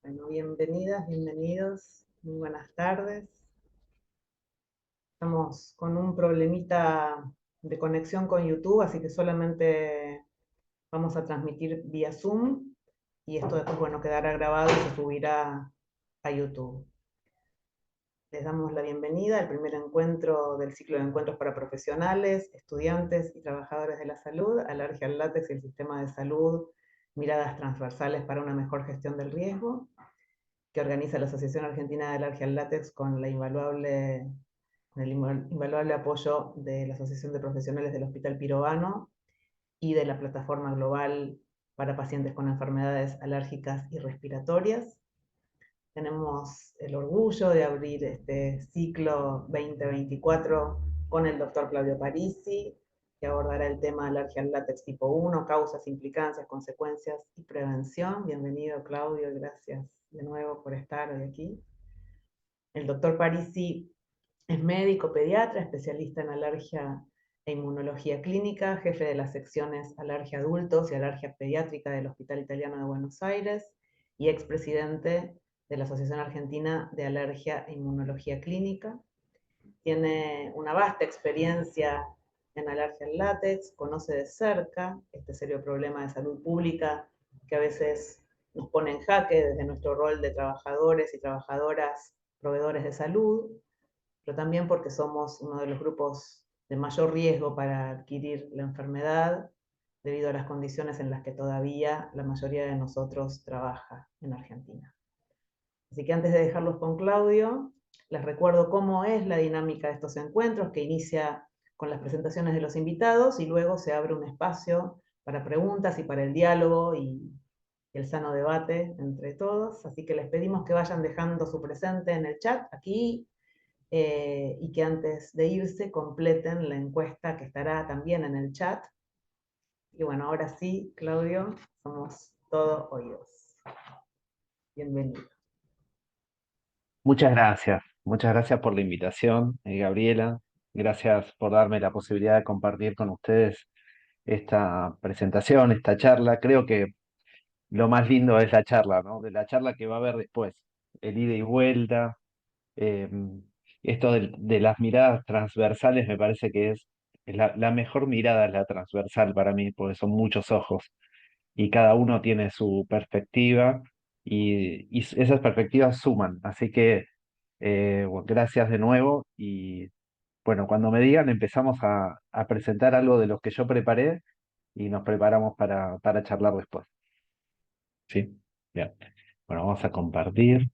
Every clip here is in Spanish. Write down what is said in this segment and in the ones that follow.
Bueno, bienvenidas, bienvenidos, muy buenas tardes. Estamos con un problemita de conexión con YouTube, así que solamente vamos a transmitir vía Zoom y esto después, bueno, quedará grabado y se subirá a YouTube. Les damos la bienvenida al primer encuentro del ciclo de encuentros para profesionales, estudiantes y trabajadores de la salud, alergia al látex y el sistema de salud, miradas transversales para una mejor gestión del riesgo, que organiza la Asociación Argentina de Alergia al Látex con el invaluable apoyo de la Asociación de Profesionales del Hospital Pirovano y de la Plataforma Global para Pacientes con Enfermedades Alérgicas y Respiratorias. Tenemos el orgullo de abrir este ciclo 2024 con el doctor Claudio Parisi, que abordará el tema alergia al látex tipo 1, causas, implicancias, consecuencias y prevención. Bienvenido, Claudio, y gracias de nuevo por estar hoy aquí. El doctor Parisi es médico pediatra, especialista en alergia e inmunología clínica, jefe de las secciones alergia adultos y alergia pediátrica del Hospital Italiano de Buenos Aires y expresidente de la Asociación Argentina de Alergia e Inmunología Clínica. Tiene una vasta experiencia en alergia al látex, conoce de cerca este serio problema de salud pública que a veces nos pone en jaque desde nuestro rol de trabajadores y trabajadoras, proveedores de salud, pero también porque somos uno de los grupos de mayor riesgo para adquirir la enfermedad debido a las condiciones en las que todavía la mayoría de nosotros trabaja en Argentina. Así que antes de dejarlos con Claudio, les recuerdo cómo es la dinámica de estos encuentros, que inicia con las presentaciones de los invitados y luego se abre un espacio para preguntas y para el diálogo y el sano debate entre todos. Así que les pedimos que vayan dejando su presente en el chat aquí y que antes de irse completen la encuesta que estará también en el chat. Y bueno, ahora sí, Claudio, somos todo oídos. Bienvenido. Muchas gracias por la invitación, Gabriela. Gracias por darme la posibilidad de compartir con ustedes esta presentación, esta charla. Creo que lo más lindo es la charla, ¿no? De la charla que va a haber después, el ida y vuelta. eh, Esto de las miradas transversales me parece que es la mejor mirada, es la transversal para mí, porque son muchos ojos y cada uno tiene su perspectiva y esas perspectivas suman. Así que bueno, gracias de nuevo y bueno, cuando me digan empezamos a presentar algo de los que yo preparé y nos preparamos para charlar después. ¿Sí? Bien. Bueno, vamos a compartir.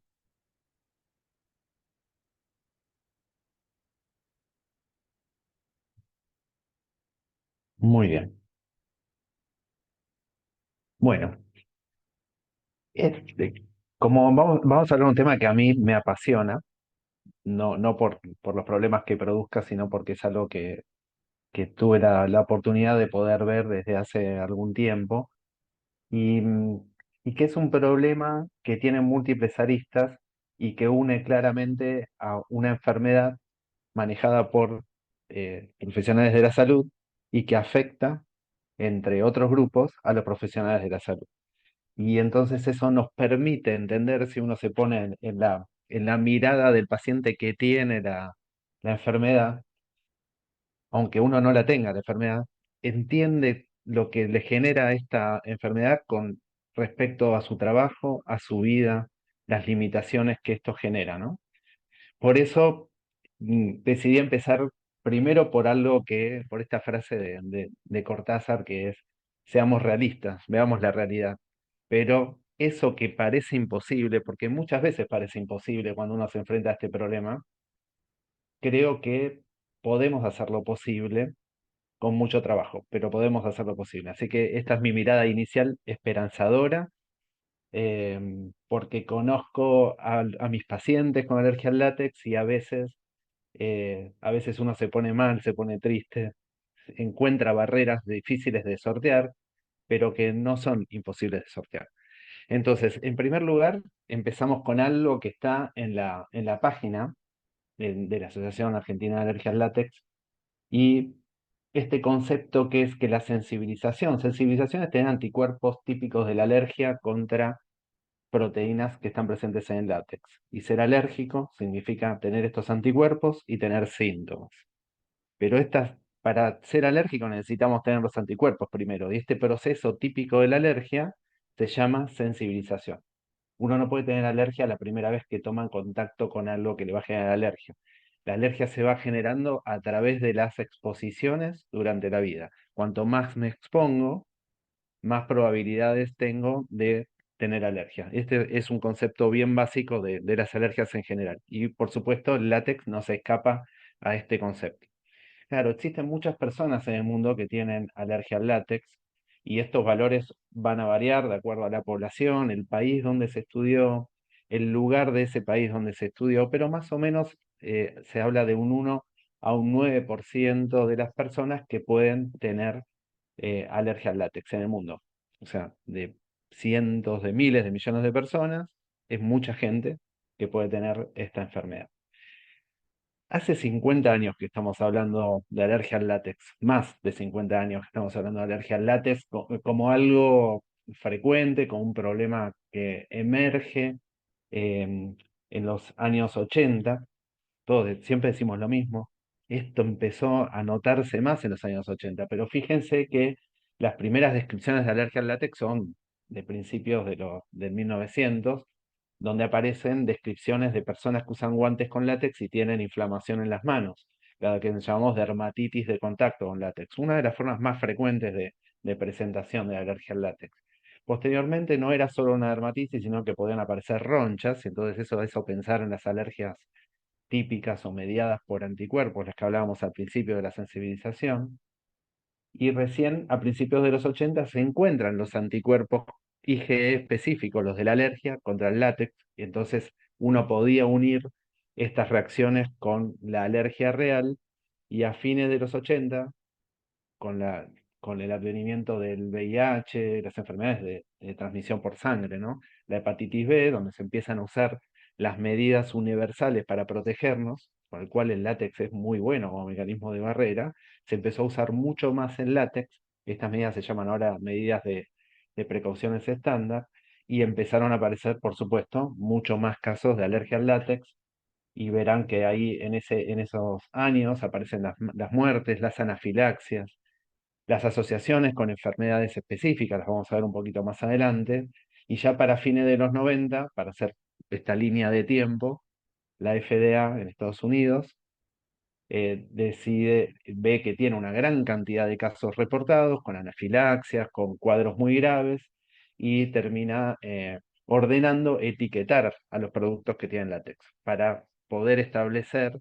Muy bien. Bueno, este, como vamos a hablar de un tema que a mí me apasiona, no por los problemas que produzca, sino porque es algo que tuve la oportunidad de poder ver desde hace algún tiempo y, y que es un problema que tiene múltiples aristas y que une claramente a una enfermedad manejada por profesionales de la salud y que afecta, entre otros grupos, a los profesionales de la salud. Y entonces eso nos permite entender si uno se pone en la mirada del paciente que tiene la enfermedad, aunque uno no la tenga, la enfermedad, entiende lo que le genera esta enfermedad con respecto a su trabajo, a su vida, las limitaciones que esto genera, ¿no? Por eso decidí empezar primero por esta frase de Cortázar que es, seamos realistas, veamos la realidad. Pero eso que parece imposible, porque muchas veces parece imposible cuando uno se enfrenta a este problema, creo que podemos hacerlo posible con mucho trabajo, pero podemos hacerlo posible. Así que esta es mi mirada inicial esperanzadora, porque conozco a mis pacientes con alergia al látex y a veces uno se pone mal, se pone triste, encuentra barreras difíciles de sortear, pero que no son imposibles de sortear. Entonces, en primer lugar, empezamos con algo que está en la página de la Asociación Argentina de Alergia al Látex, y este concepto que es que sensibilización es tener anticuerpos típicos de la alergia contra proteínas que están presentes en el látex. Y ser alérgico significa tener estos anticuerpos y tener síntomas. Pero para ser alérgico necesitamos tener los anticuerpos primero, y este proceso típico de la alergia se llama sensibilización. Uno no puede tener alergia la primera vez que toma contacto con algo que le va a generar alergia. La alergia se va generando a través de las exposiciones durante la vida. Cuanto más me expongo, más probabilidades tengo de tener alergia. Este es un concepto bien básico de las alergias en general. Y por supuesto, el látex no se escapa a este concepto. Claro, existen muchas personas en el mundo que tienen alergia al látex y estos valores van a variar de acuerdo a la población, el país donde se estudió, el lugar de ese país donde se estudió, pero más o menos se habla de un 1 a un 9% de las personas que pueden tener alergia al látex en el mundo. O sea, de cientos de miles de millones de personas, es mucha gente que puede tener esta enfermedad. Hace 50 años que estamos hablando de alergia al látex, más de 50 años que estamos hablando de alergia al látex como algo frecuente, como un problema que emerge en los años 80. Siempre decimos lo mismo. Esto empezó a notarse más en los años 80, pero fíjense que las primeras descripciones de alergia al látex son de principios del 1900, donde aparecen descripciones de personas que usan guantes con látex y tienen inflamación en las manos, la que llamamos dermatitis de contacto con látex, una de las formas más frecuentes de presentación de alergia al látex. Posteriormente no era solo una dermatitis, sino que podían aparecer ronchas, entonces eso hizo pensar en las alergias típicas o mediadas por anticuerpos, las que hablábamos al principio de la sensibilización, y recién a principios de los 80 se encuentran los anticuerpos IgE específicos, los de la alergia contra el látex, y entonces uno podía unir estas reacciones con la alergia real, y a fines de los 80 con con el advenimiento del VIH, las enfermedades de transmisión por sangre, ¿no? La hepatitis B, donde se empiezan a usar las medidas universales para protegernos, con el cual el látex es muy bueno como mecanismo de barrera, se empezó a usar mucho más el látex. Estas medidas se llaman ahora medidas de precauciones estándar, y empezaron a aparecer, por supuesto, mucho más casos de alergia al látex, y verán que ahí en esos años aparecen las muertes, las anafilaxias, las asociaciones con enfermedades específicas, las vamos a ver un poquito más adelante, y ya para fines de los 90, para hacer esta línea de tiempo, la FDA en Estados Unidos ve que tiene una gran cantidad de casos reportados, con anafilaxias, con cuadros muy graves, y termina ordenando etiquetar a los productos que tienen látex para poder establecer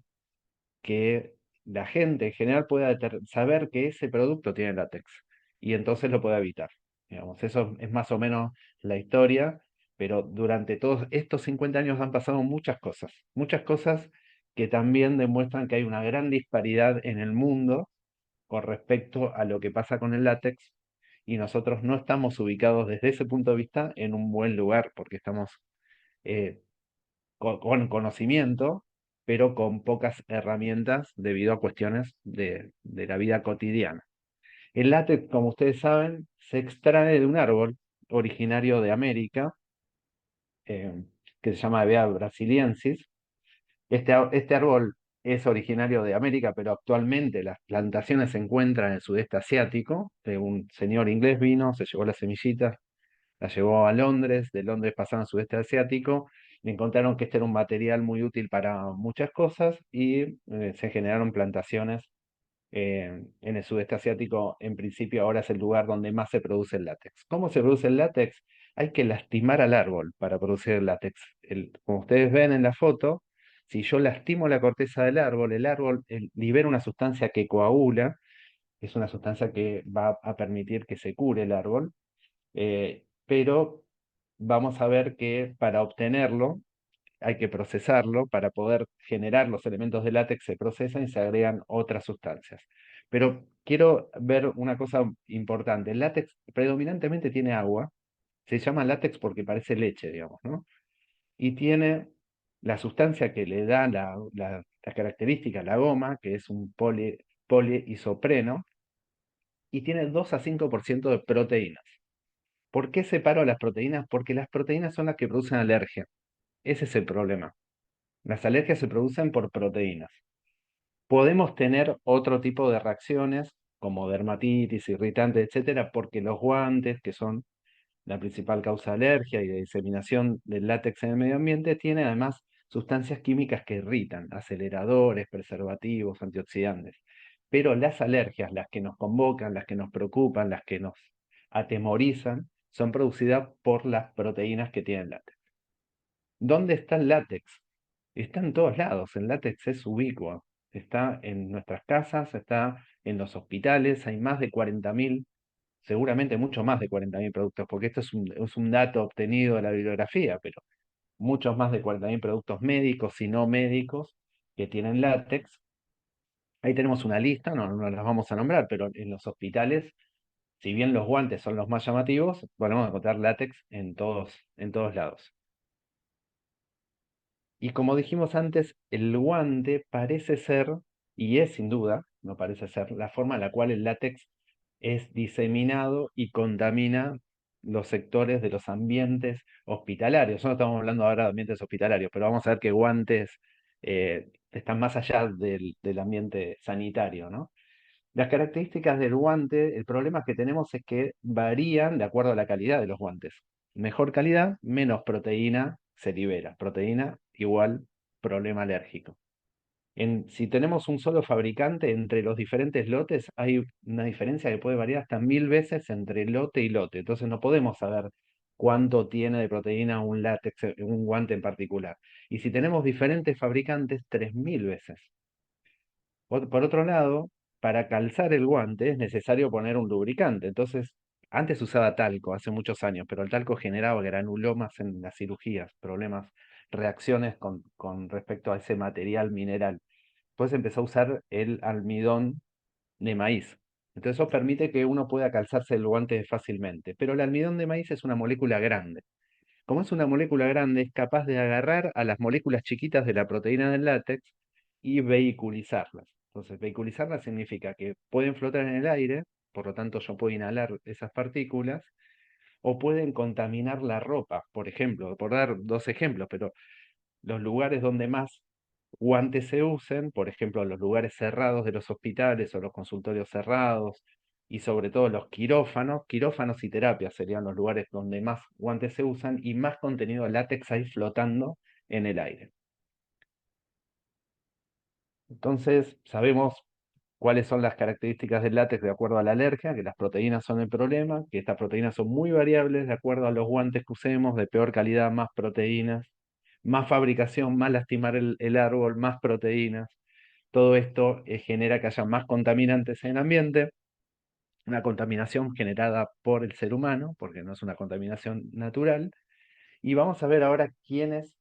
que la gente en general pueda saber que ese producto tiene látex y entonces lo pueda evitar. Digamos, eso es más o menos la historia, pero durante todos estos 50 años han pasado muchas cosas que también demuestran que hay una gran disparidad en el mundo con respecto a lo que pasa con el látex, y nosotros no estamos ubicados desde ese punto de vista en un buen lugar porque estamos eh, con conocimiento, pero con pocas herramientas debido a cuestiones de la vida cotidiana. El látex, como ustedes saben, se extrae de un árbol originario de América, eh, que se llama Hevea brasiliensis. Este árbol es originario de América, pero actualmente las plantaciones se encuentran en el sudeste asiático. Un señor inglés vino, se llevó las semillitas, la llevó a Londres, de Londres pasaron al sudeste asiático, y encontraron que este era un material muy útil para muchas cosas, y se generaron plantaciones en el sudeste asiático. En principio ahora es el lugar donde más se produce el látex. ¿Cómo se produce el látex? Hay que lastimar al árbol para producir el látex. Como ustedes ven en la foto, si yo lastimo la corteza del árbol, el árbol libera una sustancia que coagula, es una sustancia que va a permitir que se cure el árbol, pero vamos a ver que para obtenerlo hay que procesarlo. Para poder generar los elementos de látex se procesan y se agregan otras sustancias. Pero quiero ver una cosa importante. El látex predominantemente tiene agua, se llama látex porque parece leche, digamos, ¿no? Y tiene la sustancia que le da la característica, la goma, que es un poliisopreno, y tiene 2 a 5% de proteínas. ¿Por qué separo las proteínas? Porque las proteínas son las que producen alergia. Ese es el problema. Las alergias se producen por proteínas. Podemos tener otro tipo de reacciones, como dermatitis, irritantes, etcétera, porque los guantes, que son la principal causa de alergia y de diseminación del látex en el medio ambiente, tienen además sustancias químicas que irritan, aceleradores, preservativos, antioxidantes. Pero las alergias, las que nos convocan, las que nos preocupan, las que nos atemorizan, son producidas por las proteínas que tienen látex. ¿Dónde está el látex? Está en todos lados, el látex es ubicuo. Está en nuestras casas, está en los hospitales, hay más de 40.000, seguramente mucho más de 40.000 productos, porque esto es un dato obtenido de la bibliografía, pero muchos más de 40.000 productos médicos y no médicos que tienen látex. Ahí tenemos una lista, no las vamos a nombrar, pero en los hospitales, si bien los guantes son los más llamativos, podemos encontrar látex en todos lados. Y como dijimos antes, el guante parece ser, y es sin duda, no parece ser, la forma en la cual el látex es diseminado y contamina los sectores de los ambientes hospitalarios. No estamos hablando ahora de ambientes hospitalarios, pero vamos a ver que guantes están más allá del ambiente sanitario, ¿no? Las características del guante, el problema que tenemos es que varían de acuerdo a la calidad de los guantes. Mejor calidad, menos proteína se libera. Proteína igual problema alérgico. Si tenemos un solo fabricante, entre los diferentes lotes hay una diferencia que puede variar hasta 1000 veces entre lote y lote. Entonces no podemos saber cuánto tiene de proteína un látex, un guante en particular. Y si tenemos diferentes fabricantes, 3000 veces. Por otro lado, para calzar el guante es necesario poner un lubricante. Entonces, antes usaba talco, hace muchos años, pero el talco generaba granulomas en las cirugías, problemas, reacciones con respecto a ese material mineral. Después empezó a usar el almidón de maíz. Entonces eso permite que uno pueda calzarse el guante fácilmente. Pero el almidón de maíz es una molécula grande. Como es una molécula grande, es capaz de agarrar a las moléculas chiquitas de la proteína del látex y vehiculizarlas. Entonces, vehiculizarlas significa que pueden flotar en el aire, por lo tanto yo puedo inhalar esas partículas, o pueden contaminar la ropa, por ejemplo, por dar dos ejemplos, pero los lugares donde más guantes se usen, por ejemplo, los lugares cerrados de los hospitales o los consultorios cerrados, y sobre todo los quirófanos y terapias serían los lugares donde más guantes se usan y más contenido de látex hay flotando en el aire. Entonces, sabemos cuáles son las características del látex de acuerdo a la alergia, que las proteínas son el problema, que estas proteínas son muy variables de acuerdo a los guantes que usemos, de peor calidad, más proteínas, más fabricación, más lastimar el árbol, más proteínas. Todo esto genera que haya más contaminantes en el ambiente, una contaminación generada por el ser humano, porque no es una contaminación natural. Y vamos a ver ahora quiénes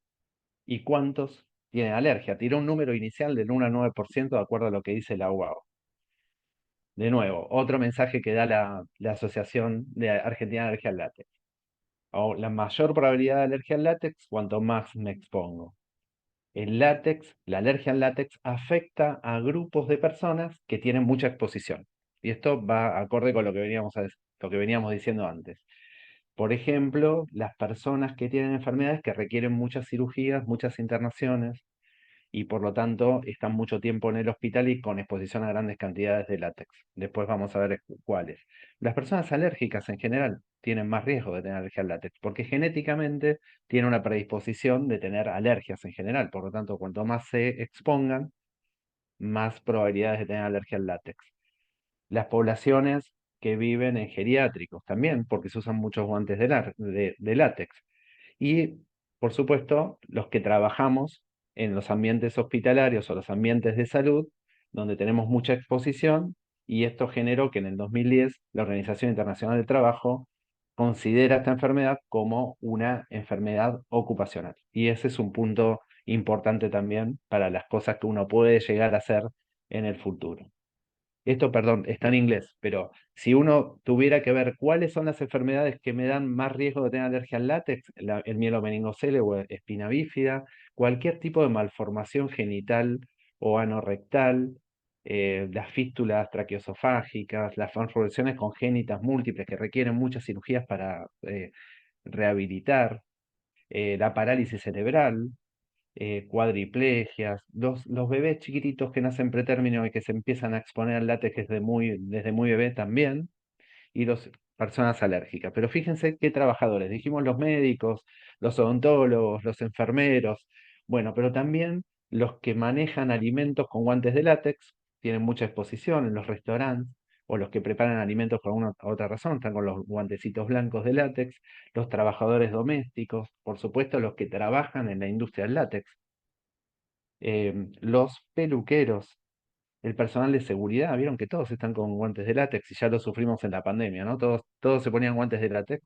y cuántos tienen alergia. Tiró un número inicial del 1 al 9% de acuerdo a lo que dice la UAO. De nuevo, otro mensaje que da la Asociación de Argentina de Alergia al Látex. O la mayor probabilidad de alergia al látex, cuanto más me expongo. El látex, la alergia al látex afecta a grupos de personas que tienen mucha exposición. Y esto va acorde con lo que veníamos diciendo antes. Por ejemplo, las personas que tienen enfermedades que requieren muchas cirugías, muchas internaciones, y por lo tanto están mucho tiempo en el hospital y con exposición a grandes cantidades de látex. Después vamos a ver cuáles. Las personas alérgicas en general tienen más riesgo de tener alergia al látex, porque genéticamente tienen una predisposición de tener alergias en general. Por lo tanto, cuanto más se expongan, más probabilidades de tener alergia al látex. Las poblaciones que viven en geriátricos también, porque se usan muchos guantes de látex. Y, por supuesto, los que trabajamos en los ambientes hospitalarios o los ambientes de salud, donde tenemos mucha exposición, y esto generó que en el 2010 la Organización Internacional del Trabajo considera esta enfermedad como una enfermedad ocupacional. Y ese es un punto importante también para las cosas que uno puede llegar a hacer en el futuro. Esto, perdón, está en inglés, pero si uno tuviera que ver cuáles son las enfermedades que me dan más riesgo de tener alergia al látex, el mielomeningocele o espina bífida, cualquier tipo de malformación genital o anorrectal, las fístulas traqueosofágicas, las malformaciones congénitas múltiples que requieren muchas cirugías para rehabilitar, la parálisis cerebral, cuadriplegias, los bebés chiquititos que nacen pretérmino y que se empiezan a exponer al látex desde muy bebé también, y las personas alérgicas. Pero fíjense qué trabajadores, dijimos los médicos, los odontólogos, los enfermeros, bueno, pero también los que manejan alimentos con guantes de látex, tienen mucha exposición en los restaurantes, o los que preparan alimentos por una u otra razón, están con los guantecitos blancos de látex, los trabajadores domésticos, por supuesto los que trabajan en la industria del látex, los peluqueros, el personal de seguridad, vieron que todos están con guantes de látex y ya lo sufrimos en la pandemia, ¿no? Todos se ponían guantes de látex,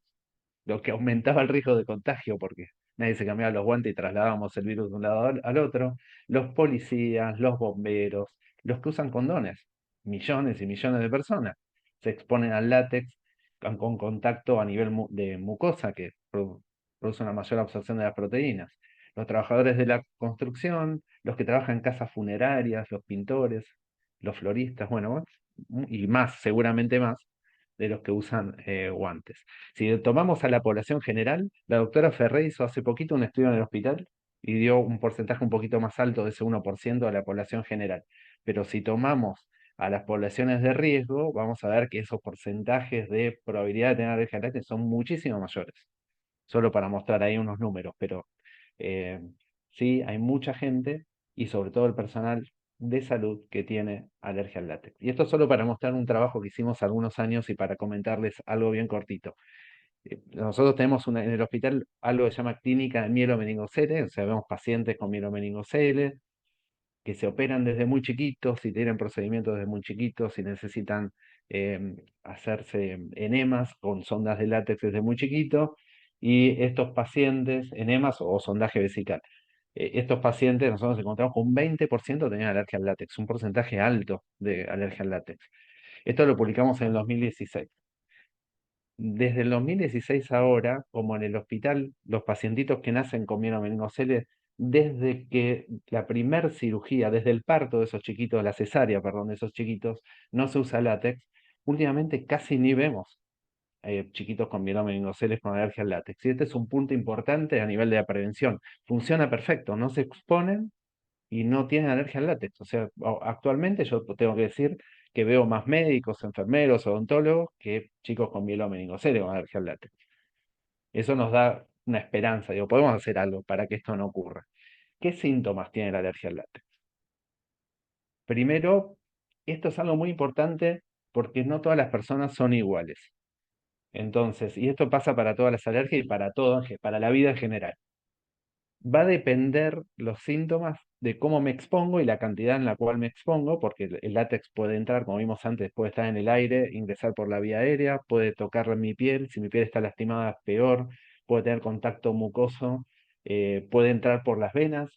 lo que aumentaba el riesgo de contagio porque nadie se cambiaba los guantes y trasladábamos el virus de un lado al otro. Los policías, los bomberos, los que usan condones, millones y millones de personas se exponen al látex con contacto a nivel de mucosa que produce una mayor absorción de las proteínas. Los trabajadores de la construcción, los que trabajan en casas funerarias, los pintores, los floristas, bueno, y más, seguramente más, de los que usan guantes. Si tomamos a la población general, la doctora Ferré hizo hace poquito un estudio en el hospital y dio un porcentaje un poquito más alto de ese 1% a la población general. Pero si tomamos a las poblaciones de riesgo, vamos a ver que esos porcentajes de probabilidad de tener alergia al lácteos son muchísimo mayores. Solo para mostrar ahí unos números, pero eh, sí, hay mucha gente y sobre todo el personal de salud que tiene alergia al látex. Y esto solo para mostrar un trabajo que hicimos algunos años y para comentarles algo bien cortito. Nosotros tenemos en el hospital algo que se llama clínica de mielomeningocele, o sea, vemos pacientes con mielomeningocele que se operan desde muy chiquitos, si tienen procedimientos desde muy chiquitos, si necesitan hacerse enemas con sondas de látex desde muy chiquito, y estos pacientes, enemas o sondaje vesical, estos pacientes nosotros encontramos con un 20% tenían alergia al látex, un porcentaje alto de alergia al látex. Esto lo publicamos en el 2016. Desde el 2016 ahora, como en el hospital, los pacientitos que nacen con mielomeningocele, desde que la primer cirugía, desde el parto de esos chiquitos, la cesárea, perdón, de esos chiquitos, no se usa látex, últimamente casi ni vemos chiquitos con mielomeningocele con alergia al látex. Y este es un punto importante a nivel de la prevención. Funciona perfecto, no se exponen y no tienen alergia al látex. O sea, actualmente yo tengo que decir que veo más médicos, enfermeros, odontólogos que chicos con mielomeningocele con alergia al látex. Eso nos da una esperanza, digo, podemos hacer algo para que esto no ocurra. ¿Qué síntomas tiene la alergia al látex? Primero, esto es algo muy importante porque no todas las personas son iguales. Entonces, y esto pasa para todas las alergias y para todo, para la vida en general. Va a depender los síntomas de cómo me expongo y la cantidad en la cual me expongo, porque el látex puede entrar, como vimos antes, puede estar en el aire, ingresar por la vía aérea, puede tocar mi piel, si mi piel está lastimada, peor, puede tener contacto mucoso, puede entrar por las venas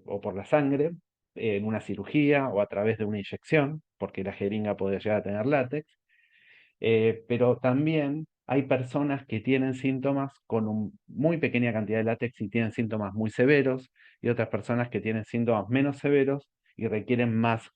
o por la sangre, en una cirugía o a través de una inyección, porque la jeringa puede llegar a tener látex. Pero también hay personas que tienen síntomas con muy pequeña cantidad de látex y tienen síntomas muy severos, y otras personas que tienen síntomas menos severos y requieren más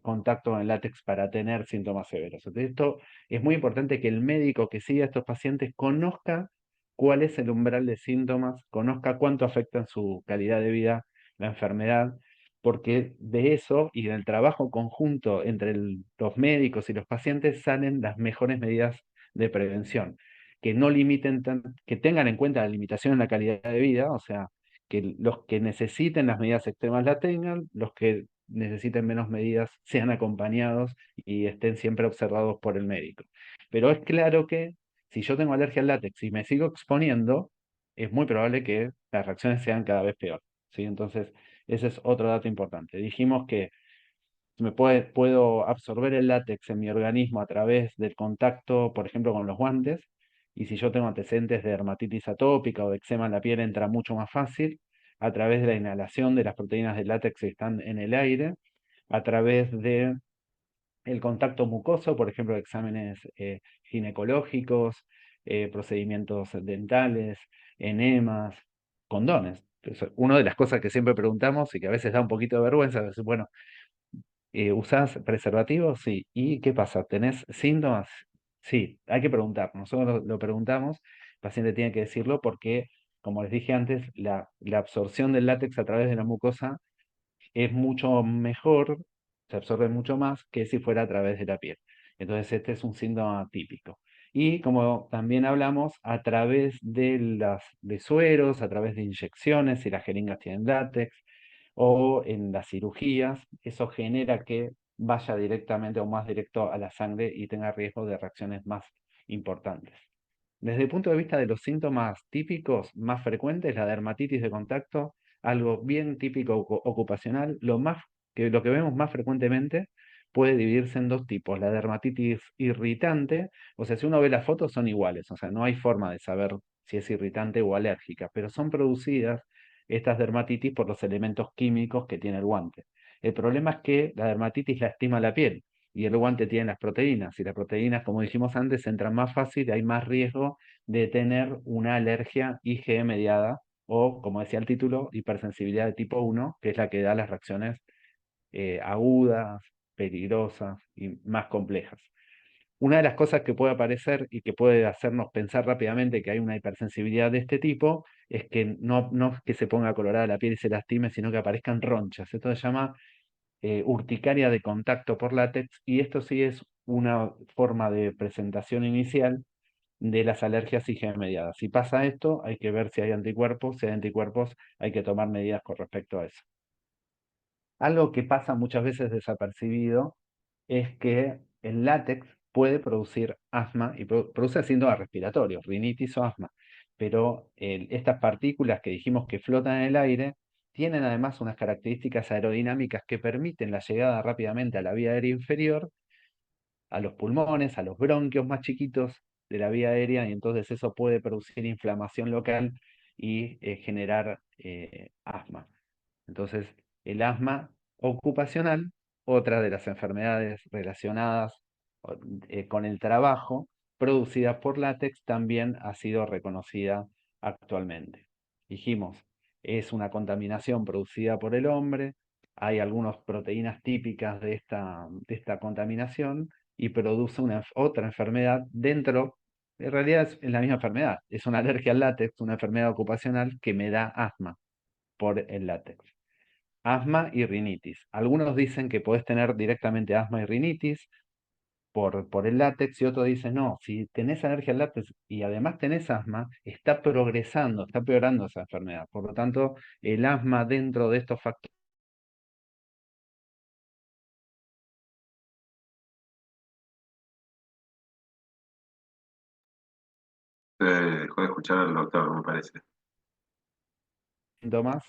contacto con el látex para tener síntomas severos. Entonces, esto es muy importante que el médico que siga a estos pacientes conozca cuál es el umbral de síntomas, conozca cuánto afecta en su calidad de vida la enfermedad, porque de eso y del trabajo conjunto entre los médicos y los pacientes salen las mejores medidas de prevención, que no limiten, que tengan en cuenta la limitación en la calidad de vida, o sea, que los que necesiten las medidas extremas la tengan, los que necesiten menos medidas sean acompañados y estén siempre observados por el médico. Pero es claro que si yo tengo alergia al látex y me sigo exponiendo, es muy probable que las reacciones sean cada vez peor, ¿sí? Entonces, ese es otro dato importante. Dijimos que puedo absorber el látex en mi organismo a través del contacto, por ejemplo, con los guantes, y si yo tengo antecedentes de dermatitis atópica o de eczema en la piel, entra mucho más fácil a través de la inhalación de las proteínas del látex que están en el aire, a través de el contacto mucoso, por ejemplo, exámenes ginecológicos, procedimientos dentales, enemas, condones. Entonces, una de las cosas que siempre preguntamos y que a veces da un poquito de vergüenza es, bueno, ¿Usás preservativos? Sí. ¿Y qué pasa? ¿Tenés síntomas? Sí, hay que preguntar. Nosotros lo preguntamos, el paciente tiene que decirlo porque, como les dije antes, la absorción del látex a través de la mucosa es mucho mejor, se absorbe mucho más que si fuera a través de la piel. Entonces, este es un síntoma típico. Y como también hablamos, a través de sueros, a través de inyecciones, si las jeringas tienen látex, o en las cirugías, eso genera que vaya directamente o más directo a la sangre y tenga riesgo de reacciones más importantes. Desde el punto de vista de los síntomas típicos más frecuentes, la dermatitis de contacto, algo bien típico ocupacional, lo que vemos más frecuentemente puede dividirse en dos tipos. La dermatitis irritante, o sea, si uno ve las fotos son iguales, o sea, no hay forma de saber si es irritante o alérgica, pero son producidas estas dermatitis por los elementos químicos que tiene el guante. El problema es que la dermatitis lastima la piel y el guante tiene las proteínas, y las proteínas, como dijimos antes, entran más fácil y hay más riesgo de tener una alergia IgE mediada o, como decía el título, hipersensibilidad de tipo 1, que es la que da las reacciones agudas, peligrosas y más complejas. Una de las cosas que puede aparecer y que puede hacernos pensar rápidamente que hay una hipersensibilidad de este tipo es que no es que se ponga colorada la piel y se lastime, sino que aparezcan ronchas. Esto se llama urticaria de contacto por látex, y esto sí es una forma de presentación inicial de las alergias IgE mediadas. Si pasa esto, hay que ver si hay anticuerpos. Si hay anticuerpos, hay que tomar medidas con respecto a eso. Algo que pasa muchas veces desapercibido es que el látex puede producir asma y produce síntomas respiratorios, rinitis o asma. Pero estas partículas que dijimos que flotan en el aire tienen además unas características aerodinámicas que permiten la llegada rápidamente a la vía aérea inferior, a los pulmones, a los bronquios más chiquitos de la vía aérea, y entonces eso puede producir inflamación local y generar asma. Entonces, el asma ocupacional, otra de las enfermedades relacionadas con el trabajo, producida por látex, también ha sido reconocida actualmente. Dijimos, es una contaminación producida por el hombre, hay algunas proteínas típicas de esta contaminación y produce otra enfermedad dentro, en realidad es la misma enfermedad, es una alergia al látex, una enfermedad ocupacional que me da asma por el látex. Asma y rinitis. Algunos dicen que podés tener directamente asma y rinitis por el látex, y otros dicen, no, si tenés alergia al látex y además tenés asma, está progresando, está peorando esa enfermedad. Por lo tanto, el asma dentro de estos factores. Dejó de escuchar al doctor, me parece. Síntomas,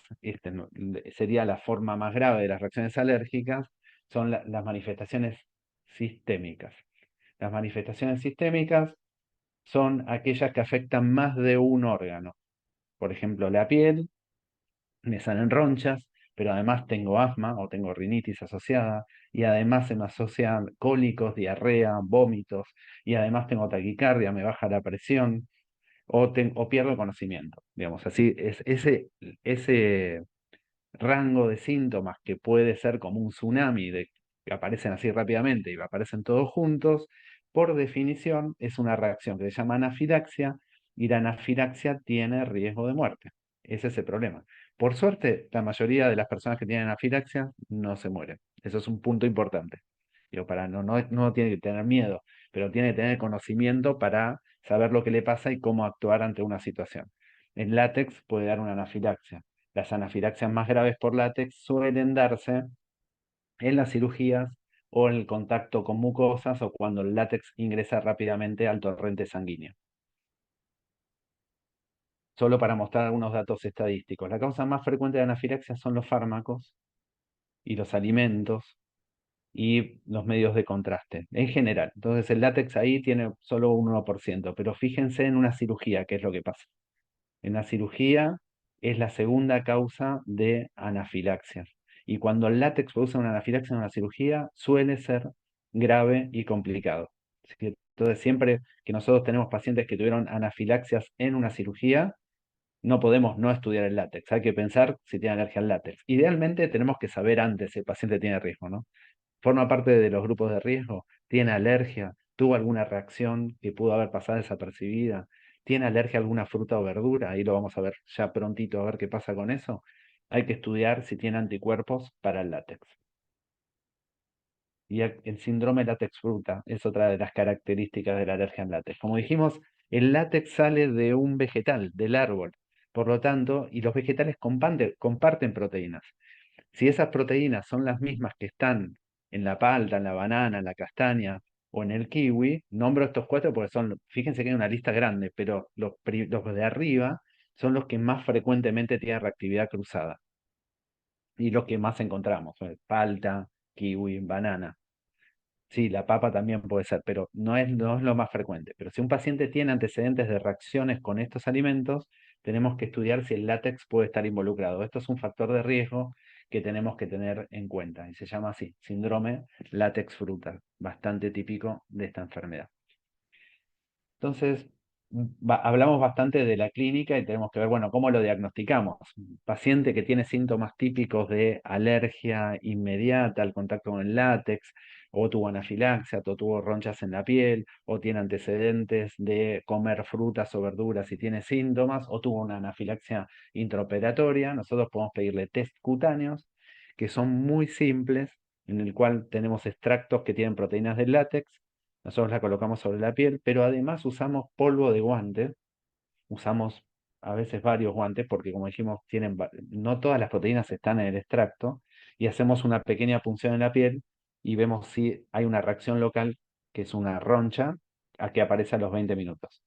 sería la forma más grave de las reacciones alérgicas, son las manifestaciones sistémicas. Las manifestaciones sistémicas son aquellas que afectan más de un órgano. Por ejemplo, la piel, me salen ronchas, pero además tengo asma o tengo rinitis asociada, y además se me asocian cólicos, diarrea, vómitos, y además tengo taquicardia, me baja la presión, o pierdo conocimiento. Digamos, así es ese rango de síntomas que puede ser como un tsunami que aparecen así rápidamente y aparecen todos juntos, por definición es una reacción que se llama anafilaxia, y la anafilaxia tiene riesgo de muerte. Ese es el problema. Por suerte, la mayoría de las personas que tienen anafilaxia no se mueren. Eso es un punto importante. Digo, no tiene que tener miedo, pero tiene que tener conocimiento para saber lo que le pasa y cómo actuar ante una situación. El látex puede dar una anafilaxia. Las anafilaxias más graves por látex suelen darse en las cirugías o en el contacto con mucosas, o cuando el látex ingresa rápidamente al torrente sanguíneo. Solo para mostrar algunos datos estadísticos. La causa más frecuente de anafilaxia son los fármacos y los alimentos y los medios de contraste, en general. Entonces el látex ahí tiene solo un 1%, pero fíjense en una cirugía, qué es lo que pasa. En la cirugía es la segunda causa de anafilaxias. Y cuando el látex produce una anafilaxia en una cirugía, suele ser grave y complicado. Así que, entonces, siempre que nosotros tenemos pacientes que tuvieron anafilaxias en una cirugía, no podemos no estudiar el látex. Hay que pensar si tiene alergia al látex. Idealmente tenemos que saber antes si el paciente tiene riesgo, ¿no? forma parte de los grupos de riesgo, tiene alergia, tuvo alguna reacción que pudo haber pasado desapercibida, tiene alergia a alguna fruta o verdura, ahí lo vamos a ver ya prontito a ver qué pasa con eso. Hay que estudiar si tiene anticuerpos para el látex. Y el síndrome látex fruta es otra de las características de la alergia al látex. Como dijimos, el látex sale de un vegetal, del árbol. Por lo tanto, y los vegetales comparten proteínas. Si esas proteínas son las mismas que están en la palta, en la banana, en la castaña o en el kiwi, nombro estos cuatro porque son, fíjense que hay una lista grande, pero los de arriba son los que más frecuentemente tienen reactividad cruzada y los que más encontramos, palta, kiwi, banana. Sí, la papa también puede ser, pero no es lo más frecuente. Pero si un paciente tiene antecedentes de reacciones con estos alimentos, tenemos que estudiar si el látex puede estar involucrado. Esto es un factor de riesgo que tenemos que tener en cuenta y se llama así, síndrome látex fruta, bastante típico de esta enfermedad. Entonces, hablamos bastante de la clínica y tenemos que ver, bueno, cómo lo diagnosticamos. Paciente que tiene síntomas típicos de alergia inmediata al contacto con el látex, o tuvo anafilaxia, o tuvo ronchas en la piel, o tiene antecedentes de comer frutas o verduras y tiene síntomas, o tuvo una anafilaxia intraoperatoria, nosotros podemos pedirle test cutáneos, que son muy simples, en el cual tenemos extractos que tienen proteínas del látex. Nosotros la colocamos sobre la piel, pero además usamos polvo de guante, usamos a veces varios guantes, porque como dijimos, no todas las proteínas están en el extracto, y hacemos una pequeña punción en la piel y vemos si hay una reacción local, que es una roncha, a que aparece a los 20 minutos.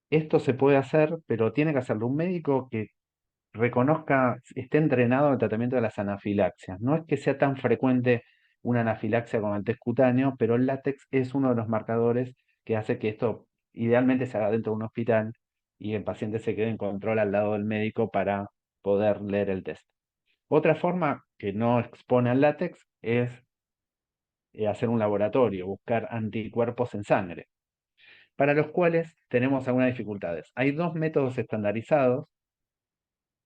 Esto se puede hacer, pero tiene que hacerlo un médico que reconozca, esté entrenado en el tratamiento de las anafilaxias. No es que sea tan frecuente una anafilaxia con el test cutáneo, pero el látex es uno de los marcadores que hace que esto idealmente se haga dentro de un hospital y el paciente se quede en control al lado del médico para poder leer el test. Otra forma que no expone al látex es hacer un laboratorio, buscar anticuerpos en sangre, para los cuales tenemos algunas dificultades. Hay dos métodos estandarizados,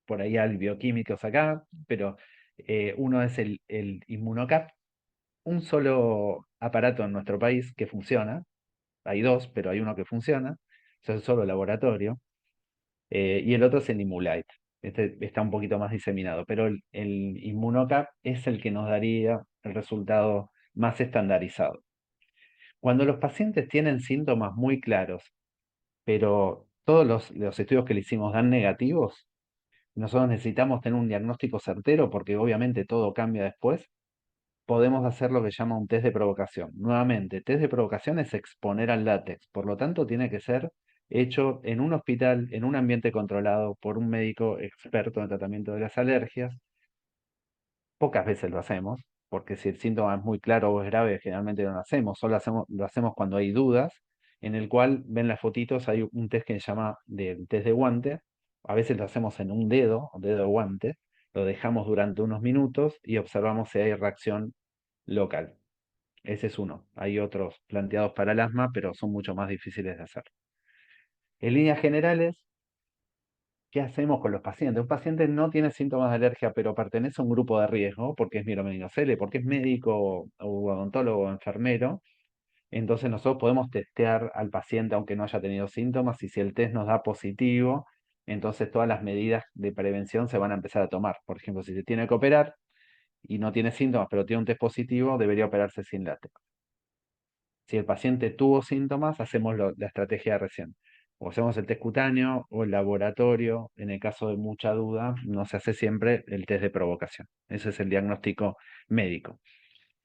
por ahí hay bioquímicos acá, pero uno es el Immunocap, un solo aparato en nuestro país que funciona, hay dos, pero hay uno que funciona, eso es solo laboratorio, y el otro es el Imulite, este está un poquito más diseminado, pero el Immunocap es el que nos daría el resultado más estandarizado. Cuando los pacientes tienen síntomas muy claros, pero todos los estudios que le hicimos dan negativos, nosotros necesitamos tener un diagnóstico certero porque obviamente todo cambia después. Podemos hacer lo que llama un test de provocación. Nuevamente, test de provocación es exponer al látex, por lo tanto tiene que ser hecho en un hospital, en un ambiente controlado por un médico experto en el tratamiento de las alergias. Pocas veces lo hacemos, porque si el síntoma es muy claro o es grave, generalmente no lo hacemos, lo hacemos cuando hay dudas, en el cual ven las fotitos, hay un test que se llama del test de guante, a veces lo hacemos en un dedo de guante, lo dejamos durante unos minutos y observamos si hay reacción local. Ese es uno. Hay otros planteados para el asma, pero son mucho más difíciles de hacer. En líneas generales, ¿qué hacemos con los pacientes? Un paciente no tiene síntomas de alergia, pero pertenece a un grupo de riesgo, porque es miromeningocele, porque es médico o odontólogo o enfermero. Entonces nosotros podemos testear al paciente aunque no haya tenido síntomas, y si el test nos da positivo, entonces todas las medidas de prevención se van a empezar a tomar. Por ejemplo, si se tiene que operar y no tiene síntomas, pero tiene un test positivo, debería operarse sin látex. Si el paciente tuvo síntomas, hacemos la estrategia de recién. O hacemos el test cutáneo o el laboratorio. En el caso de mucha duda, no se hace siempre el test de provocación. Ese es el diagnóstico médico.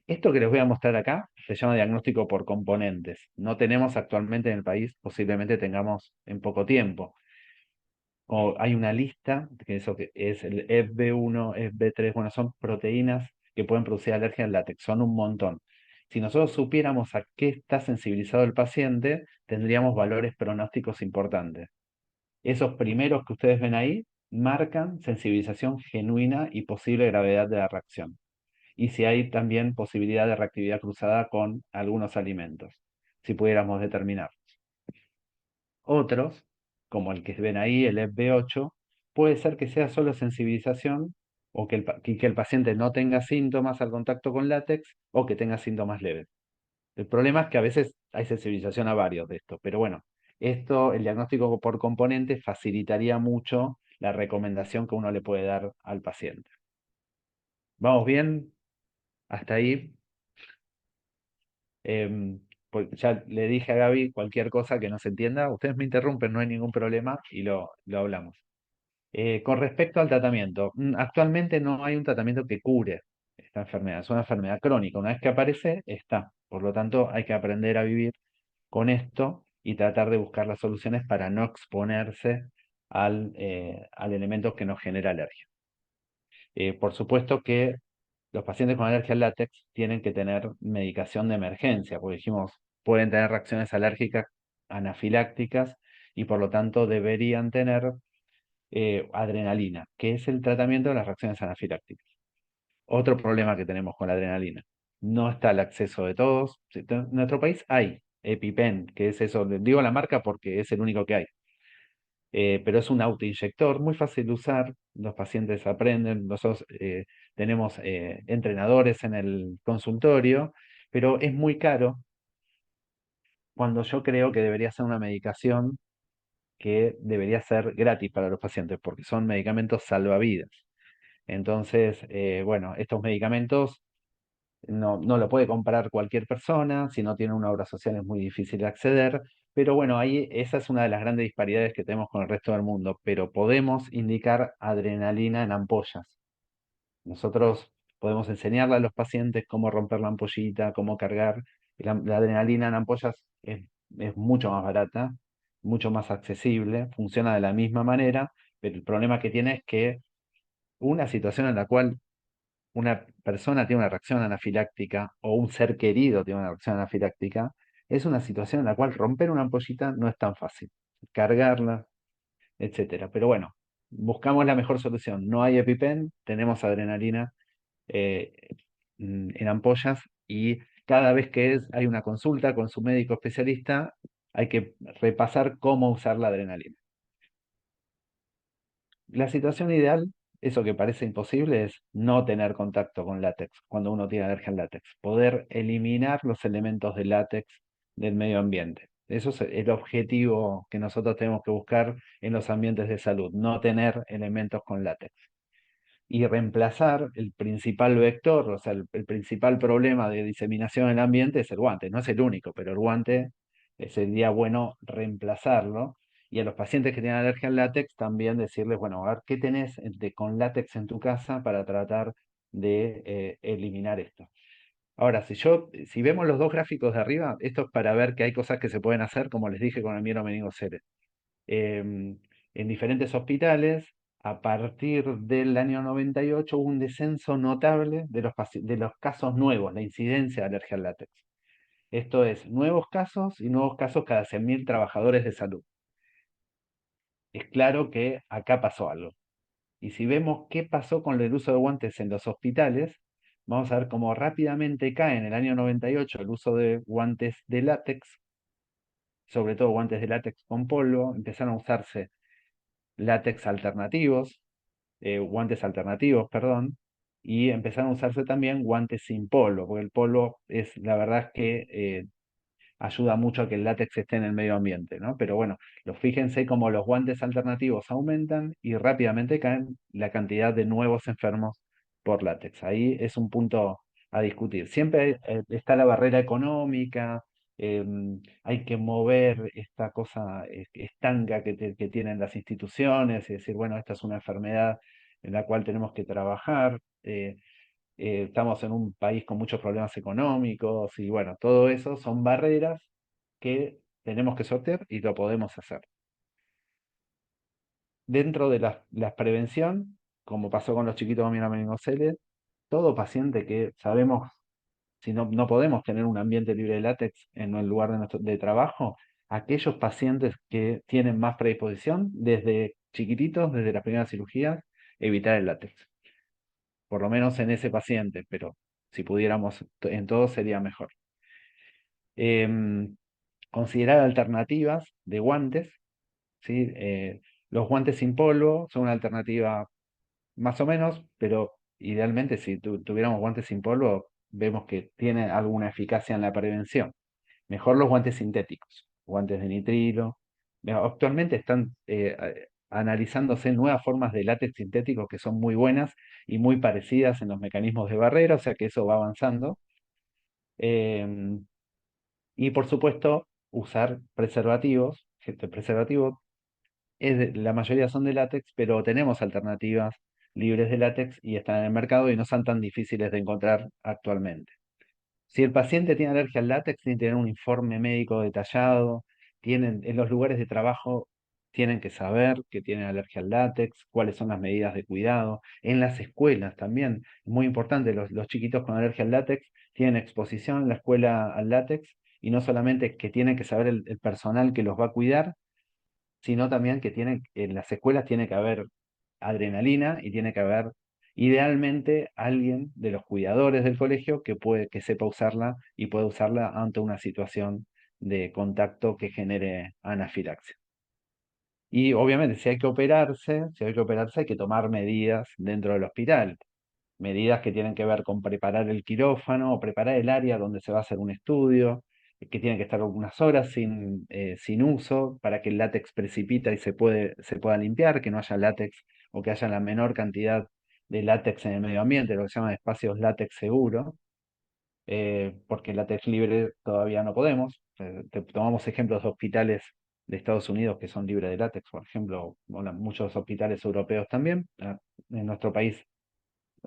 Esto que les voy a mostrar acá se llama diagnóstico por componentes. No tenemos actualmente en el país, posiblemente tengamos en poco tiempo. O hay una lista, que eso que es el FB1, FB3, bueno, son proteínas que pueden producir alergia al látex, son un montón. Si nosotros supiéramos a qué está sensibilizado el paciente, tendríamos valores pronósticos importantes. Esos primeros que ustedes ven ahí marcan sensibilización genuina y posible gravedad de la reacción. Y si hay también posibilidad de reactividad cruzada con algunos alimentos, si pudiéramos determinar. Otros, como el que ven ahí, el FB8, puede ser que sea solo sensibilización o que el paciente no tenga síntomas al contacto con látex o que tenga síntomas leves. El problema es que a veces hay sensibilización a varios de estos, pero bueno, el diagnóstico por componentes facilitaría mucho la recomendación que uno le puede dar al paciente. ¿Vamos bien? Hasta ahí. Pues ya le dije a Gaby cualquier cosa que no se entienda, ustedes me interrumpen, no hay ningún problema y lo hablamos. Con respecto al tratamiento, actualmente no hay un tratamiento que cure esta enfermedad, es una enfermedad crónica. Una vez que aparece, está. Por lo tanto, hay que aprender a vivir con esto y tratar de buscar las soluciones para no exponerse al elemento que nos genera alergia. Por supuesto que los pacientes con alergia al látex tienen que tener medicación de emergencia, porque dijimos, pueden tener reacciones alérgicas anafilácticas y por lo tanto deberían tener adrenalina, que es el tratamiento de las reacciones anafilácticas. Otro problema que tenemos con la adrenalina, no está el acceso de todos. En nuestro país hay EpiPen, que es eso, digo la marca porque es el único que hay. Pero es un autoinyector muy fácil de usar, los pacientes aprenden, nosotros tenemos entrenadores en el consultorio, pero es muy caro cuando yo creo que debería ser una medicación que debería ser gratis para los pacientes, porque son medicamentos salvavidas. Entonces, bueno, estos medicamentos no lo puede comprar cualquier persona, si no tiene una obra social es muy difícil de acceder, pero bueno, ahí esa es una de las grandes disparidades que tenemos con el resto del mundo, pero podemos indicar adrenalina en ampollas. Nosotros podemos enseñarle a los pacientes cómo romper la ampollita, cómo cargar. La adrenalina en ampollas es mucho más barata, mucho más accesible, funciona de la misma manera, pero el problema que tiene es que una situación en la cual una persona tiene una reacción anafiláctica o un ser querido tiene una reacción anafiláctica, es una situación en la cual romper una ampollita no es tan fácil. Cargarla, etcétera. Pero bueno, buscamos la mejor solución. No hay EpiPen, tenemos adrenalina eh, en ampollas y cada vez que hay una consulta con su médico especialista, hay que repasar cómo usar la adrenalina. La situación ideal, eso que parece imposible, es no tener contacto con látex cuando uno tiene alergia al látex. Poder eliminar los elementos de látex del medio ambiente. Eso es el objetivo que nosotros tenemos que buscar en los ambientes de salud, no tener elementos con látex. Y reemplazar el principal vector, o sea, el principal problema de diseminación en el ambiente es el guante. No es el único, pero el guante sería bueno reemplazarlo y a los pacientes que tienen alergia al látex también decirles, bueno, a ver, ¿qué tenés con látex en tu casa para tratar de eliminar esto? Ahora, si vemos los dos gráficos de arriba, esto es para ver que hay cosas que se pueden hacer, como les dije con el mielomeningocele. En diferentes hospitales, a partir del año 98 hubo un descenso notable de los casos nuevos, la incidencia de alergia al látex. Esto es, nuevos casos y nuevos casos cada 100.000 trabajadores de salud. Es claro que acá pasó algo. Y si vemos qué pasó con el uso de guantes en los hospitales, vamos a ver cómo rápidamente cae en el año 98 el uso de guantes de látex, sobre todo guantes de látex con polvo, empezaron a usarse látex alternativos, guantes alternativos, perdón, y empezaron a usarse también guantes sin polvo, porque el polvo la verdad es que ayuda mucho a que el látex esté en el medio ambiente, ¿no? Pero bueno, fíjense cómo los guantes alternativos aumentan y rápidamente caen la cantidad de nuevos enfermos por látex. Ahí es un punto a discutir. Siempre está la barrera económica, hay que mover esta cosa estanca que tienen las instituciones y decir, bueno, esta es una enfermedad en la cual tenemos que trabajar. Estamos en un país con muchos problemas económicos y bueno, todo eso son barreras que tenemos que sortear y lo podemos hacer. Dentro de la prevención, como pasó con los chiquitos con meningocele, todo paciente que sabemos, si no podemos tener un ambiente libre de látex en el lugar de trabajo, aquellos pacientes que tienen más predisposición, desde chiquititos, desde las primeras cirugías, evitar el látex. Por lo menos en ese paciente, pero si pudiéramos en todo sería mejor. Considerar alternativas de guantes, ¿sí? Los guantes sin polvo son una alternativa más o menos, pero idealmente si tuviéramos guantes sin polvo, vemos que tiene alguna eficacia en la prevención. Mejor los guantes sintéticos, guantes de nitrilo. Actualmente están analizándose nuevas formas de látex sintético que son muy buenas y muy parecidas en los mecanismos de barrera, o sea que eso va avanzando. Em, y por supuesto, usar preservativos. Este preservativo la mayoría son de látex, pero tenemos alternativas libres de látex y están en el mercado y no son tan difíciles de encontrar actualmente. Si el paciente tiene alergia al látex, tiene que tener un informe médico detallado. En los lugares de trabajo tienen que saber que tienen alergia al látex, cuáles son las medidas de cuidado. En las escuelas también, es muy importante, los chiquitos con alergia al látex tienen exposición en la escuela al látex y no solamente que tienen que saber el personal que los va a cuidar, sino también que en las escuelas tiene que haber adrenalina y tiene que haber idealmente alguien de los cuidadores del colegio que sepa usarla y pueda usarla ante una situación de contacto que genere anafilaxia. Y obviamente si hay que operarse, hay que tomar medidas dentro del hospital, medidas que tienen que ver con preparar el quirófano o preparar el área donde se va a hacer un estudio, que tienen que estar unas horas sin uso para que el látex precipita y se pueda limpiar, que no haya látex o que haya la menor cantidad de látex en el medio ambiente, lo que se llaman espacios látex seguros, porque látex libre todavía no podemos. Tomamos ejemplos de hospitales de Estados Unidos que son libres de látex, por ejemplo, bueno, muchos hospitales europeos también. En nuestro país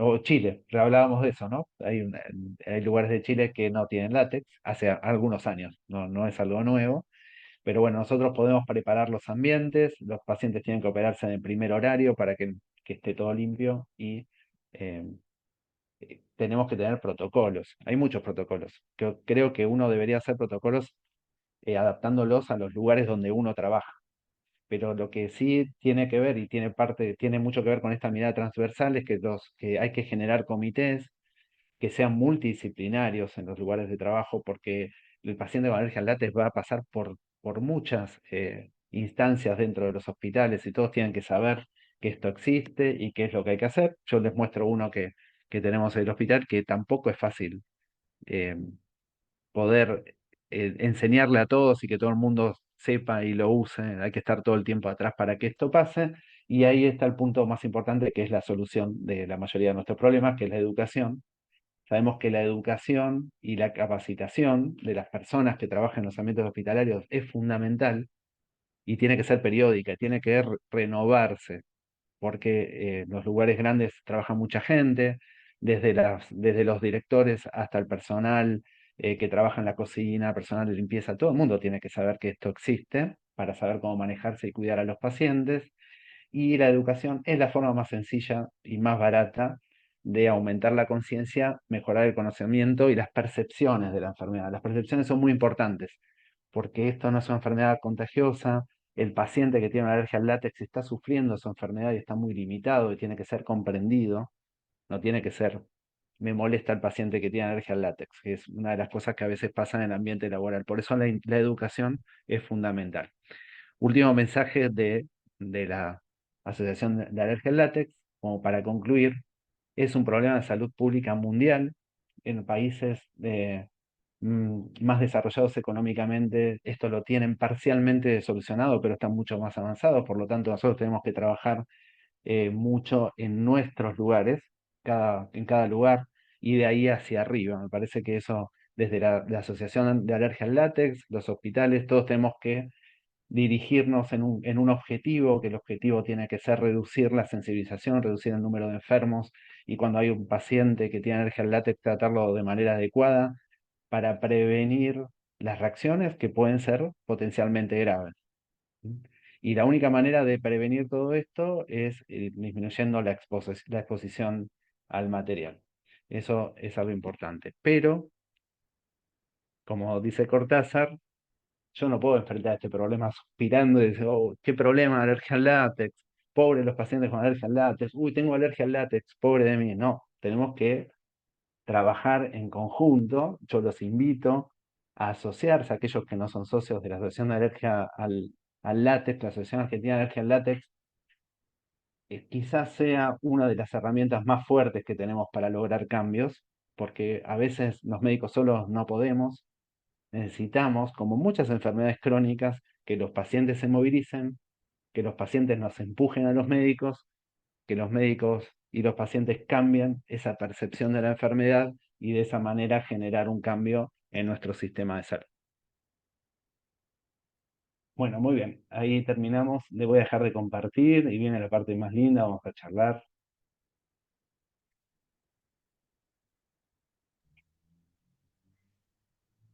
o Chile, hablábamos de eso, ¿no? Hay lugares de Chile que no tienen látex, hace algunos años, no es algo nuevo, pero bueno, nosotros podemos preparar los ambientes, los pacientes tienen que operarse en el primer horario para que esté todo limpio y eh, tenemos que tener protocolos. Hay muchos protocolos. Creo que uno debería hacer protocolos adaptándolos a los lugares donde uno trabaja. Pero lo que sí tiene que ver y tiene mucho que ver con esta mirada transversal es que hay que generar comités que sean multidisciplinarios en los lugares de trabajo, porque el paciente con alergia al látex va a pasar por muchas instancias dentro de los hospitales y todos tienen que saber que esto existe y qué es lo que hay que hacer. Yo les muestro uno que tenemos en el hospital que tampoco es fácil eh, poder enseñarle a todos y que todo el mundo sepa y lo use. Hay que estar todo el tiempo atrás para que esto pase. Y ahí está el punto más importante, que es la solución de la mayoría de nuestros problemas, que es la educación. Sabemos que la educación y la capacitación de las personas que trabajan en los ambientes hospitalarios es fundamental y tiene que ser periódica, tiene que renovarse, porque en los lugares grandes trabaja mucha gente, desde los directores hasta el personal que trabaja en la cocina, personal de limpieza, todo el mundo tiene que saber que esto existe para saber cómo manejarse y cuidar a los pacientes. Y la educación es la forma más sencilla y más barata de aumentar la conciencia, mejorar el conocimiento y las percepciones de la enfermedad. Las percepciones son muy importantes, porque esto no es una enfermedad contagiosa. El paciente que tiene una alergia al látex está sufriendo su enfermedad y está muy limitado y tiene que ser comprendido. No tiene que ser, me molesta el paciente que tiene alergia al látex, que es una de las cosas que a veces pasan en el ambiente laboral. Por eso la educación es fundamental. Último mensaje de la Asociación de Alergia al Látex, como para concluir, es un problema de salud pública mundial. En países más desarrollados económicamente, esto lo tienen parcialmente solucionado, pero están mucho más avanzados. Por lo tanto, nosotros tenemos que trabajar mucho en nuestros lugares, en cada lugar, y de ahí hacia arriba. Me parece que eso, desde la Asociación de Alergia al Látex, los hospitales, todos tenemos que dirigirnos en un objetivo, que el objetivo tiene que ser reducir la sensibilización, reducir el número de enfermos, y cuando hay un paciente que tiene alergia al látex, tratarlo de manera adecuada para prevenir las reacciones que pueden ser potencialmente graves. ¿Sí? Y la única manera de prevenir todo esto es disminuyendo la exposición al material. Eso es algo importante. Pero, como dice Cortázar, yo no puedo enfrentar este problema suspirando y decir, oh, qué problema, alergia al látex, pobre los pacientes con alergia al látex, uy, tengo alergia al látex, pobre de mí. No, tenemos que trabajar en conjunto. Yo los invito a asociarse, a aquellos que no son socios de la Asociación de Alergia al Látex, la Asociación Argentina de Alergia al Látex, quizás sea una de las herramientas más fuertes que tenemos para lograr cambios, porque a veces los médicos solos no podemos. Necesitamos, como muchas enfermedades crónicas, que los pacientes se movilicen, que los pacientes nos empujen a los médicos, que los médicos y los pacientes cambien esa percepción de la enfermedad y de esa manera generar un cambio en nuestro sistema de salud. Bueno, muy bien, ahí terminamos. Le voy a dejar de compartir y viene la parte más linda, vamos a charlar.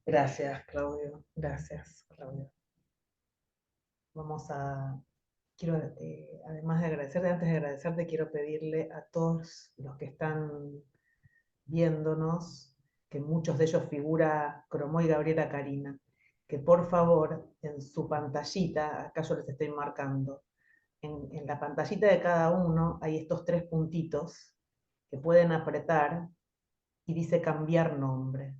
Gracias, Claudio. Gracias, Claudio. Quiero, además de agradecerte, antes de agradecerte, quiero pedirle a todos los que están viéndonos, que muchos de ellos figura Cromo y Gabriela Carina, que por favor en su pantallita, acá yo les estoy marcando, en la pantallita de cada uno hay estos 3 puntitos que pueden apretar y dice cambiar nombre.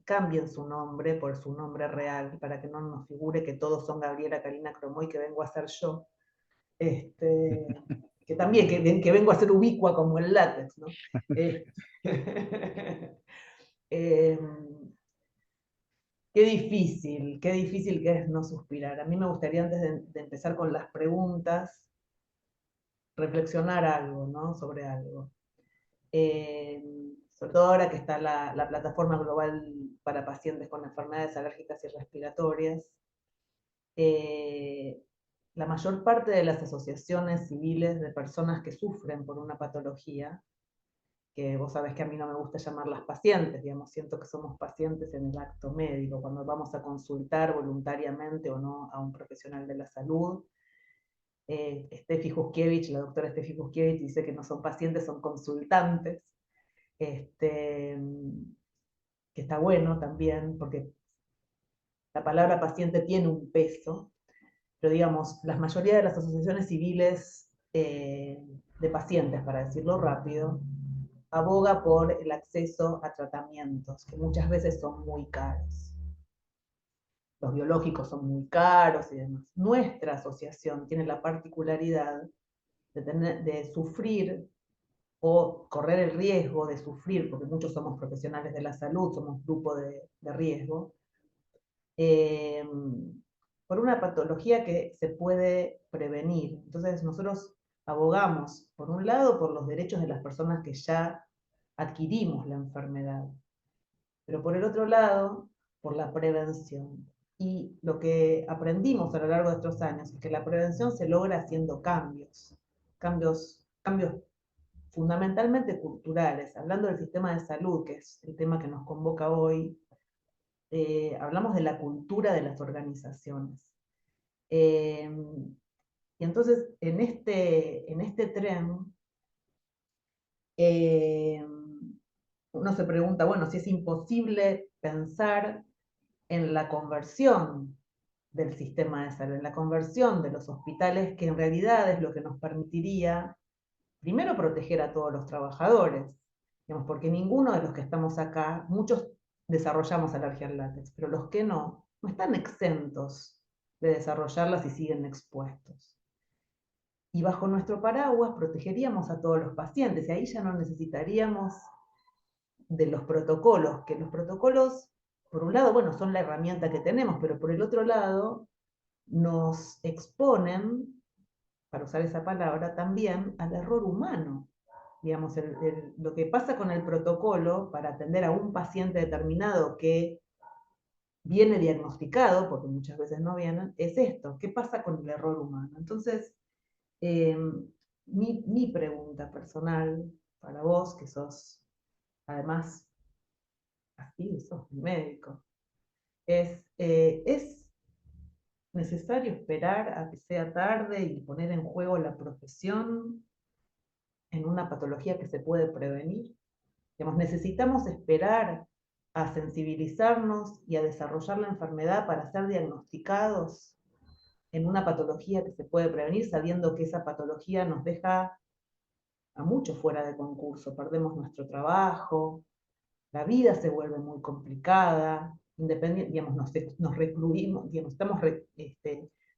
Cambien su nombre por su nombre real para que no nos figure que todos son Gabriela Karina Cromoy, que vengo a ser yo. Que también, que vengo a ser ubicua como el látex, ¿no? Eh, qué difícil que es no suspirar. A mí me gustaría, antes de empezar con las preguntas, reflexionar algo, ¿no? Sobre algo. Sobre todo ahora que está la plataforma global para pacientes con enfermedades alérgicas y respiratorias. La mayor parte de las asociaciones civiles de personas que sufren por una patología, que vos sabés que a mí no me gusta llamarlas pacientes, digamos, siento que somos pacientes en el acto médico, cuando vamos a consultar voluntariamente o no a un profesional de la salud. Steffi Juskiewicz, la doctora Steffi Juskiewicz dice que no son pacientes, son consultantes, que está bueno también, porque la palabra paciente tiene un peso, pero digamos, la mayoría de las asociaciones civiles de pacientes, para decirlo rápido, aboga por el acceso a tratamientos que muchas veces son muy caros. Los biológicos son muy caros y demás. Nuestra asociación tiene la particularidad de sufrir o correr el riesgo de sufrir, porque muchos somos profesionales de la salud, somos grupo de riesgo, eh, por una patología que se puede prevenir. Entonces nosotros abogamos, por un lado, por los derechos de las personas que ya adquirimos la enfermedad, pero por el otro lado, por la prevención. Y lo que aprendimos a lo largo de estos años es que la prevención se logra haciendo cambios fundamentalmente culturales. Hablando del sistema de salud, que es el tema que nos convoca hoy, hablamos de la cultura de las organizaciones. Y entonces, en este tren, uno se pregunta, bueno, si es imposible pensar en la conversión del sistema de salud, en la conversión de los hospitales, que en realidad es lo que nos permitiría, primero, proteger a todos los trabajadores, digamos, porque ninguno de los que estamos acá, muchos desarrollamos alergia al látex, pero los que no, no están exentos de desarrollarlas y siguen expuestos. Y bajo nuestro paraguas protegeríamos a todos los pacientes, y ahí ya no necesitaríamos de los protocolos, que los protocolos, por un lado, bueno, son la herramienta que tenemos, pero por el otro lado, nos exponen, para usar esa palabra, también al error humano. Digamos, lo que pasa con el protocolo para atender a un paciente determinado que viene diagnosticado, porque muchas veces no vienen, es esto, ¿qué pasa con el error humano? Entonces, eh, mi pregunta personal para vos, que sos además así, sos médico, ¿es necesario esperar a que sea tarde y poner en juego la profesión en una patología que se puede prevenir? Digamos, necesitamos esperar a sensibilizarnos y a desarrollar la enfermedad para ser diagnosticados en una patología que se puede prevenir, sabiendo que esa patología nos deja a muchos fuera de concurso, perdemos nuestro trabajo, la vida se vuelve muy complicada, digamos, nos recluimos, digamos,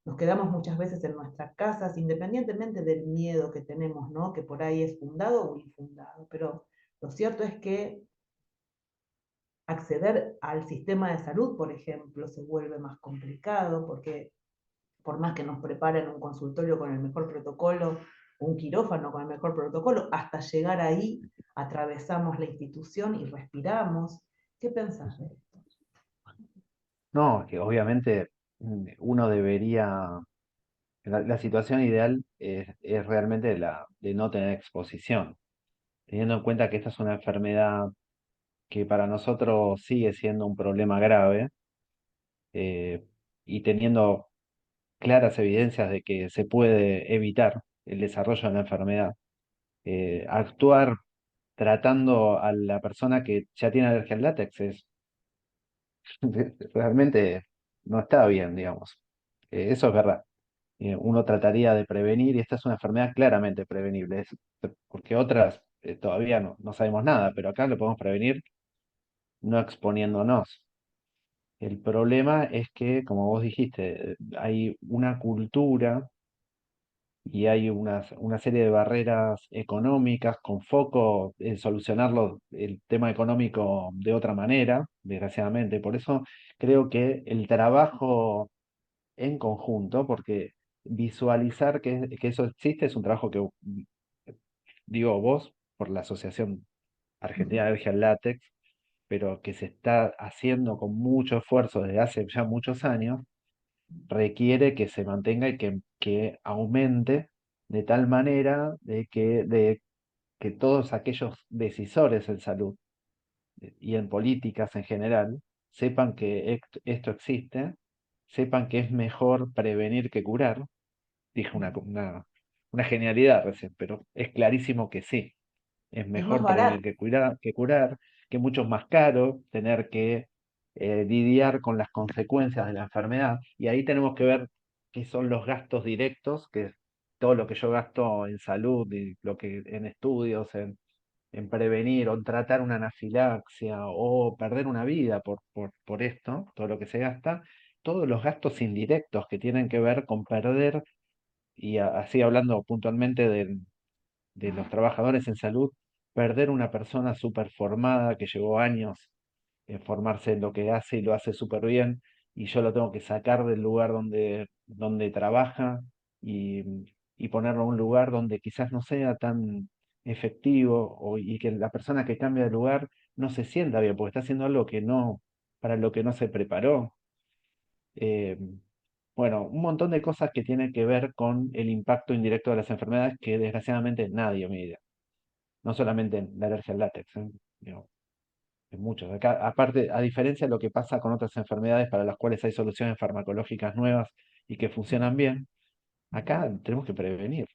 nos quedamos muchas veces en nuestras casas, independientemente del miedo que tenemos, ¿no? Que por ahí es fundado o infundado. Pero lo cierto es que acceder al sistema de salud, por ejemplo, se vuelve más complicado porque por más que nos preparen un consultorio con el mejor protocolo, un quirófano con el mejor protocolo, hasta llegar ahí atravesamos la institución y respiramos. ¿Qué pensás de esto? No, que obviamente uno debería, la situación ideal es realmente la de no tener exposición, teniendo en cuenta que esta es una enfermedad que para nosotros sigue siendo un problema grave, eh, y teniendo claras evidencias de que se puede evitar el desarrollo de la enfermedad, actuar tratando a la persona que ya tiene alergia al látex realmente no está bien, digamos. Eso es verdad. Uno trataría de prevenir, y esta es una enfermedad claramente prevenible, porque otras todavía no sabemos nada, pero acá lo podemos prevenir no exponiéndonos. El problema es que, como vos dijiste, hay una cultura y hay una serie de barreras económicas con foco en solucionarlo el tema económico de otra manera, desgraciadamente. Por eso creo que el trabajo en conjunto, porque visualizar que eso existe es un trabajo que, digo vos, por la Asociación Argentina de Alergia al Látex, pero que se está haciendo con mucho esfuerzo desde hace ya muchos años, requiere que se mantenga y que aumente de tal manera de que todos aquellos decisores en salud y en políticas en general sepan que esto existe, sepan que es mejor prevenir que curar. Dije una genialidad recién, pero es clarísimo que sí. Es Es más mejor prevenir barato. que curar, que mucho es más caro tener que lidiar con las consecuencias de la enfermedad. Y ahí tenemos que ver qué son los gastos directos, que es todo lo que yo gasto en salud y lo que en estudios, en prevenir o en tratar una anafilaxia o perder una vida por esto, todo lo que se gasta, todos los gastos indirectos que tienen que ver con perder, y así hablando puntualmente de los trabajadores en salud, perder una persona súper formada que llevó años en formarse en lo que hace y lo hace súper bien, y yo lo tengo que sacar del lugar donde trabaja y, y ponerlo en un lugar donde quizás no sea tan efectivo, y que la persona que cambia de lugar no se sienta bien porque está haciendo algo que no, para lo que no se preparó. Eh, bueno, un montón de cosas que tienen que ver con el impacto indirecto de las enfermedades que desgraciadamente nadie mide. No solamente en la alergia al látex, digo, en muchos. Acá, aparte, a diferencia de lo que pasa con otras enfermedades para las cuales hay soluciones farmacológicas nuevas y que funcionan bien, acá tenemos que prevenir.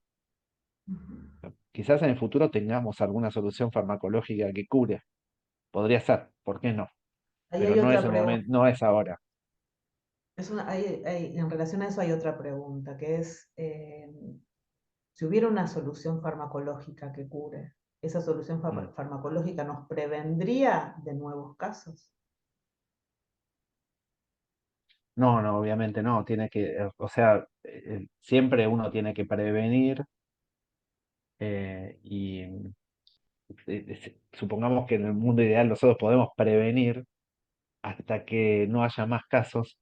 Quizás en el futuro tengamos alguna solución farmacológica que cure. Podría ser, ¿por qué no? Ahí Pero hay no es otra el pregunta. momento, no es ahora. En relación a eso hay otra pregunta, que es, si hubiera una solución farmacológica que cure, ¿esa solución Mm. farmacológica nos prevendría de nuevos casos? No, no, obviamente no. Tiene que, o sea, siempre uno tiene que prevenir, y supongamos que en el mundo ideal nosotros podemos prevenir hasta que no haya más casos.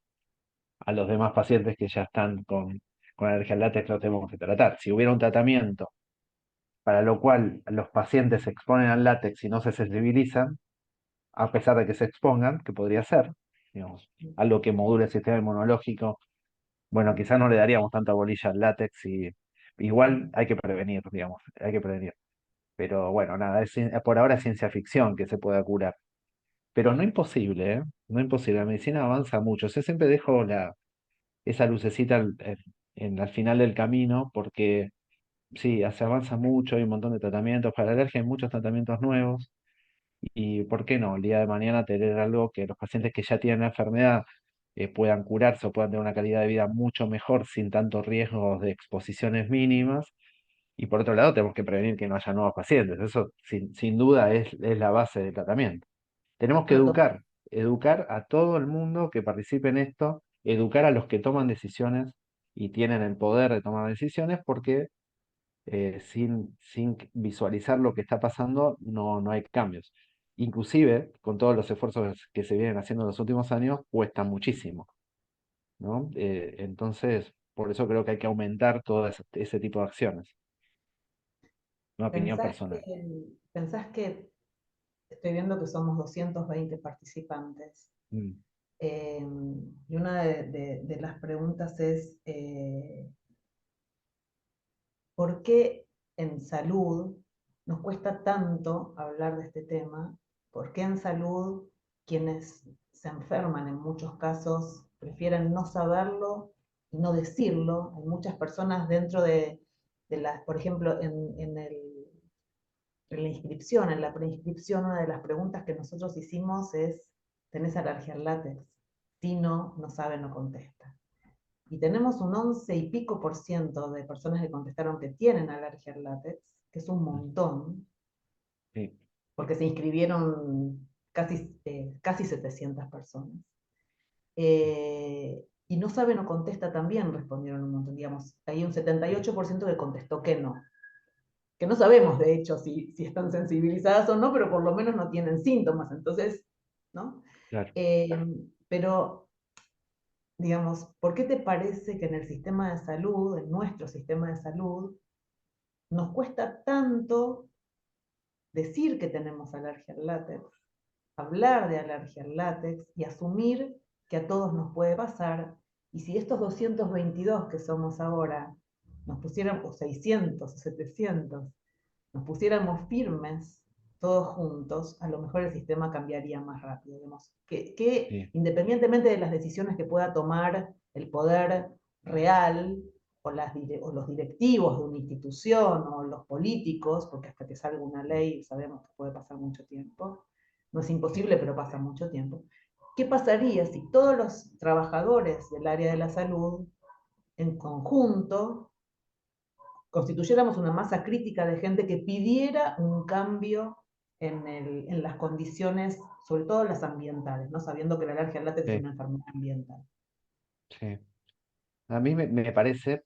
A los demás pacientes que ya están con alergia al látex lo tenemos que tratar. Si hubiera un tratamiento para lo cual los pacientes se exponen al látex y no se sensibilizan, a pesar de que se expongan, que podría ser, digamos, algo que module el sistema inmunológico, bueno, quizás no le daríamos tanta bolilla al látex, y igual hay que prevenir, digamos, hay que prevenir. Pero bueno, nada, por ahora es ciencia ficción que se pueda curar. Pero no imposible, ¿eh? No imposible. La medicina avanza mucho. Yo siempre dejo esa lucecita al final del camino, porque sí, se avanza mucho, hay un montón de tratamientos para la alergia, hay muchos tratamientos nuevos, y ¿por qué no? El día de mañana tener algo que los pacientes que ya tienen la enfermedad puedan curarse o puedan tener una calidad de vida mucho mejor sin tantos riesgos de exposiciones mínimas. Y por otro lado, tenemos que prevenir que no haya nuevos pacientes. Eso sin duda es la base del tratamiento. Tenemos que Bueno, educar a todo el mundo que participe en esto, educar a los que toman decisiones y tienen el poder de tomar decisiones porque sin visualizar lo que está pasando no hay cambios. Inclusive, con todos los esfuerzos que se vienen haciendo en los últimos años, cuesta muchísimo, ¿no? Entonces, por eso creo que hay que aumentar todo ese tipo de acciones. Una opinión ¿Pensás personal. pensás que estoy viendo que somos 220 participantes? Mm, Y una de las preguntas es, ¿por qué en salud nos cuesta tanto hablar de este tema? ¿Por qué en salud quienes se enferman en muchos casos prefieren no saberlo y no decirlo? Hay muchas personas dentro de las, por ejemplo, en la inscripción, en la preinscripción, una de las preguntas que nosotros hicimos es, ¿tenés alergia al látex? Si no, no sabe, no contesta. Y tenemos un 11 y pico por ciento de personas que contestaron que tienen alergia al látex, que es un mm, montón, sí, porque se inscribieron casi 700 personas. Y no sabe, no contesta también, respondieron un montón. Digamos, hay un 78% que contestó que no sabemos de hecho si están sensibilizadas o no, pero por lo menos no tienen síntomas. Entonces, ¿no? claro. Eh, pero digamos, ¿por qué te parece que en el sistema de salud, en nuestro sistema de salud, nos cuesta tanto decir que tenemos alergia al látex, hablar de alergia al látex y asumir que a todos nos puede pasar? Y si estos 222 que somos ahora nos pusieran, o 600 o 700, nos pusiéramos firmes todos juntos, a lo mejor el sistema cambiaría más rápido. Digamos. Sí, Independientemente de las decisiones que pueda tomar el poder real o los directivos de una institución o los políticos, porque hasta que salga una ley sabemos que puede pasar mucho tiempo, no es imposible, pero pasa mucho tiempo. ¿Qué pasaría si todos los trabajadores del área de la salud en conjunto constituyéramos una masa crítica de gente que pidiera un cambio en las condiciones, sobre todo las ambientales, ¿no? Sabiendo que la alergia al látex es sí, una enfermedad ambiental? sí. A mí me parece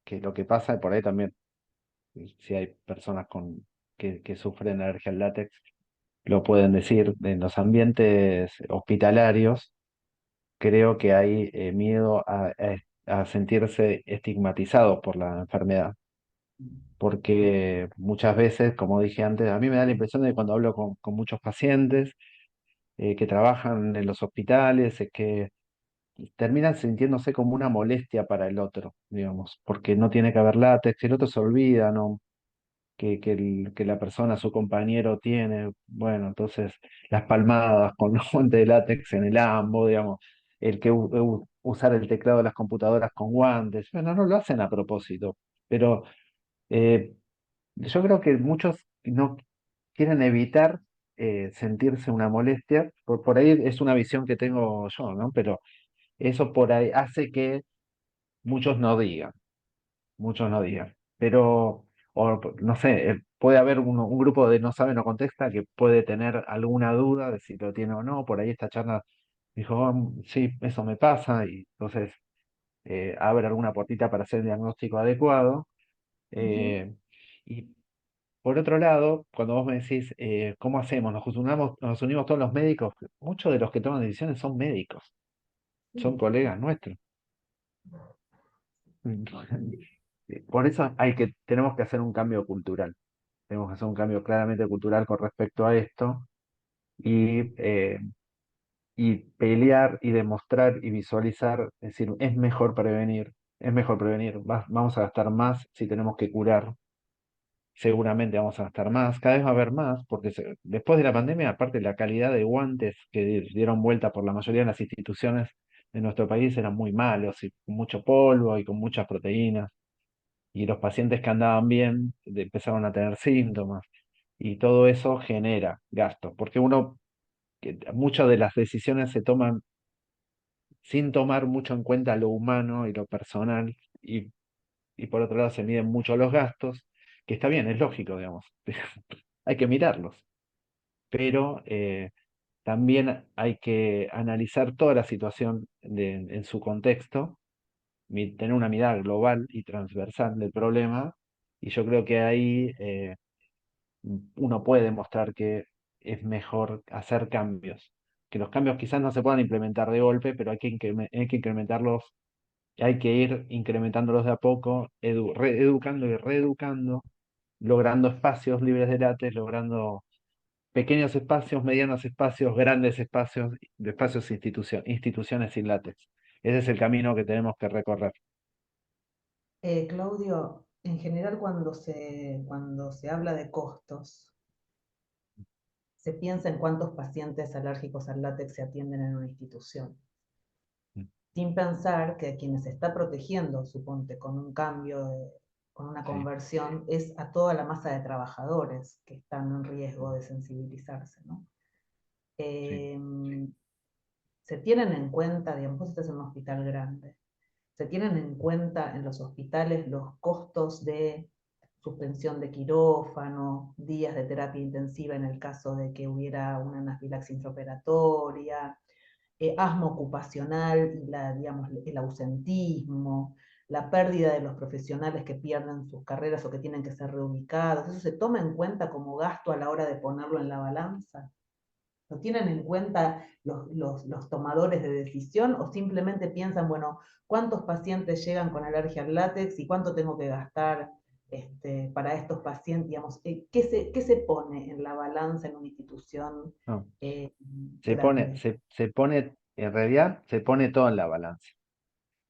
que lo que pasa por ahí también, si hay personas que sufren alergia al látex, lo pueden decir, en los ambientes hospitalarios, creo que hay miedo a sentirse estigmatizados por la enfermedad, porque muchas veces, como dije antes, a mí me da la impresión de cuando hablo con muchos pacientes que trabajan en los hospitales, es que terminan sintiéndose como una molestia para el otro, digamos, porque no tiene que haber látex, el otro se olvida, ¿no? Que la persona, su compañero tiene, bueno, entonces las palmadas con los guantes de látex en el ambo, digamos, el que usar el teclado de las computadoras con guantes, bueno, no lo hacen a propósito, pero eh, yo creo que muchos no quieren evitar sentirse una molestia, por ahí es una visión que tengo yo, ¿no? Pero eso por ahí hace que muchos no digan, muchos no digan. Pero, o, no sé, puede haber un grupo de no sabe, no contesta que puede tener alguna duda de si lo tiene o no. Por ahí esta charla dijo, "Ah, sí, eso me pasa", y entonces abre alguna puertita para hacer el diagnóstico adecuado. Ujú. Eh, y por otro lado, cuando vos me decís, ¿cómo hacemos? Nos unimos todos los médicos. Muchos de los que toman decisiones son médicos, son Sí, colegas nuestros. Por eso tenemos que hacer un cambio cultural. Tenemos que hacer un cambio claramente cultural con respecto a esto y pelear y demostrar y visualizar, es decir, es mejor prevenir. Vamos a gastar más si tenemos que curar, seguramente vamos a gastar más, cada vez va a haber más, porque después de la pandemia, aparte la calidad de guantes que dieron vuelta por la mayoría de las instituciones de nuestro país eran muy malos y con mucho polvo y con muchas proteínas. Y los pacientes que andaban bien empezaron a tener síntomas y todo eso genera gastos, porque muchas de las decisiones se toman sin tomar mucho en cuenta lo humano y lo personal y por otro lado se miden mucho los gastos, que está bien, es lógico, digamos, hay que mirarlos, pero también hay que analizar toda la situación en su contexto tener una mirada global y transversal del problema, y yo creo que ahí uno puede demostrar que es mejor hacer cambios, que los cambios quizás no se puedan implementar de golpe, pero hay que incrementarlos, hay que ir incrementándolos de a poco, reeducando y reeducando, logrando espacios libres de látex, logrando pequeños espacios, medianos espacios, grandes espacios, de espacios instituciones sin látex. Ese es el camino que tenemos que recorrer. Claudio, en general cuando se habla de costos, se piensa en cuántos pacientes alérgicos al látex se atienden en una institución, sin pensar que quienes se está protegiendo, suponte, con un cambio, con una Sí, conversión, es a toda la masa de trabajadores que están en riesgo de sensibilizarse, ¿no? sí, Se tienen en cuenta, digamos, vos estás en un hospital grande, se tienen en cuenta en los hospitales los costos de suspensión de quirófano, días de terapia intensiva en el caso de que hubiera una anafilaxia intraoperatoria, asma ocupacional y digamos, el ausentismo, la pérdida de los profesionales que pierden sus carreras o que tienen que ser reubicados. ¿Eso se toma en cuenta como gasto a la hora de ponerlo en la balanza? ¿Lo tienen en cuenta los tomadores de decisión o simplemente piensan, bueno, cuántos pacientes llegan con alergia al látex y cuánto tengo que gastar para estos pacientes? Digamos, qué se pone en la balanza en una institución no. grande? Se pone, en realidad, se pone todo en la balanza.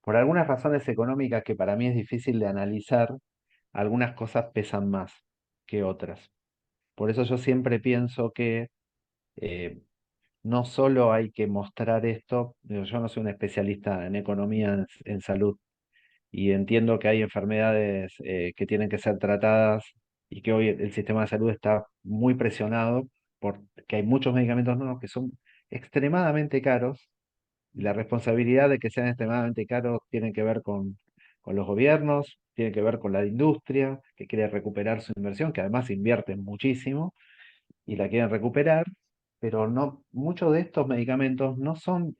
Por algunas razones económicas que para mí es difícil de analizar, algunas cosas pesan más que otras. Por eso yo siempre pienso que eh, no solo hay que mostrar esto, digo, yo no soy un especialista en economía en salud y entiendo que hay enfermedades que tienen que ser tratadas y que hoy el sistema de salud está muy presionado porque hay muchos medicamentos nuevos que son extremadamente caros y la responsabilidad de que sean extremadamente caros tiene que ver con los gobiernos, tiene que ver con la industria que quiere recuperar su inversión, que además invierten muchísimo y la quieren recuperar, pero no, muchos de estos medicamentos no son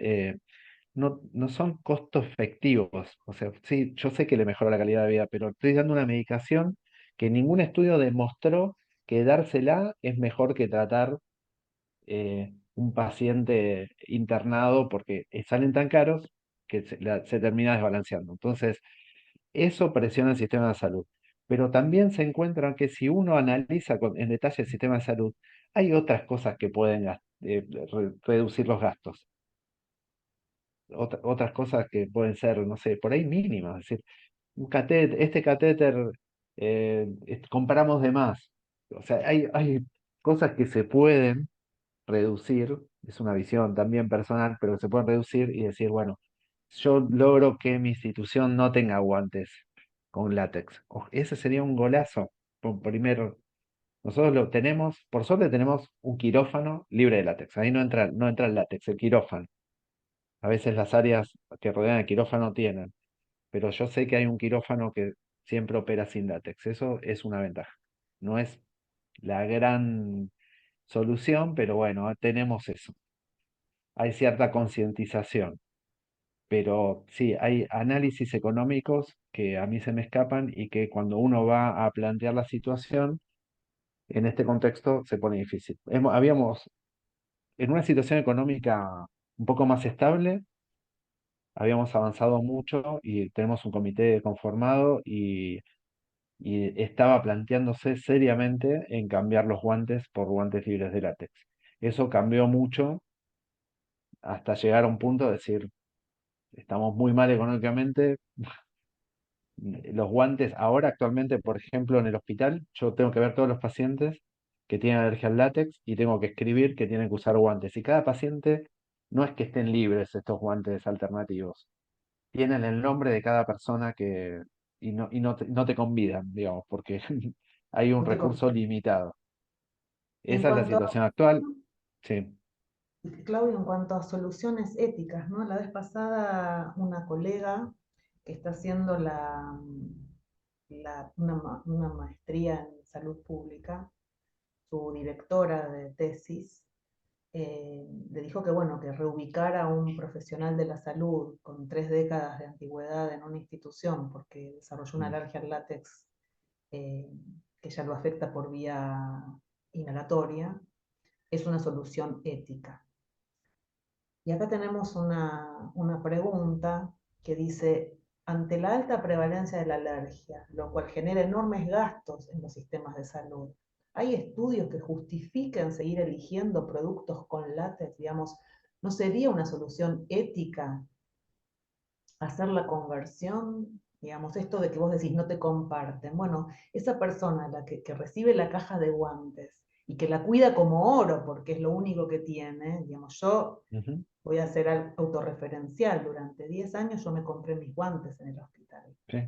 costo efectivos. O sea, sí, yo sé que le mejora la calidad de vida, pero estoy dando una medicación que ningún estudio demostró que dársela es mejor que tratar un paciente internado porque salen tan caros que se termina desbalanceando. Entonces, eso presiona el sistema de salud. Pero también se encuentra que si uno analiza en detalle el sistema de salud, hay otras cosas que pueden reducir los gastos. Otras cosas que pueden ser, no sé, por ahí mínimas. Es decir, este catéter compramos de más. O sea, hay cosas que se pueden reducir, es una visión también personal, pero se pueden reducir y decir, bueno, yo logro que mi institución no tenga guantes con látex. Ese sería un golazo. Primero, nosotros lo tenemos, por suerte tenemos un quirófano libre de látex. Ahí no entra el látex, el quirófano. A veces las áreas que rodean el quirófano tienen, pero yo sé que hay un quirófano que siempre opera sin látex. Eso es una ventaja. No es la gran solución, pero bueno, tenemos eso. Hay cierta concientización, pero sí, hay análisis económicos que a mí se me escapan y que cuando uno va a plantear la situación, en este contexto se pone difícil. Habíamos, en una situación económica un poco más estable, habíamos avanzado mucho y tenemos un comité conformado y estaba planteándose seriamente en cambiar los guantes por guantes libres de látex. Eso cambió mucho hasta llegar a un punto de decir, estamos muy mal económicamente. Los guantes, ahora actualmente, por ejemplo, en el hospital, yo tengo que ver todos los pacientes que tienen alergia al látex y tengo que escribir que tienen que usar guantes. Y cada paciente no es que estén libres estos guantes alternativos, tienen el nombre de cada persona no te convidan, digamos, porque hay un No te recurso conviene. limitado. En Esa es la cuanto situación actual. Sí, Claudio, en cuanto a soluciones éticas, ¿no? La vez pasada una colega que está haciendo una maestría en salud pública, su directora de tesis, le dijo que, bueno, que reubicar a un profesional de la salud con 3 décadas de antigüedad en una institución porque desarrolló una Mm. alergia al látex eh, que ya lo afecta por vía inhalatoria, es una solución ética. Y acá tenemos una pregunta que dice, ante la alta prevalencia de la alergia, lo cual genera enormes gastos en los sistemas de salud, ¿hay estudios que justifiquen seguir eligiendo productos con látex? Digamos, ¿no sería una solución ética hacer la conversión? Digamos, esto de que vos decís no te comparten. Bueno, esa persona que recibe la caja de guantes y que la cuida como oro porque es lo único que tiene, digamos, yo Ujú. voy a ser autorreferencial. Durante 10 años yo me compré mis guantes en el hospital, Sí,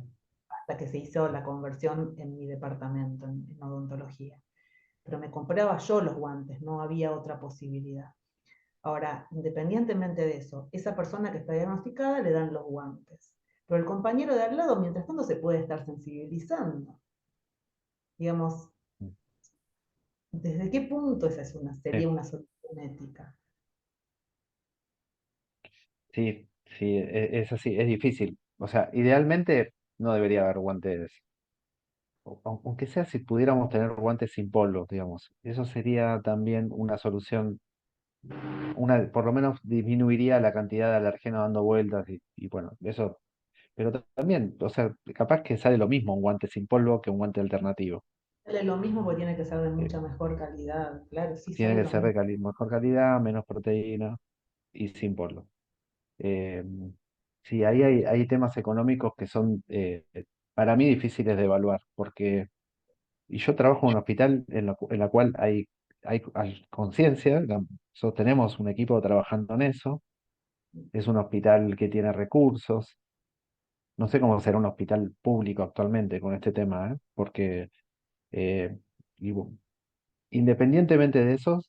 hasta que se hizo la conversión en mi departamento, en odontología. Pero me compraba yo los guantes, no había otra posibilidad. Ahora, independientemente de eso, esa persona que está diagnosticada le dan los guantes. Pero el compañero de al lado, mientras tanto, se puede estar sensibilizando. Digamos, mm, ¿desde qué punto esa sería sí, una solución ética? sí, sí, es así, es difícil. O sea, idealmente no debería haber guantes, aunque sea si pudiéramos tener guantes sin polvo, digamos. Eso sería también una solución, por lo menos disminuiría la cantidad de alergeno dando vueltas y bueno, eso. Pero también, o sea, capaz que sale lo mismo un guante sin polvo que un guante alternativo. Sale lo mismo porque tiene que ser de Eh, mucha mejor calidad. Claro, sí, Tiene sale que lo ser mismo. de mejor calidad, menos proteína y sin polvo. Eh, sí, ahí hay temas económicos que son para mí difíciles de evaluar, porque y yo trabajo en un hospital en la cual hay conciencia, nosotros tenemos un equipo trabajando en eso, es un hospital que tiene recursos, no sé cómo será un hospital público actualmente con este tema, ¿eh? Porque eh, y independientemente de eso,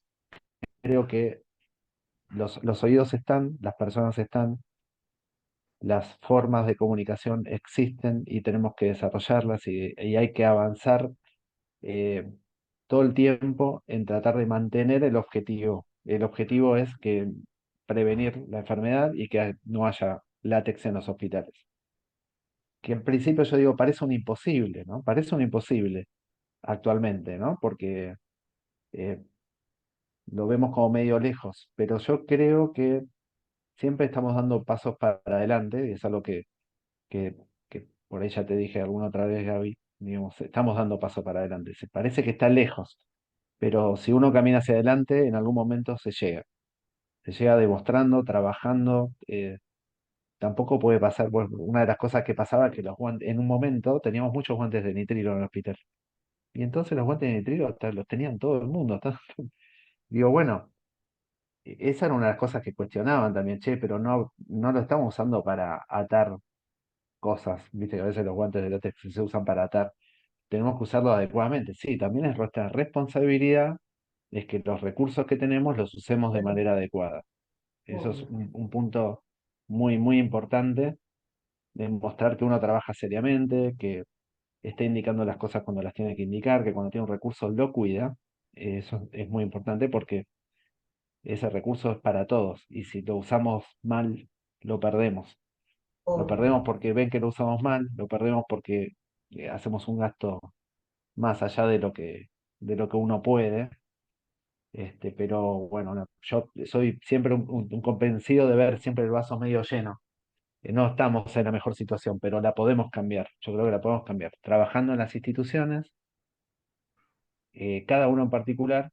creo que los oídos están, las personas están, las formas de comunicación existen y tenemos que desarrollarlas y hay que avanzar eh, todo el tiempo en tratar de mantener el objetivo. El objetivo es que prevenir la enfermedad y que no haya látex en los hospitales. Que en principio yo digo, parece un imposible, ¿no? Parece un imposible actualmente, ¿no? Porque eh, lo vemos como medio lejos, pero yo creo que siempre estamos dando pasos para adelante y es algo que, que por ahí ya te dije alguna otra vez, Gaby, digamos, estamos dando pasos para adelante. Se parece que está lejos, pero si uno camina hacia adelante, en algún momento se llega. Se llega demostrando, trabajando. Tampoco puede pasar, bueno, una de las cosas que pasaba es que los guantes, en un momento teníamos muchos guantes de nitrilo en el hospital. Y entonces los guantes de nitrilo los tenían todo el mundo. Digo, bueno, esa era una de las cosas que cuestionaban también, che, pero no lo estamos usando para atar cosas, viste que a veces los guantes de látex se usan para atar, tenemos que usarlos adecuadamente. Sí, también es nuestra responsabilidad es que los recursos que tenemos los usemos de Claro, manera adecuada. Eso es obvio. un punto muy, muy importante, demostrar que uno trabaja seriamente, que está indicando las cosas cuando las tiene que indicar, que cuando tiene un recurso lo cuida. Eso es muy importante porque ese recurso es para todos y si lo usamos mal, lo perdemos. Lo Obvio. perdemos porque ven que lo usamos mal, lo perdemos porque hacemos un gasto más allá de lo que uno puede. Pero bueno, no, yo soy siempre un convencido de ver siempre el vaso medio lleno. No estamos en la mejor situación, pero la podemos cambiar. Yo creo que la podemos cambiar. Trabajando en las instituciones, cada uno en particular,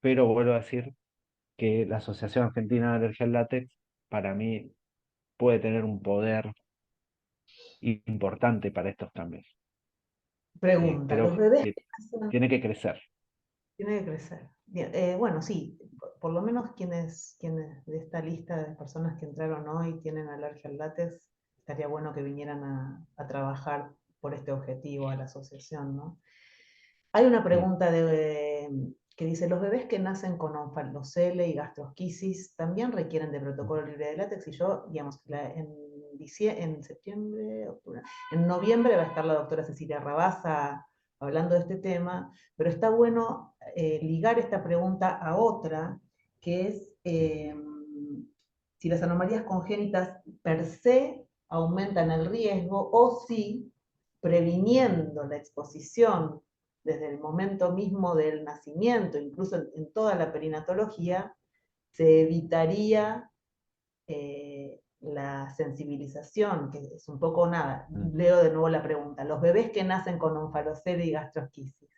pero vuelvo a decir que la Asociación Argentina de Alergia al Látex, para mí, puede tener un poder importante para estos cambios. Pregunta, Pero ¿los bebés que que nacen tiene que crecer. tienen que crecer? Bien, bueno, sí, por lo menos quienes de esta lista de personas que entraron hoy tienen alergia al látex, estaría bueno que vinieran a trabajar por este objetivo a la asociación, ¿no? Hay una Mm, pregunta que dice, ¿los bebés que nacen con onfalocele y gastrosquisis también requieren de protocolo libre de látex? Y yo, digamos, en septiembre, octubre, en noviembre va a estar la doctora Cecilia Rabasa hablando de este tema, pero está bueno ligar esta pregunta a otra, que es si las anomalías congénitas per se aumentan el riesgo o si, previniendo la exposición desde el momento mismo del nacimiento, incluso en toda la perinatología, se evitaría la sensibilización, que es un poco nada. Mm. Leo de nuevo la pregunta. ¿Los bebés que nacen con onfalocele y gastrosquisis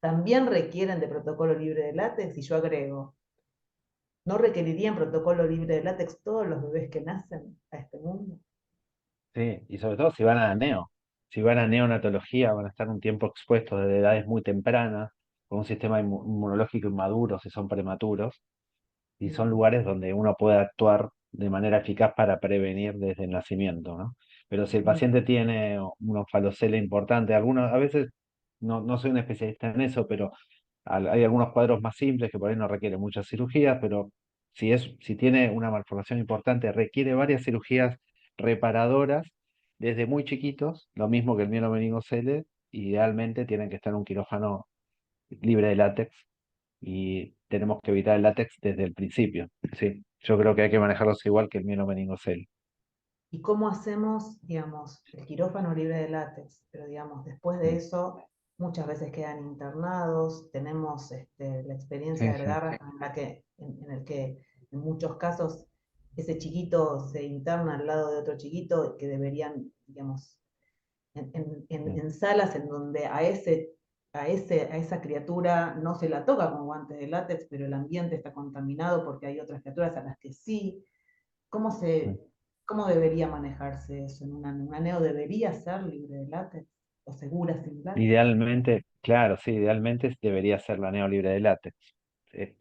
también requieren de protocolo libre de látex? Y yo agrego, ¿no requerirían protocolo libre de látex todos los bebés que nacen a este mundo? Sí, y sobre todo si van a neo. Si van a neonatología, van a estar un tiempo expuestos desde edades muy tempranas, con un sistema inmunológico inmaduro si son prematuros, y son Mm, lugares donde uno puede actuar de manera eficaz para prevenir desde el nacimiento, ¿no? Pero si el mm, paciente tiene un ofalocele importante, algunos, a veces no soy un especialista en eso, pero hay algunos cuadros más simples que por ahí no requieren muchas cirugías, pero si tiene una malformación importante, requiere varias cirugías reparadoras desde muy chiquitos, lo mismo que el mielomeningocele, idealmente tienen que estar en un quirófano libre de látex y tenemos que evitar el látex desde el principio. Sí, yo creo que hay que manejarlos igual que el mielomeningocele. ¿Y cómo hacemos, digamos, el quirófano libre de látex? Pero, digamos, después de Mm. eso, muchas veces quedan internados. Tenemos la experiencia Sí, del sí. Garrahan en el que en muchos casos ese chiquito se interna al lado de otro chiquito que deberían, digamos, Mm. en salas en donde a esa criatura no se la toca con guantes de látex, pero el ambiente está contaminado porque hay otras criaturas a las que sí. ¿Cómo Mm. se, cómo debería manejarse eso? ¿En una neo debería ser libre de látex o segura sin látex? Idealmente, claro, sí, idealmente debería ser la neo libre de látex. Eh,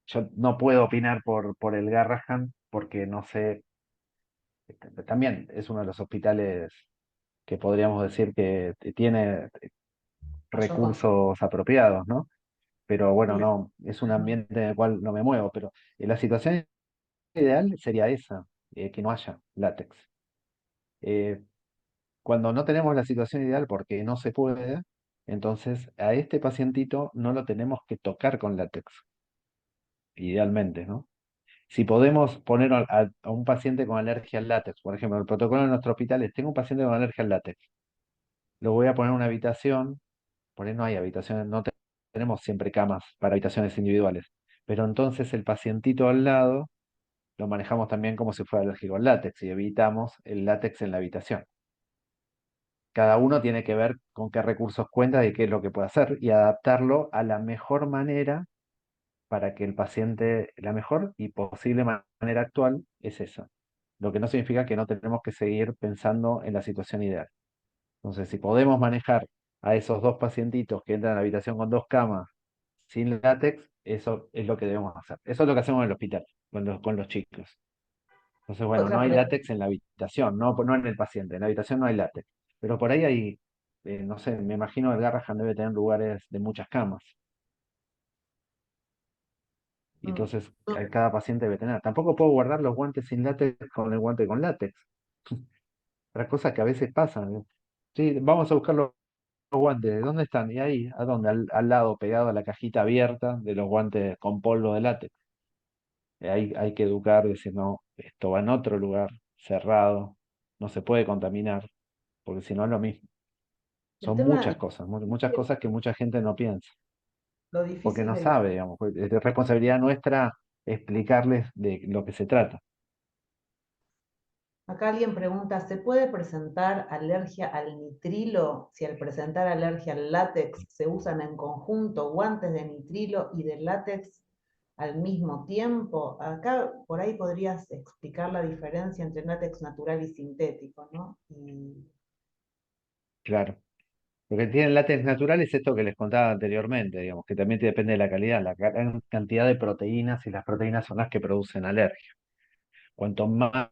yo no puedo opinar por el Garrahan porque no sé, también es uno de los hospitales que podríamos decir que tiene Mayor con... recursos apropiados, ¿no? Pero bueno, Sí. no, es un Ujú. ambiente en el cual no me muevo, pero la situación ideal sería esa, que no haya látex. Eh, Cuando no tenemos la situación ideal porque no se puede, entonces a este pacientito no lo tenemos que tocar con látex, idealmente, ¿no? Si podemos poner a un paciente con alergia al látex, por ejemplo, el protocolo de nuestro hospital es, tengo un paciente con alergia al látex, lo voy a poner en una habitación, por ahí no hay habitaciones, tenemos siempre camas para habitaciones individuales, pero entonces el pacientito al lado lo manejamos también como si fuera alérgico al látex y evitamos el látex en la habitación. Cada uno tiene que ver con qué recursos cuenta y qué es lo que puede hacer y adaptarlo a la mejor manera para que el paciente, la mejor y posible manera actual es esa. Lo que no significa que no tenemos que seguir pensando en la situación ideal. Entonces, si podemos manejar a esos dos pacientitos que entran a la habitación con dos camas sin látex, eso es lo que debemos hacer. Eso es lo que hacemos en el hospital con los chicos. Entonces, bueno, no Otra hay pregunta. látex en la habitación, no en el paciente, en la habitación no hay látex. Pero por ahí hay, no sé, me imagino el Garrahan debe tener lugares de muchas camas. Y Mm, entonces cada paciente debe tener. Tampoco puedo guardar los guantes sin látex con el guante con látex. Otra cosa que a veces pasan, ¿no? Sí, vamos a buscar los guantes. ¿Dónde están? Y ahí, ¿a dónde? Al lado, pegado a la cajita abierta de los guantes con polvo de látex. Hay que educar, decir, no, esto va en otro lugar, cerrado, no se puede contaminar, porque si no es lo mismo. el Son tema, muchas cosas, muchas cosas que mucha gente no piensa, lo porque difícil no de la... sabe, digamos, pues, es de responsabilidad nuestra explicarles de lo que se trata. Acá alguien pregunta, ¿se puede presentar alergia al nitrilo? Si al presentar alergia al látex se usan en conjunto guantes de nitrilo y de látex al mismo tiempo. Acá por ahí podrías explicar la diferencia entre látex natural y sintético, ¿no? Claro. Lo que tiene el látex natural es esto que les contaba anteriormente, digamos, que también depende de la calidad, la gran cantidad de proteínas y las proteínas son las que producen alergia. Cuanto más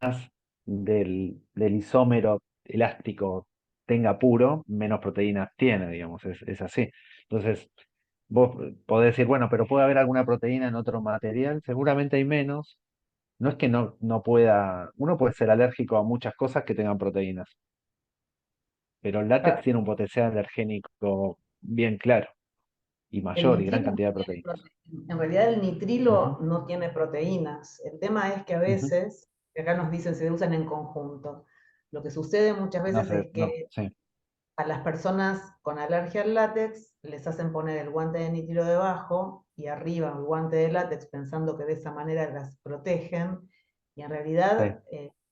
del isómero elástico tenga puro, menos proteínas tiene, digamos, es así. Entonces, vos podés decir, bueno, pero puede haber alguna proteína en otro material, seguramente hay menos. No es que no pueda, uno puede ser alérgico a muchas cosas que tengan proteínas, pero el látex Ah, tiene un potencial alergénico bien claro. y El mayor y gran nitrilo no cantidad de tiene proteínas. proteínas. En realidad el Ujú, nitrilo no tiene proteínas. El tema es que a ujú. veces, que acá nos dicen se usan en conjunto. Lo que sucede muchas No veces sé, es no, que sí, a las personas con alergia al látex les hacen poner el guante de nitrilo debajo y arriba el guante de látex pensando que de esa manera las protegen y en sí, realidad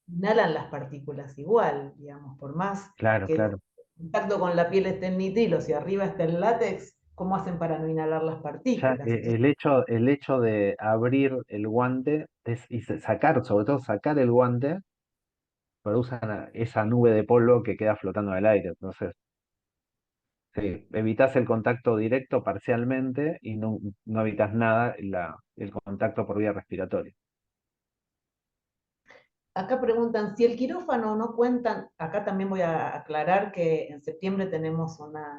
inhalan las partículas igual, digamos, por más claro, que claro. en contacto con la piel esté el nitrilo, si arriba está el látex, ¿cómo hacen para no inhalar las Ya partículas? Entonces, el hecho de abrir el guante y sacar, sobre todo sacar el guante, producen esa nube de polvo que queda flotando en el aire. Entonces, sí, evitas el contacto directo parcialmente y no evitas nada el contacto por vía respiratoria. acá preguntan si el quirófano no cuentan, acá también voy a aclarar que en septiembre tenemos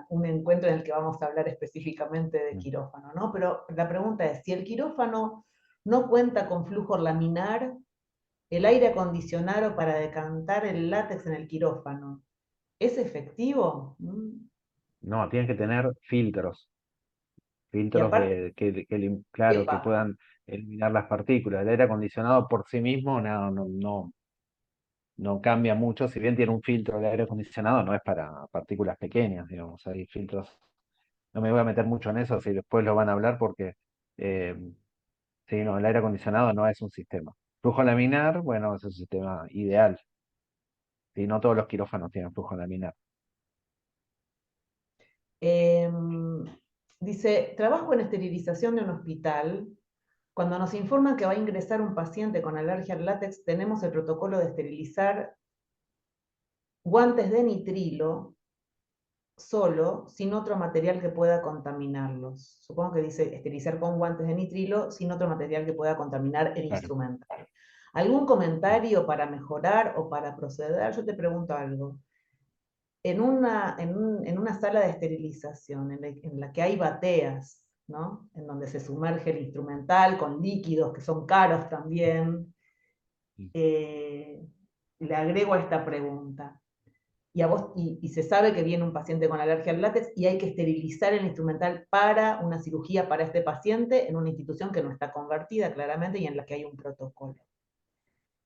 un encuentro en el que vamos a hablar específicamente de Mm. quirófano, ¿no? Pero la pregunta es, si el quirófano no cuenta con flujo laminar, el aire acondicionado para decantar el látex en el quirófano, ¿es efectivo? No, tienes que tener filtros, Y filtros aparte, claro, que epa, puedan eliminar las partículas. El aire acondicionado por sí mismo no cambia mucho, si bien tiene un filtro de aire acondicionado, no es para partículas pequeñas, digamos, hay filtros. No me voy a meter mucho en eso, si después lo van a hablar, porque eh, sí, no, el aire acondicionado no es un sistema. Flujo laminar, bueno, es un sistema ideal. Sí, no todos los quirófanos tienen flujo laminar. em, dice, trabajo en esterilización de un hospital. Cuando nos informan que va a ingresar un paciente con alergia al látex, tenemos el protocolo de esterilizar guantes de nitrilo solo, sin otro material que pueda contaminarlos. Supongo que dice esterilizar con guantes de nitrilo, sin otro material que pueda contaminar el Claro. instrumental. ¿Algún comentario para mejorar o para proceder? Yo te pregunto algo. En una sala de esterilización en la que hay bateas, ¿no? En donde se sumerge el instrumental con líquidos que son caros también, eh, le agrego esta pregunta. Y se sabe que viene un paciente con alergia al látex y hay que esterilizar el instrumental para una cirugía para este paciente en una institución que no está convertida claramente y en la que hay un protocolo.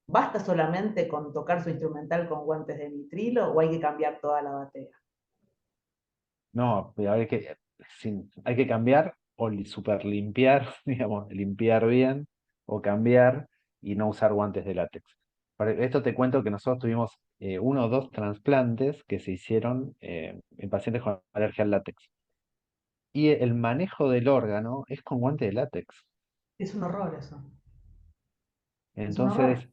¿Basta solamente con tocar su instrumental con guantes de nitrilo o hay que cambiar toda la batea? No, pero hay que cambiar o super limpiar, digamos, limpiar bien o cambiar y no usar guantes de látex. Para esto te cuento que nosotros tuvimos uno o dos trasplantes que se hicieron en pacientes con alergia al látex. Y el manejo del órgano es con guante de látex. Es un horror eso. Es un horror. Entonces,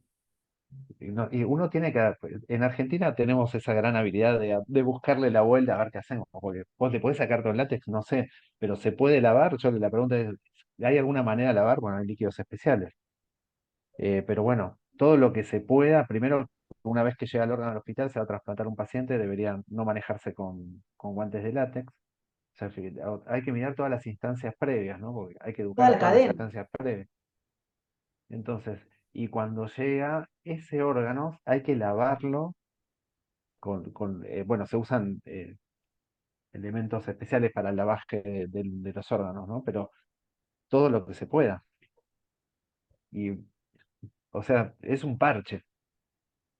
y uno tiene que, en Argentina tenemos esa gran habilidad de buscarle la vuelta a ver qué hacemos, porque vos le podés sacar todo el látex, no sé, pero ¿se puede lavar? Yo la pregunta es, ¿hay alguna manera de lavar? Bueno, hay líquidos especiales. Pero bueno, todo lo que se pueda, primero, una vez que llega el órgano al hospital, se va a trasplantar un paciente, debería no manejarse con guantes de látex. O sea, hay que mirar todas las instancias previas, ¿no? Porque hay que educar Toda a la todas las cadena. instancias previas. Entonces, y cuando llega ese órgano, hay que lavarlo bueno, se usan elementos especiales para el lavaje de los órganos, ¿no? Pero todo lo que se pueda. Y, o sea, es un parche.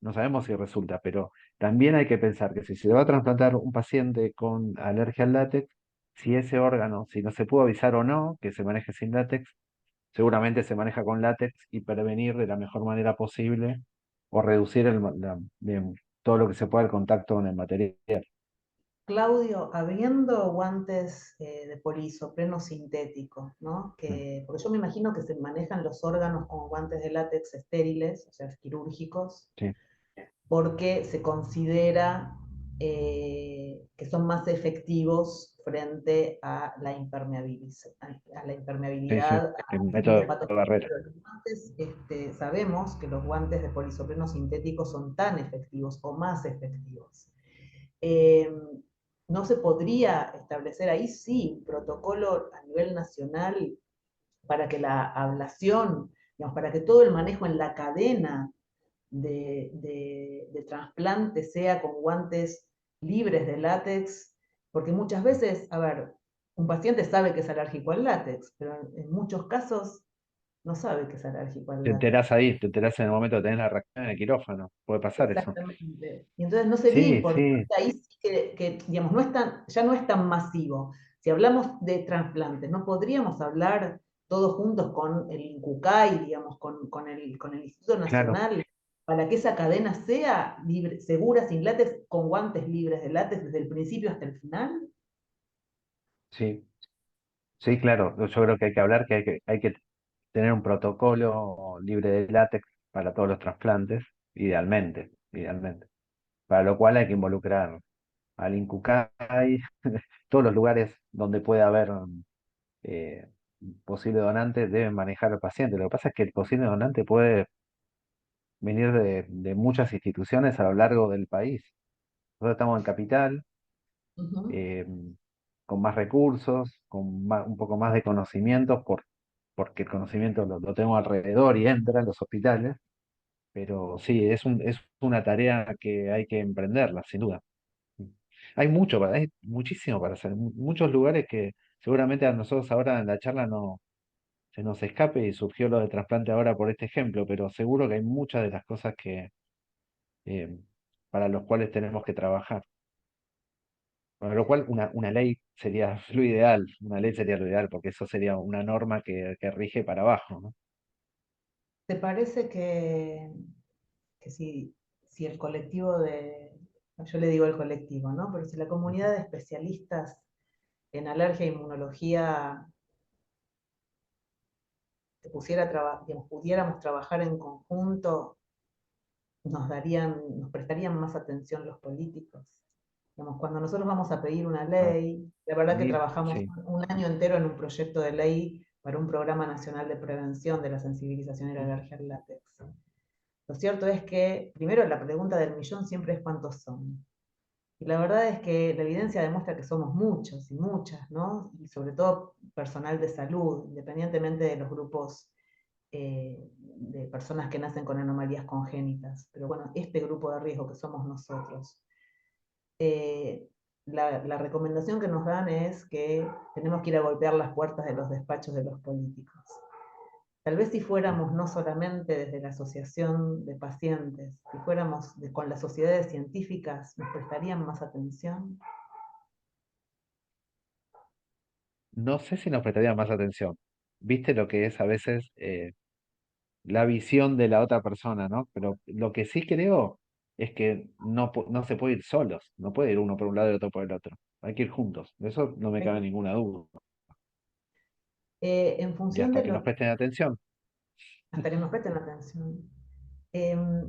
No sabemos si resulta, pero también hay que pensar que si se va a trasplantar un paciente con alergia al látex, si ese órgano, si no se pudo avisar o no, que se maneje sin látex, seguramente se maneja con látex y prevenir de la mejor manera posible o reducir todo lo que se pueda el contacto con el material. Claudio, habiendo guantes de poliisopreno sintético, ¿no? Mm, Porque yo me imagino que se manejan los órganos con guantes de látex estériles, o sea, quirúrgicos, sí, porque se considera que son más efectivos frente a la sí, sí, impermeabilidad a el distintos método de patógenos. barrera. Pero los guantes, sabemos que los guantes de polisopreno sintéticos son tan efectivos o más efectivos. Eh, ¿No se podría establecer ahí, sí, un protocolo a nivel nacional para que la ablación, digamos, para que todo el manejo en la cadena de trasplante sea con guantes libres de látex? Porque muchas veces, a ver, un paciente sabe que es alérgico al látex, pero en muchos casos no sabe que es alérgico al Te látex. enterás ahí, te enterás en el momento que tenés la reacción en el quirófano. Puede pasar eso. Exactamente. Y entonces no sería Sí, importante, sí, ahí sí digamos, ya no es tan masivo. Si hablamos de trasplantes, ¿no podríamos hablar todos juntos con el INCUCAI, digamos, con el Instituto claro, Nacional, para que esa cadena sea libre, segura, sin látex, con guantes libres de látex desde el principio hasta el final? sí. Sí, claro. Yo creo que hay que hablar, que hay que tener un protocolo libre de látex para todos los trasplantes, idealmente, idealmente. Para lo cual hay que involucrar al INCUCAI, todos los lugares donde puede haber eh, posible donante deben manejar al paciente. Lo que pasa es que el posible donante puede venir de muchas instituciones a lo largo del país. Nosotros estamos en Capital, Ujú. eh, con más recursos, un poco más de conocimientos, porque el conocimiento lo tengo alrededor y entra en los hospitales, pero sí, es una tarea que hay que emprenderla, sin duda. Hay muchísimo para hacer, muchos lugares que seguramente a nosotros ahora en la charla no se nos escape y surgió lo de trasplante ahora por este ejemplo, pero seguro que hay muchas de las cosas eh, para los cuales tenemos que trabajar. Para lo cual una ley sería lo ideal, una ley sería lo ideal, porque eso sería una norma que rige para abajo, ¿no? ¿Te parece que si el colectivo yo le digo el colectivo, ¿no? Pero si la Ujú. comunidad de especialistas en alergia e inmunología digamos, pudiéramos trabajar en conjunto, nos prestarían más atención los políticos? Digamos, cuando nosotros vamos a pedir una A ley, la verdad que mí, trabajamos sí, un año entero en un proyecto de ley para un programa nacional de prevención de la sensibilización y la alergia al látex. Lo cierto es que, primero, la pregunta del millón siempre es cuántos son. Y la verdad es que la evidencia demuestra que somos muchos y muchas, ¿no? Y sobre todo personal de salud, independientemente de los grupos de personas que nacen con anomalías congénitas. Pero bueno, este grupo de riesgo que somos nosotros. eh, la recomendación que nos dan es que tenemos que ir a golpear las puertas de los despachos de los políticos. Tal vez si fuéramos no solamente desde la asociación de pacientes, si fuéramos con las sociedades científicas, nos prestarían más atención. no sé si nos prestaría más atención. Viste lo que es a veces la visión de la otra persona, ¿no? Pero lo que sí creo es que no se puede ir solos, no puede ir uno por un lado y otro por el otro. Hay que ir juntos, de eso no me cabe ninguna duda. En Y función hasta de que nos presten atención. hasta que nos presten atención.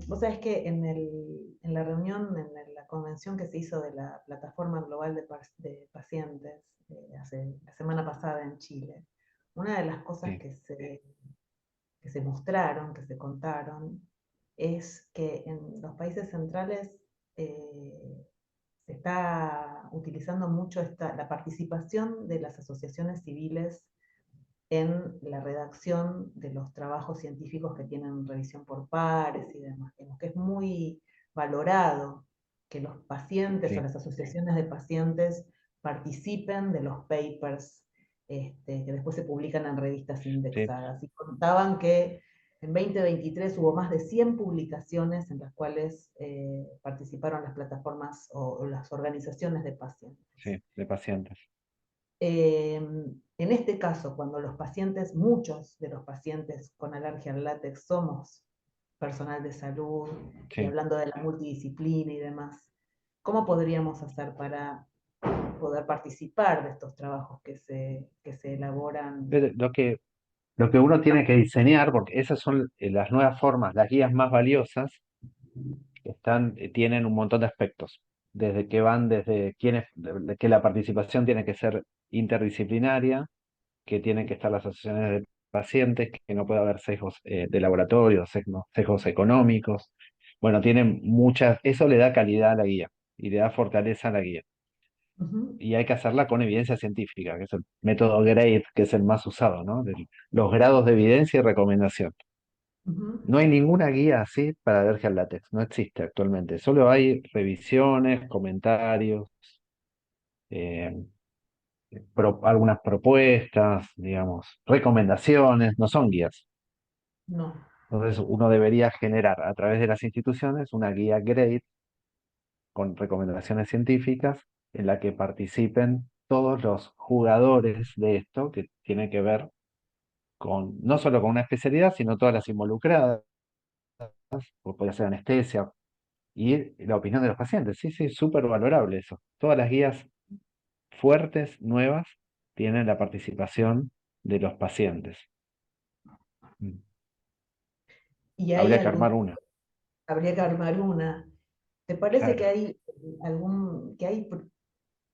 Vos sabés que en la reunión, en la convención que se hizo de la Plataforma Global de Pacientes la semana pasada en Chile, una de las cosas Sí, que se mostraron, que se contaron, es que en los países centrales se está utilizando mucho la participación de las asociaciones civiles en la redacción de los trabajos científicos que tienen revisión por pares y demás. Digamos que es muy valorado que los pacientes o sí, las asociaciones de pacientes participen de los papers que después se publican en revistas sí. indexadas. Y contaban que en 2023 hubo más de 100 publicaciones en las cuales participaron las plataformas o las organizaciones de pacientes. Sí, de pacientes. En este caso, cuando los pacientes, muchos de los pacientes con alergia al látex somos personal de salud y Sí. hablando de la multidisciplina y demás, ¿cómo podríamos hacer para poder participar de estos trabajos que se elaboran? Pero lo que uno tiene que diseñar, porque esas son las nuevas formas, las guías más valiosas, tienen un montón de aspectos. Desde que van, desde de que la participación tiene que ser interdisciplinaria, que tienen que estar las asociaciones de pacientes, que no puede haber sesgos de laboratorio, sesgos económicos. Bueno, tienen muchas, eso le da calidad a la guía y le da fortaleza a la guía. Ujú, Y hay que hacerla con evidencia científica, que es el método GRADE, que es el más usado, ¿no? Los grados de evidencia y recomendación. ujú. No hay ninguna guía así para alergia al látex, no existe actualmente. Solo hay revisiones, comentarios, eh, algunas propuestas, digamos, recomendaciones, no son guías. No. Entonces uno debería generar a través de las instituciones una guía GRADE con recomendaciones científicas en la que participen todos los jugadores de esto que tiene que ver con, no solo con una especialidad, sino todas las involucradas, pues puede ser anestesia y la opinión de los pacientes. Sí, sí, súper valorable eso. Todas las guías fuertes, nuevas, tienen la participación de los pacientes. Mm. ¿Y hay Habría que armar algún, una. habría que armar una? ¿Te parece que Claro. hay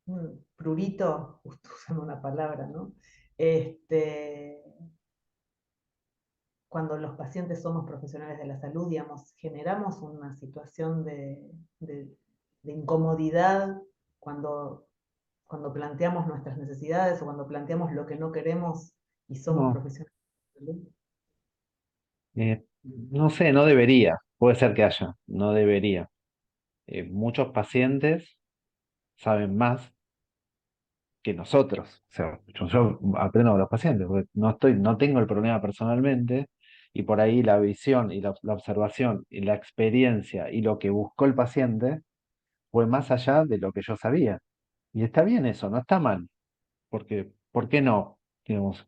un prurito, justo usando una palabra, ¿no? Este, cuando los pacientes somos profesionales de la salud, digamos, generamos una situación de incomodidad cuando, cuando planteamos nuestras necesidades o cuando planteamos lo que no queremos y somos No, profesionales de la salud. no sé, no debería. Puede ser que haya, no debería. Muchos pacientes saben más que nosotros. O sea, yo aprendo de los pacientes, porque no tengo el problema personalmente, y por ahí la visión y la observación y la experiencia y lo que buscó el paciente fue más allá de lo que yo sabía. Y está bien eso, no está mal, porque ¿por qué no? Digamos,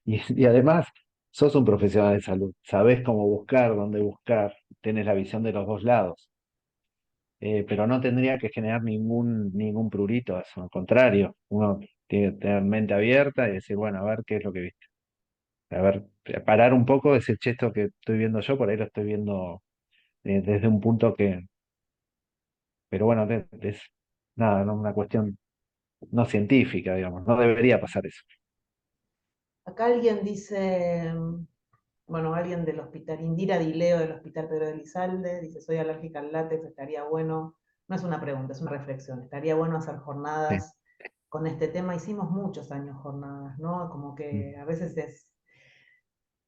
y además, sos un profesional de salud, sabés cómo buscar, dónde buscar, tenés la visión de los dos lados. Pero no tendría que generar ningún prurito, eso, al contrario, uno tiene que tener mente abierta y decir, bueno, a ver qué es lo que viste. A ver, parar un poco, decir, che, esto que estoy viendo yo, por ahí lo estoy viendo desde un punto que, pero bueno, es nada, no, una cuestión no científica, digamos, no debería pasar eso. Acá alguien dice, bueno, alguien del hospital, Indira Dileo del Hospital Pedro de Lizalde, dice, soy alérgica al látex, estaría bueno, no es una pregunta, es una reflexión, estaría bueno hacer Sí. jornadas con este tema, hicimos muchos años jornadas, ¿no? Como Mm. que a veces es...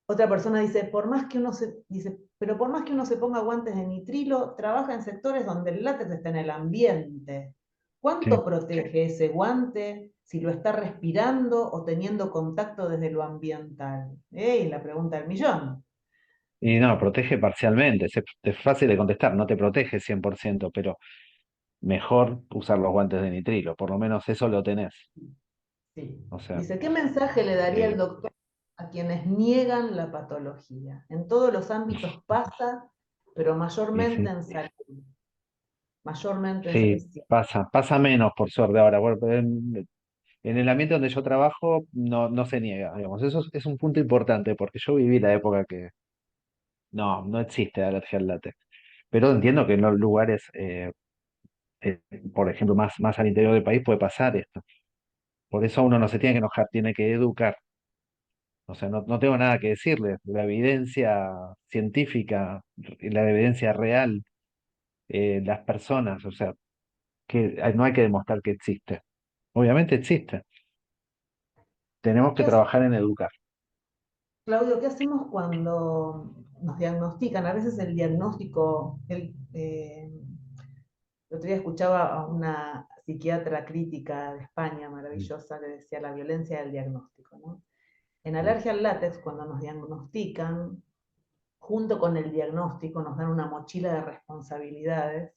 Otra persona dice, pero por más que uno se ponga guantes de nitrilo, trabaja en sectores donde el látex está en el ambiente. ¿Cuánto Sí. protege ese guante si lo está respirando o teniendo contacto desde lo ambiental? ¡Ey! La pregunta del millón. Y no, protege parcialmente, es fácil de contestar, no te protege 100%, pero mejor usar los guantes de nitrilo, por lo menos eso lo tenés. Sí. O sea, Dice, ¿qué mensaje le daría el eh, doctor a quienes niegan la patología? En todos los ámbitos pasa, pero y mayormente sí, en salud. Mayormente en salud. sí, pasa menos por suerte ahora. Bueno, pero en el ambiente donde yo trabajo no se niega, digamos. Eso es un punto importante porque yo viví la época que no existe alergia al látex. Pero entiendo que en los lugares, eh, por ejemplo, más al interior del país puede pasar esto. Por eso uno no se tiene que enojar, tiene que educar. O sea, no tengo nada que decirles. La evidencia científica, la evidencia real, las personas, o sea, que no hay que demostrar que existe. Obviamente existe. Tenemos que ¿Qué hace- trabajar en educar. Claudio, ¿qué hacemos cuando nos diagnostican? A veces el diagnóstico, el otro día escuchaba a una psiquiatra crítica de España Mm, maravillosa que decía la violencia del diagnóstico, ¿no? En mm, alergia al látex, cuando nos diagnostican, junto con el diagnóstico nos dan una mochila de responsabilidades,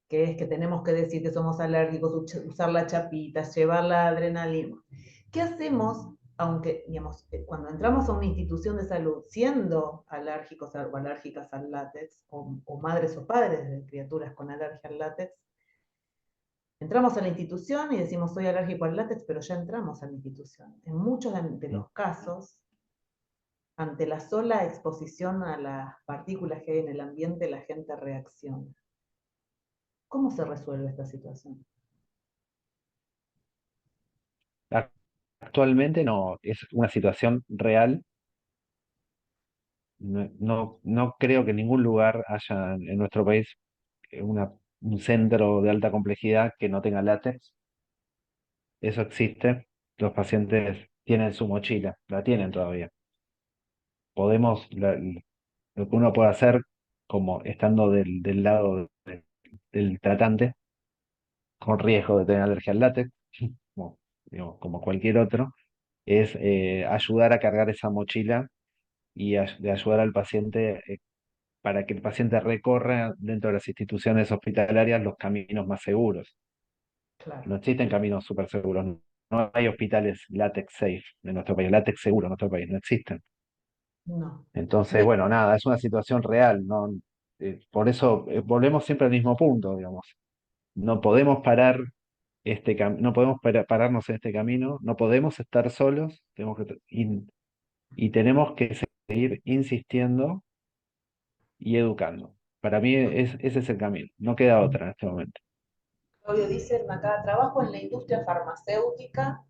que es que tenemos que decir que somos alérgicos, usar la chapita, llevar la adrenalina. ¿Qué hacemos, aunque, digamos, cuando entramos a una institución de salud siendo alérgicos o alérgicas al látex, o madres o padres de criaturas con alergia al látex, entramos a la institución y decimos soy alérgico al látex, pero ya entramos a la institución. En muchos de mm. los casos, ante la sola exposición a las partículas que hay en el ambiente, la gente reacciona. ¿Cómo se resuelve esta situación? Actualmente no, es una situación real. No creo que en ningún lugar haya en nuestro país un centro de alta complejidad que no tenga látex. Eso existe. Los pacientes tienen su mochila, la tienen todavía. Lo que uno puede hacer, como estando del lado del tratante, con riesgo de tener alergia al látex, como digamos, como cualquier otro, es ayudar a cargar esa mochila y de ayudar al paciente para que el paciente recorra dentro de las instituciones hospitalarias los caminos más seguros. Claro, No existen caminos súper seguros. No hay hospitales látex safe en nuestro país, látex seguro en nuestro país, no existen. no. Entonces, De- bueno, nada, es una situación real, ¿no? Por eso volvemos siempre al mismo punto, digamos. No podemos parar no podemos pararnos en este camino, no podemos estar solos, y tenemos que seguir insistiendo y educando. Para mí ese es el camino, no queda otra en este momento. Claudio dice acá, trabajo en la industria farmacéutica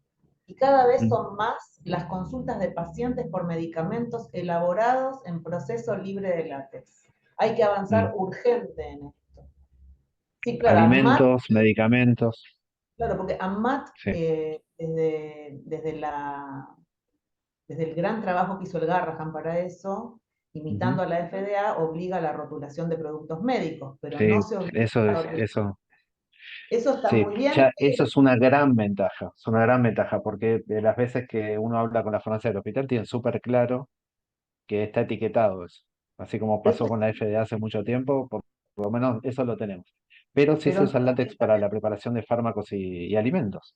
y cada vez Mm, son más las consultas de pacientes por medicamentos elaborados en proceso libre de látex. Hay que avanzar mm. urgente en esto. Sí, claro, AMAT, Alimentos, medicamentos, claro, porque AMAT sí. desde el gran trabajo que hizo el Garrahan para eso, Ujú. imitando a la FDA, obliga a la rotulación de productos médicos, pero no Sí, se obliga eso a es, rotular. eso, Eso está sí, muy bien, ya eso es una gran ventaja, es una gran ventaja, porque de las veces que uno habla con la farmacia del hospital tienen súper claro que está etiquetado eso. Así como pasó eso, con la FDA hace mucho tiempo, por lo menos eso lo tenemos. Pero sí se pero usa el látex para la exactamente, preparación de fármacos y alimentos.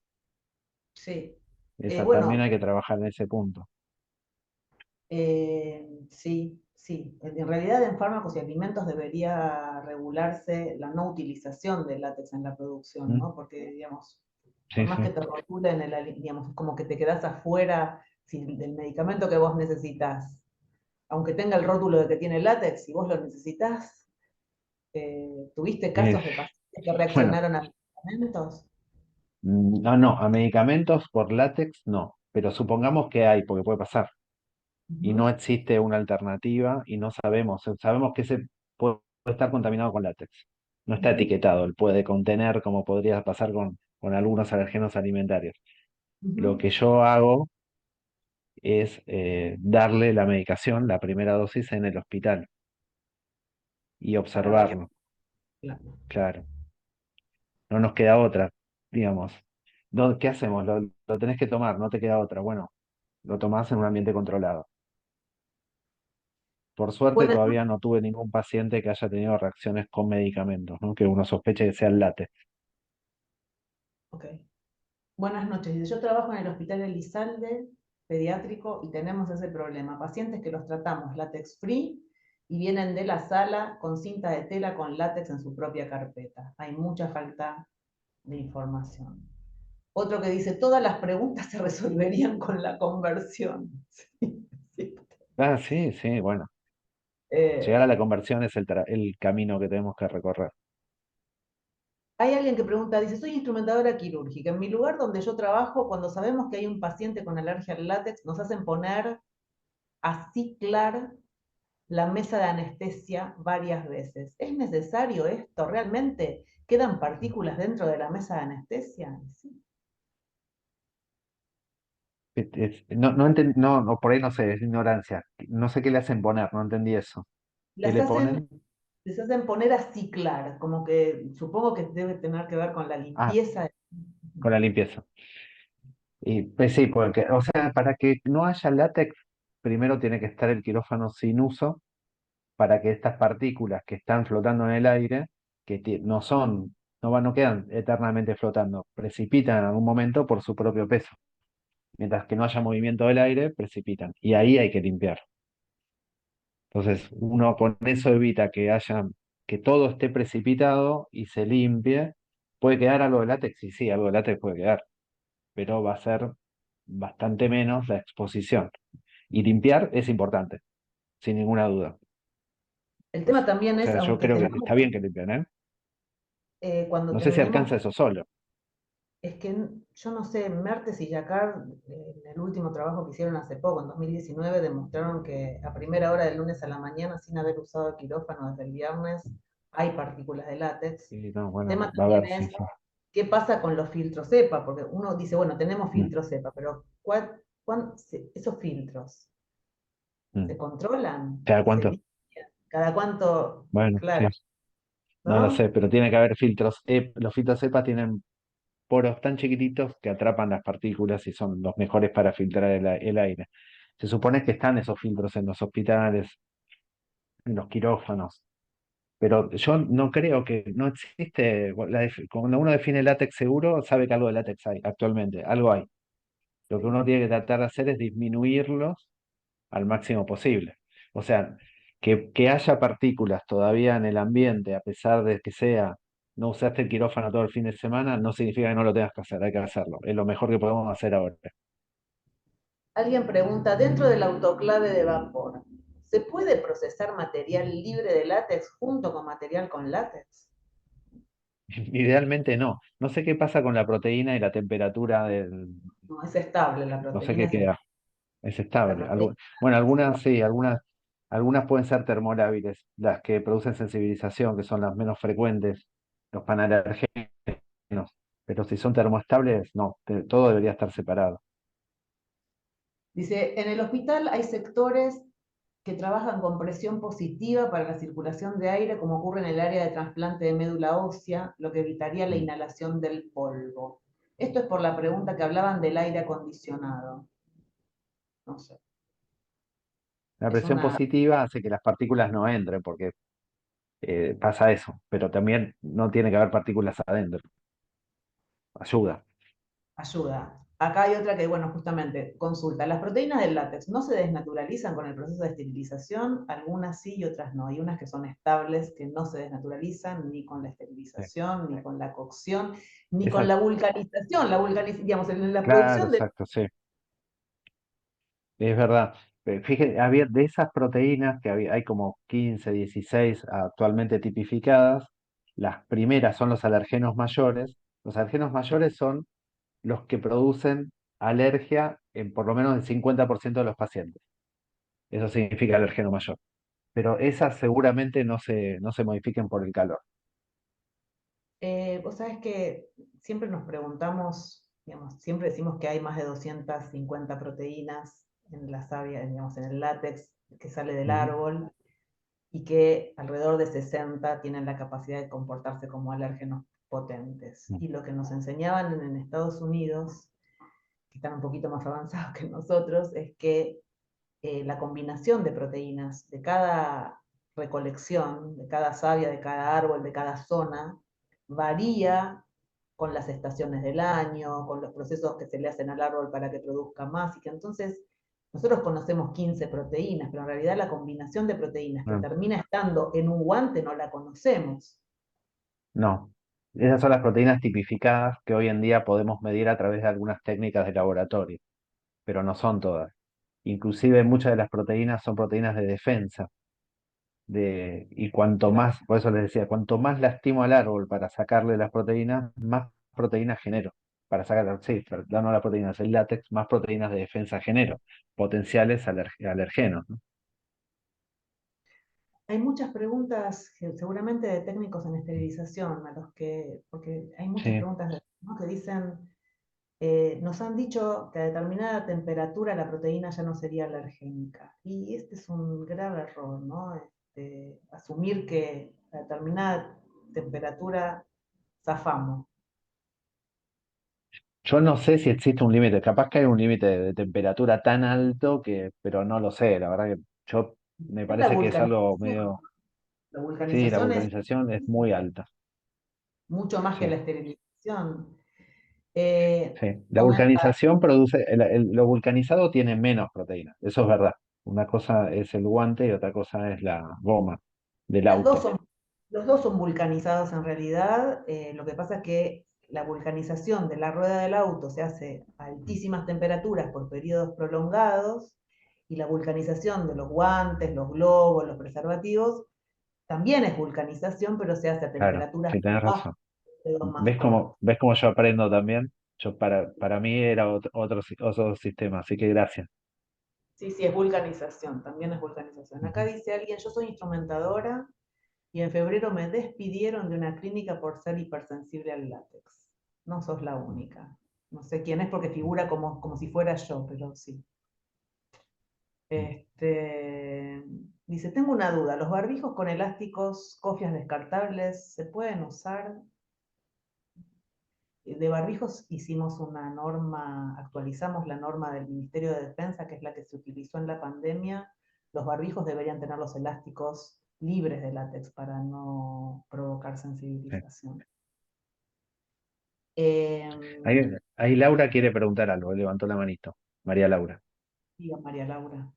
sí. Esa también Bueno, hay que trabajar en ese punto. sí, sí. En realidad en fármacos y alimentos debería regularse la no utilización del látex en la producción, ¿Mm? ¿no? Porque, digamos, por Sí, más que sí. te rotulen, digamos, es como que te quedás afuera del medicamento que vos necesitas, aunque tenga el rótulo de que tiene látex, si vos lo necesitas, ¿tuviste Eh, casos de pacientes que bueno, reaccionaron a medicamentos? no, no, a medicamentos por látex no, pero supongamos que hay, porque puede pasar, y no Ujú, existe una alternativa y no sabemos que se puede estar contaminado con látex. No está ujú, etiquetado, él puede contener, como podría pasar con algunos alergenos alimentarios. Lo ujú. que yo hago es darle la medicación, la primera dosis en el hospital y Para ver. observarlo, Claro. claro. No nos queda otra, digamos. ¿Qué hacemos? Lo tenés que tomar, no te queda otra. Bueno, lo tomás en un ambiente controlado. Por suerte Buenas, todavía no tuve ningún paciente que haya tenido reacciones con medicamentos, ¿no? Que uno sospeche que sea el látex. ok. Buenas noches. Dice, yo trabajo en el Hospital Elizalde pediátrico y tenemos ese problema. Pacientes que los tratamos látex free y vienen de la sala con cinta de tela con látex en su propia carpeta. Hay mucha falta de información. Otro que dice, todas las preguntas se resolverían con la conversión. Sí, sí. Ah, sí, sí, bueno. Llegar Eh, a la conversión es el camino que tenemos que recorrer. Hay alguien que pregunta, dice, soy instrumentadora quirúrgica. En mi lugar donde yo trabajo, cuando sabemos que hay un paciente con alergia al látex, nos hacen poner a ciclar la mesa de anestesia varias veces. ¿Es necesario esto? ¿Realmente quedan partículas dentro de la mesa de anestesia? Sí. No, no, por ahí no sé, es ignorancia. No sé qué le hacen poner, no entendí eso. ¿Qué Las le hacen, ponen? les hacen poner a ciclar, como que supongo que debe tener que ver con la Ah, limpieza. con la limpieza. Y pues sí, porque, o sea, para que no haya látex, primero tiene que estar el quirófano sin uso para que estas partículas que están flotando en el aire, no son, no quedan eternamente flotando, precipitan en algún momento por su propio peso. Mientras que no haya movimiento del aire, precipitan. Y ahí hay que limpiar. Entonces, uno con eso evita que todo esté precipitado y se limpie. Puede quedar algo de látex, y sí, algo de látex puede quedar, pero va a ser bastante menos la exposición. Y limpiar es importante, sin ninguna duda. El tema también O es, sea, yo aunque creo que tengamos, está bien que limpien, ¿eh? cuando No sé si terminemos, alcanza eso solo. es que yo no sé, Mertes y Jacquard, en el último trabajo que hicieron hace poco, en 2019, demostraron que a primera hora del lunes a la mañana, sin haber usado el quirófano desde el viernes, hay partículas de látex. Y no, El bueno, tema va a también ver, sí, es, sí. ¿qué pasa con los filtros EPA? Porque uno dice, bueno, tenemos Mm, filtros EPA, pero esos filtros mm. se controlan? ¿Cada ¿Se cuánto? limpian? ¿Cada cuánto? Bueno, sí. Claro, No lo ¿no? sé, pero tiene que haber filtros. Los filtros EPA tienen poros tan chiquititos que atrapan las partículas y son los mejores para filtrar el aire. Se supone que están esos filtros en los hospitales, en los quirófanos, pero yo no creo que no existe, cuando uno define látex seguro, sabe que algo de látex hay actualmente, algo hay. Lo que uno tiene que tratar de hacer es disminuirlos al máximo posible. O sea, que haya partículas todavía en el ambiente, a pesar de que sea, no usaste el quirófano todo el fin de semana, no significa que no lo tengas que hacer, hay que hacerlo. Es lo mejor que podemos hacer ahora. Alguien pregunta, dentro del autoclave de vapor, ¿se puede procesar material libre de látex junto con material con látex? Idealmente no. No sé qué pasa con la proteína y la temperatura del, No, es estable, la no sé proteína qué es estable. queda. Es La estable. proteína Bueno, es algunas sí, algunas pueden ser termolábiles, las que producen sensibilización, que son las menos frecuentes, los panalergénicos. Pero si son termoestables, no, todo debería estar separado. Dice, en el hospital hay sectores que trabajan con presión positiva para la circulación de aire, como ocurre en el área de trasplante de médula ósea, lo que evitaría la Mm. inhalación del polvo. Esto es por la pregunta que hablaban del aire acondicionado. No sé. La Es presión una positiva hace que las partículas no entren, porque pasa eso, pero también no tiene que haber partículas adentro. Ayuda. ayuda. Acá hay otra que, bueno, justamente, consulta. Las proteínas del látex no se desnaturalizan con el proceso de esterilización, algunas sí y otras no. Hay unas que son estables, que no se desnaturalizan ni con la Sí. esterilización, ni con la cocción, ni con la Exacto. vulcanización. Digamos, en la Claro, producción de... exacto, sí. Es verdad. Fíjate, había de esas proteínas que hay como 15, 16 actualmente tipificadas. Las primeras son los alergenos mayores. Los alergenos mayores son los que producen alergia en por lo menos el 50% de los pacientes. Eso significa alergeno mayor. Pero esas seguramente no se modifiquen por el calor. Vos sabés que siempre nos preguntamos, digamos, siempre decimos que hay más de 250 proteínas en la savia, digamos, en el látex que sale del Ujú. árbol, y que alrededor de 60 tienen la capacidad de comportarse como alérgenos potentes. Mm. Y lo que nos enseñaban en Estados Unidos, que están un poquito más avanzados que nosotros, es que la combinación de proteínas de cada recolección, de cada savia, de cada árbol, de cada zona, varía con las estaciones del año, con los procesos que se le hacen al árbol para que produzca más, y que entonces nosotros conocemos 15 proteínas, pero en realidad la combinación de proteínas que Ah, termina estando en un guante no la conocemos. no. Esas son las proteínas tipificadas que hoy en día podemos medir a través de algunas técnicas de laboratorio, pero no son todas. Inclusive muchas de las proteínas son proteínas de defensa. Y cuanto más, por eso les decía, cuanto más lastimo al árbol para sacarle las proteínas, más proteínas genero. Para sacar, sí, perdón, no las proteínas, el látex, más proteínas de defensa genero, potenciales alergenos, ¿no? Hay muchas preguntas, seguramente de técnicos en esterilización, a los que, porque hay muchas Sí. preguntas, ¿no?, que dicen, nos han dicho que a determinada temperatura la proteína ya no sería alergénica. Y este es un grave error, ¿no? Asumir que a determinada temperatura zafamos. Yo no sé si existe un límite, capaz que hay un límite de temperatura tan alto que, pero no lo sé, la verdad que yo me Es la parece que es algo vulcanización. medio, La sí, la vulcanización es vulcanización es muy alta, mucho más que la sí. esterilización. Sí, la Comenta, vulcanización produce, lo vulcanizado tiene menos proteína, eso es verdad. Una cosa es el guante y otra cosa es la goma del las dos auto. son, los dos son vulcanizados en realidad. Lo que pasa es que la vulcanización de la rueda del auto se hace a altísimas temperaturas por periodos prolongados, y la vulcanización de los guantes, los globos, los preservativos, también es vulcanización, pero se hace a Claro, temperaturas sí, tenés bajas, razón. periodos más ¿Ves cómo, cortos. ves cómo yo aprendo también? Para mí era otro sistema, así que gracias. Sí, sí, es vulcanización, también es vulcanización. Acá Ujú. dice alguien, yo soy instrumentadora y en febrero me despidieron de una clínica por ser hipersensible al látex. No sos la única. No sé quién es porque figura como si fuera yo, pero sí. Dice, tengo una duda, ¿los barbijos con elásticos, cofias descartables, se pueden usar? De barbijos hicimos una norma, actualizamos la norma del Ministerio de Defensa, que es la que se utilizó en la pandemia. Los barbijos deberían tener los elásticos libres de látex para no provocar Sí. sensibilización. Ahí, ahí Laura quiere preguntar algo, levantó la manito. María Laura. Diga María Laura.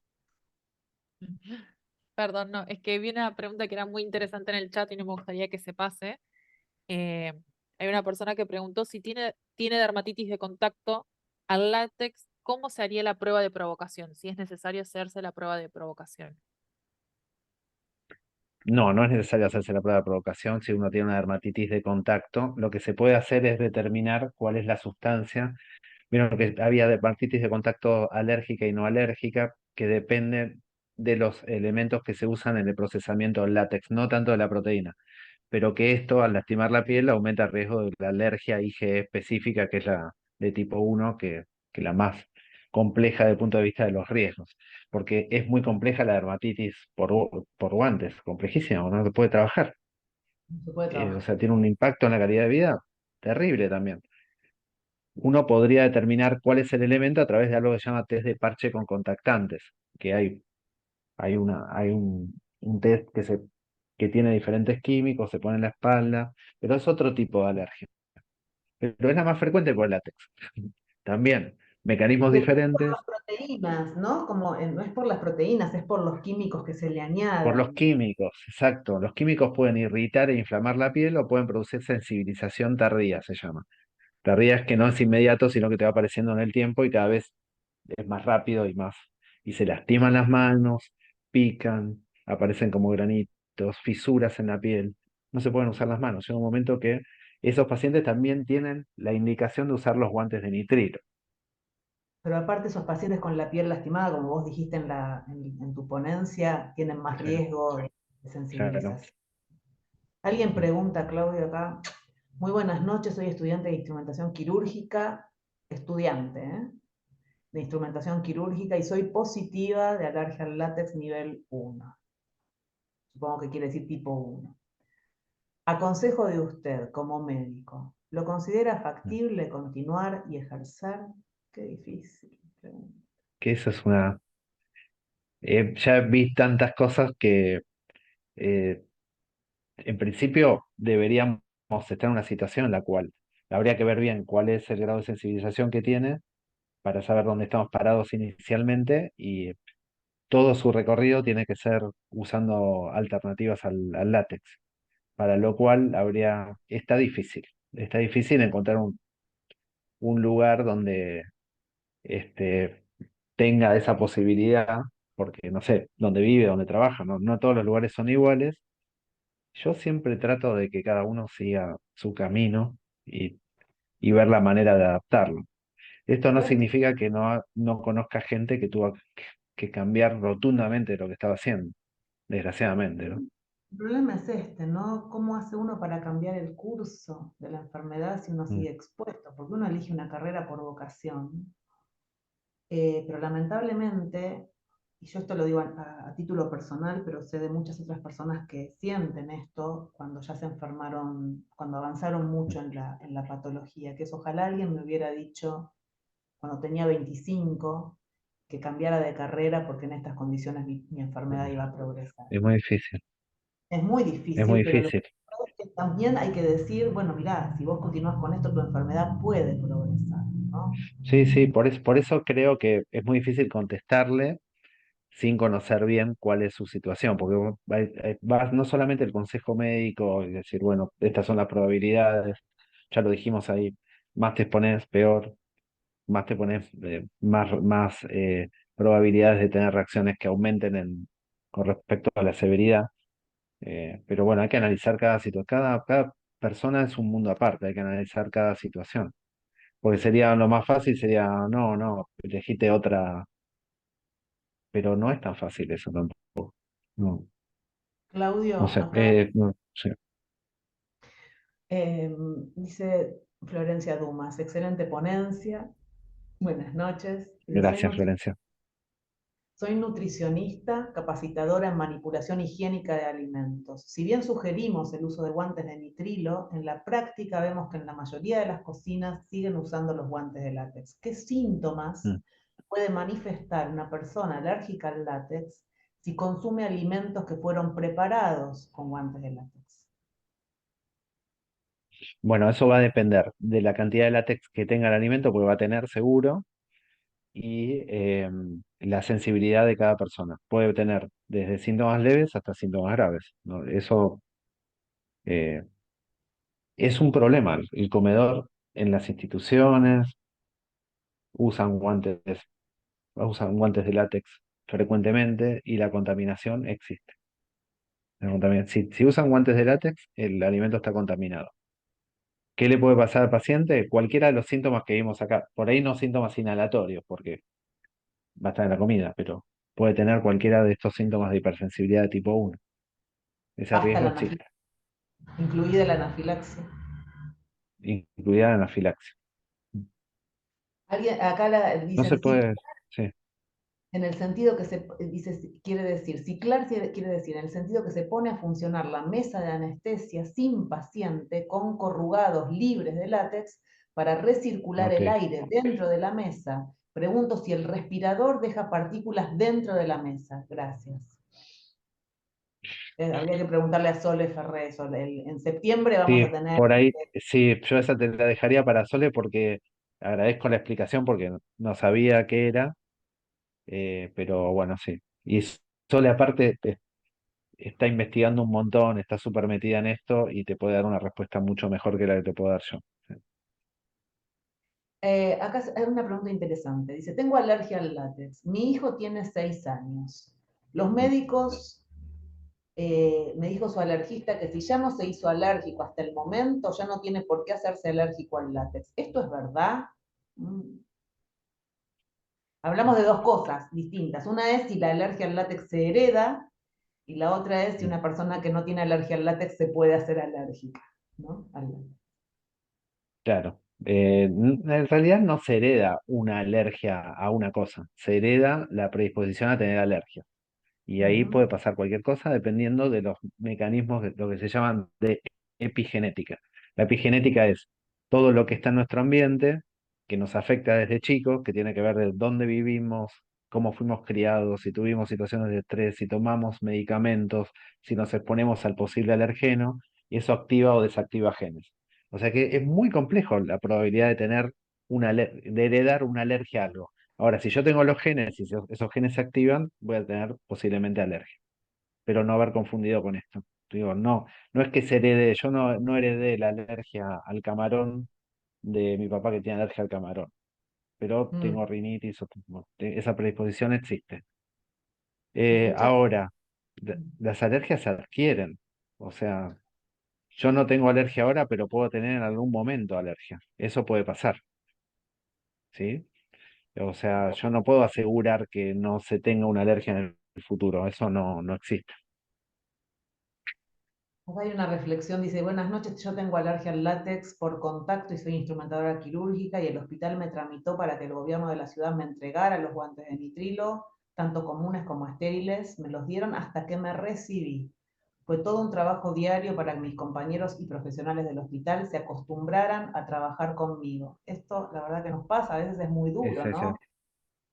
Perdón, no, es que vi una pregunta que era muy interesante en el chat y no me gustaría que se pase. Eh, Hay una persona que preguntó si tiene dermatitis de contacto al látex, ¿cómo se haría la prueba de provocación? Si es necesario hacerse la prueba de provocación. No, no es necesario hacerse la prueba de provocación si uno tiene una dermatitis de contacto. Lo que se puede hacer es determinar cuál es la sustancia. Vieron que había dermatitis de contacto alérgica y no alérgica, que depende de los elementos que se usan en el procesamiento del látex, no tanto de la proteína, pero que esto al lastimar la piel aumenta el riesgo de la alergia IgE específica, que es la de tipo 1, que la más compleja desde el punto de vista de los riesgos, porque es muy compleja la dermatitis por guantes, complejísima, no se puede trabajar. No se puede O trabajar. sea, tiene un impacto en la calidad de vida terrible también. Uno podría determinar cuál es el elemento a través de algo que se llama test de parche con contactantes, que hay un test que tiene diferentes químicos, se pone en la espalda, pero es otro tipo de alergia. Pero es la más frecuente por el látex. También, mecanismos Pero es por diferentes las proteínas, ¿no? Como, no es por las proteínas, es por los químicos que se le por los añaden. químicos, exacto. Los químicos pueden irritar e inflamar la piel o pueden producir sensibilización tardía, se llama. Tardía es que no es inmediato, sino que te va apareciendo en el tiempo y cada vez es más rápido y se lastiman las manos, pican, aparecen como granitos, fisuras en la piel. No se pueden usar las manos. Llega un momento que esos pacientes también tienen la indicación de usar los guantes de nitrilo. Pero aparte esos pacientes con la piel lastimada, como vos dijiste en tu ponencia, tienen más Claro, riesgo de claro. sensibilización. Alguien pregunta, Claudio, acá, muy buenas noches, soy estudiante de instrumentación quirúrgica, estudiante, ¿eh? De instrumentación quirúrgica y soy positiva de alergia al látex nivel 1. Supongo que quiere decir tipo 1. A consejo de usted como médico, ¿lo considera factible continuar y ejercer? Qué difícil pregunta. Que eso es una... ya vi tantas cosas que eh, en principio deberíamos estar en una situación en la cual habría que ver bien cuál es el grado de sensibilización que tiene para saber dónde estamos parados inicialmente y todo su recorrido tiene que ser usando alternativas al látex, para lo cual está difícil encontrar un lugar donde este, tenga esa posibilidad, porque no sé, donde vive, donde trabaja, no todos los lugares son iguales. Yo siempre trato de que cada uno siga su camino y ver la manera de adaptarlo. Esto no ¿Sabes qué? significa que no conozca gente que tuvo que cambiar rotundamente lo que estaba haciendo, desgraciadamente, ¿no? El problema es este, ¿no? ¿Cómo hace uno para cambiar el curso de la enfermedad si uno Mm, sigue expuesto? Porque uno elige una carrera por vocación, pero lamentablemente, y yo esto lo digo a título personal, pero sé de muchas otras personas que sienten esto cuando ya se enfermaron, cuando avanzaron mucho en la patología, que es ojalá alguien me hubiera dicho cuando tenía 25 que cambiara de carrera porque en estas condiciones mi enfermedad iba a progresar. Es muy difícil, Es muy es muy difícil, pero lo que difícil. pasa es que también hay que decir, bueno, mirá, si vos continúas con esto, tu enfermedad puede progresar, ¿no? Sí, sí, por eso creo que es muy difícil contestarle sin conocer bien cuál es su situación, porque vas no solamente el consejo médico y decir, bueno, estas son las probabilidades, ya lo dijimos ahí, más te expones, peor, más te pones, más probabilidades de tener reacciones que aumenten con respecto a la severidad. Pero bueno, hay que analizar cada situación, cada persona es un mundo aparte, hay que analizar cada situación. Porque sería lo más fácil, sería, no, no, elegiste otra, pero no es tan fácil eso tampoco. No, Claudio, no sé, acá no sé. dice Florencia Dumas, excelente ponencia, buenas noches. Dice, soy Gracias, Florencia. Soy nutricionista, capacitadora en manipulación higiénica de alimentos. Si bien sugerimos el uso de guantes de nitrilo, en la práctica vemos que en la mayoría de las cocinas siguen usando los guantes de látex. ¿Qué síntomas Mm. puede manifestar una persona alérgica al látex si consume alimentos que fueron preparados con guantes de látex? Bueno, eso va a depender de la cantidad de látex que tenga el alimento, porque va a tener seguro, y la sensibilidad de cada persona. Puede tener desde síntomas leves hasta síntomas graves, ¿no? Eso eh, es un problema. El comedor en las instituciones usan guantes de látex frecuentemente y la contaminación existe. Si usan guantes de látex, el alimento está contaminado. ¿Qué le puede pasar al paciente? Cualquiera de los síntomas que vimos acá. Por ahí no síntomas inhalatorios, porque va a estar en la comida, pero puede tener cualquiera de estos síntomas de hipersensibilidad de tipo 1. Ese Hasta riesgo la existe, incluida la anafilaxia. incluida la anafilaxia. Alguien, acá No se dicen sí, puede, sí, en el sentido que se dice, quiere decir, ciclar quiere decir, en el sentido que se pone a funcionar la mesa de anestesia sin paciente con corrugados libres de látex para recircular ok. el aire dentro de la mesa. Pregunto si el respirador deja partículas dentro de la mesa. Gracias. Habría que preguntarle a Sole Ferré. En septiembre vamos Sí, a tener. por ahí, sí, yo esa te la dejaría para Sole porque agradezco la explicación porque no sabía qué era, pero bueno, sí. Y Sole aparte está investigando un montón, está súper metida en esto y te puede dar una respuesta mucho mejor que la que te puedo dar yo. Sí. Acá hay una pregunta interesante. Dice, tengo alergia al látex. Mi hijo tiene 6 años. Los médicos, me dijo su alergista que si ya no se hizo alérgico hasta el momento, ya no tiene por qué hacerse alérgico al látex. ¿Esto es verdad? Mm. Hablamos de dos cosas distintas. Una es si la alergia al látex se hereda y la otra es si Mm. una persona que no tiene alergia al látex se puede hacer alérgica, ¿no? Claro. En realidad no se hereda una alergia a una cosa, se hereda la predisposición a tener alergia. Y ahí Ujú. puede pasar cualquier cosa dependiendo de los mecanismos, de lo que se llaman de epigenética. La epigenética es todo lo que está en nuestro ambiente, que nos afecta desde chicos, que tiene que ver de dónde vivimos, cómo fuimos criados, si tuvimos situaciones de estrés, si tomamos medicamentos, si nos exponemos al posible alergeno, y eso activa o desactiva genes. O sea que es muy complejo la probabilidad de tener de heredar una alergia a algo. Ahora, si yo tengo los genes y esos genes se activan, voy a tener posiblemente alergia, pero no haber confundido con esto. Digo, no, no es que se herede, yo no heredé la alergia al camarón de mi papá que tiene alergia al camarón, pero Mm. tengo rinitis, bueno, esa predisposición existe. Escucha. Ahora, las alergias se adquieren, o sea, yo no tengo alergia ahora, pero puedo tener en algún momento alergia. Eso puede pasar, ¿sí? O sea, yo no puedo asegurar que no se tenga una alergia en el futuro, eso no existe. Acá hay una reflexión, dice, buenas noches, yo tengo alergia al látex por contacto y soy instrumentadora quirúrgica y el hospital me tramitó para que el gobierno de la ciudad me entregara los guantes de nitrilo, tanto comunes como estériles, me los dieron hasta que me recibí. Fue todo un trabajo diario para que mis compañeros y profesionales del hospital se acostumbraran a trabajar conmigo. Esto, la verdad que nos pasa, a veces es muy duro, Ese, ¿no?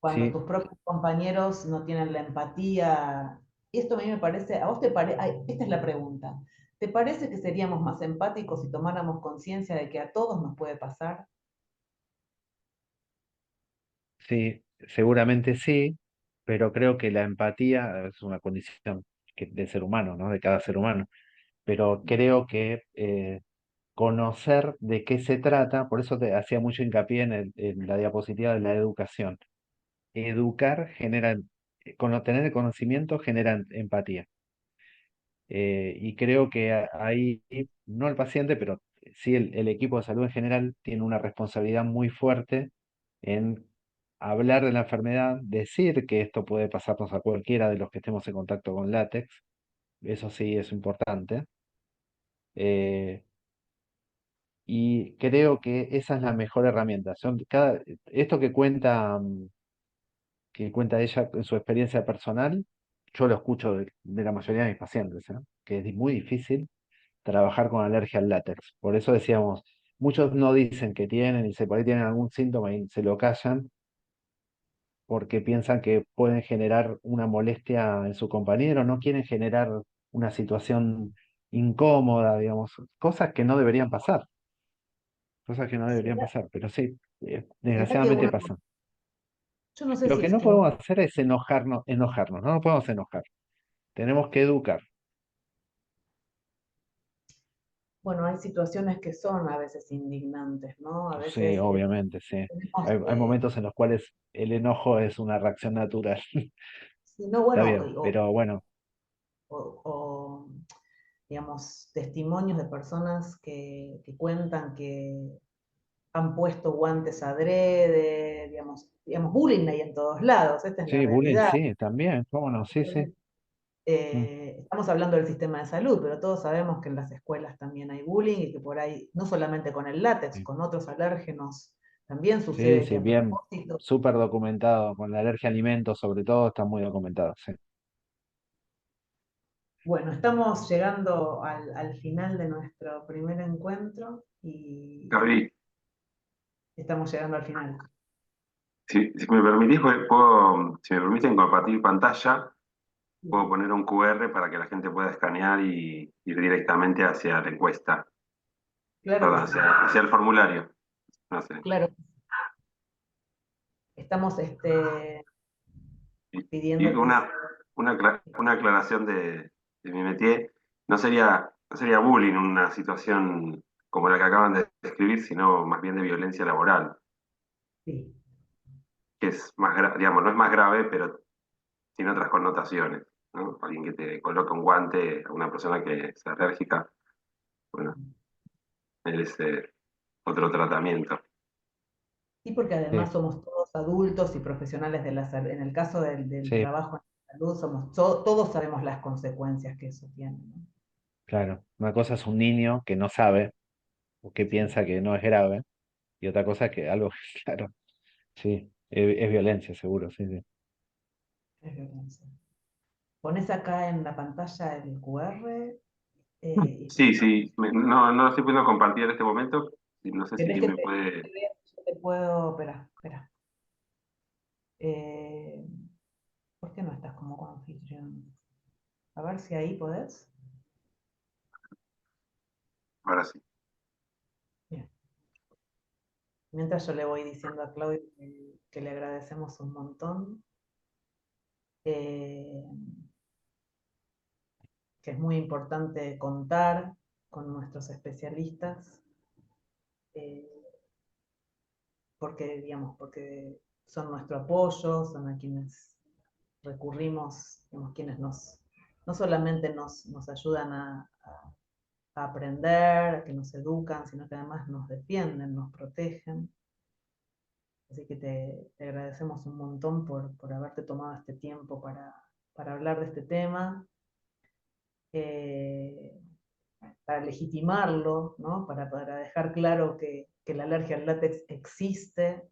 Cuando sí, tus propios compañeros no tienen la empatía. Esto a mí me parece, a vos te parece, esta es la pregunta, ¿te parece que seríamos más empáticos si tomáramos conciencia de que a todos nos puede pasar? sí, seguramente sí, pero creo que la empatía es una condición del ser humano, ¿no? De cada ser humano. Pero creo que conocer de qué se trata, por eso te hacía mucho hincapié en la diapositiva de la educación. Educar genera, tener el conocimiento genera empatía. Y creo que ahí, no el paciente, pero sí el equipo de salud en general tiene una responsabilidad muy fuerte en hablar de la enfermedad, decir que esto puede pasarnos a cualquiera de los que estemos en contacto con látex, eso sí es importante. eh, y creo que esa es la mejor herramienta. Esto que cuenta que cuenta ella en su experiencia personal, yo lo escucho de la mayoría de mis pacientes, ¿eh? Que es muy difícil trabajar con alergia al látex. Por eso decíamos, muchos no dicen que tienen y se por ahí tienen algún síntoma y se lo callan porque piensan que pueden generar una molestia en su compañero, no quieren generar una situación incómoda, digamos, cosas que no deberían pasar, cosas que no Sí, deberían pasar, pero sí, mirá que desgraciadamente pasan. yo no sé Lo si que es no que uno, podemos hacer es enojarnos, no nos podemos enojar, tenemos que educar. bueno, hay situaciones que son a veces indignantes, ¿no? A Sí, veces obviamente, sí. tenemos, Hay momentos en los cuales el enojo es una reacción natural. si no, Está bueno, bien, pero bueno, o, digamos, testimonios de personas que cuentan que han puesto guantes adrede, digamos, bullying hay en todos lados, esta es la sí, bullying, realidad. sí, también, cómo no, sí, sí. Entonces, Mm, estamos hablando del sistema de salud, pero todos sabemos que en las escuelas también hay bullying y que por ahí, no solamente con el látex, sí, con otros alérgenos, también sí, sucede que sí, a bien, propósito. súper documentado, con la alergia a alimentos sobre todo, está muy documentado, sí. Bueno, estamos llegando al final de nuestro primer encuentro y Gaby, estamos llegando al final. si me permitís, si me permiten compartir pantalla, puedo poner un QR para que la gente pueda escanear y ir directamente hacia la encuesta, Claro que perdón, sí, hacia el formulario. No sé. claro. Estamos Y pidiendo que una aclaración de mi métier, no sería bullying una situación como la que acaban de describir, sino más bien de violencia laboral, sí, que es más digamos, no es más grave, pero tiene otras connotaciones, ¿no? Alguien que te coloca un guante a una persona que es alérgica, bueno, merece otro tratamiento. sí, porque Sí, además somos todos adultos y profesionales de la salud. En el caso del sí, trabajo en la salud, todos sabemos las consecuencias que eso tiene, ¿no? claro. Una cosa es un niño que no sabe o que Sí, piensa que no es grave, y otra cosa es que algo, claro, sí, es violencia, seguro, sí, sí. es violencia. Pones acá en la pantalla el QR. Sí, sí, no lo estoy pudiendo compartir en este momento, y no sé ¿Querés si que me te puede. vea? Yo te puedo. Espera, espera. Eh, ¿Por qué no estás como anfitrión? A ver si ahí podés. Ahora sí. Bien. Mientras yo le voy diciendo a Claudio que le agradecemos un montón, eh, que es muy importante contar con nuestros especialistas, eh, porque son nuestro apoyo, son a quienes recurrimos, digamos, quienes no solamente nos ayudan a aprender, a que nos educan, sino que además nos defienden, nos protegen. Así que te agradecemos un montón por haberte tomado este tiempo para hablar de este tema, eh, para legitimarlo, ¿no? Para dejar claro que la alergia al látex existe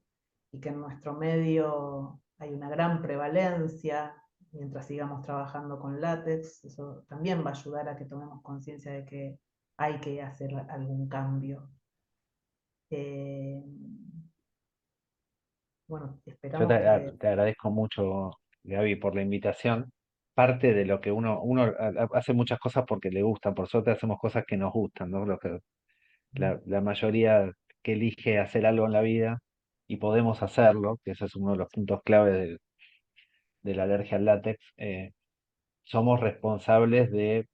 y que en nuestro medio hay una gran prevalencia mientras sigamos trabajando con látex. Eso también va a ayudar a que tomemos conciencia de que hay que hacer algún cambio. Eh, bueno, Yo esperamos que... te agradezco mucho, Gaby, por la invitación. Parte de lo que uno hace muchas cosas porque le gustan, por suerte hacemos cosas que nos gustan, ¿no? La mayoría que elige hacer algo en la vida y podemos hacerlo, que ese es uno de los puntos clave de la alergia al látex, somos responsables de,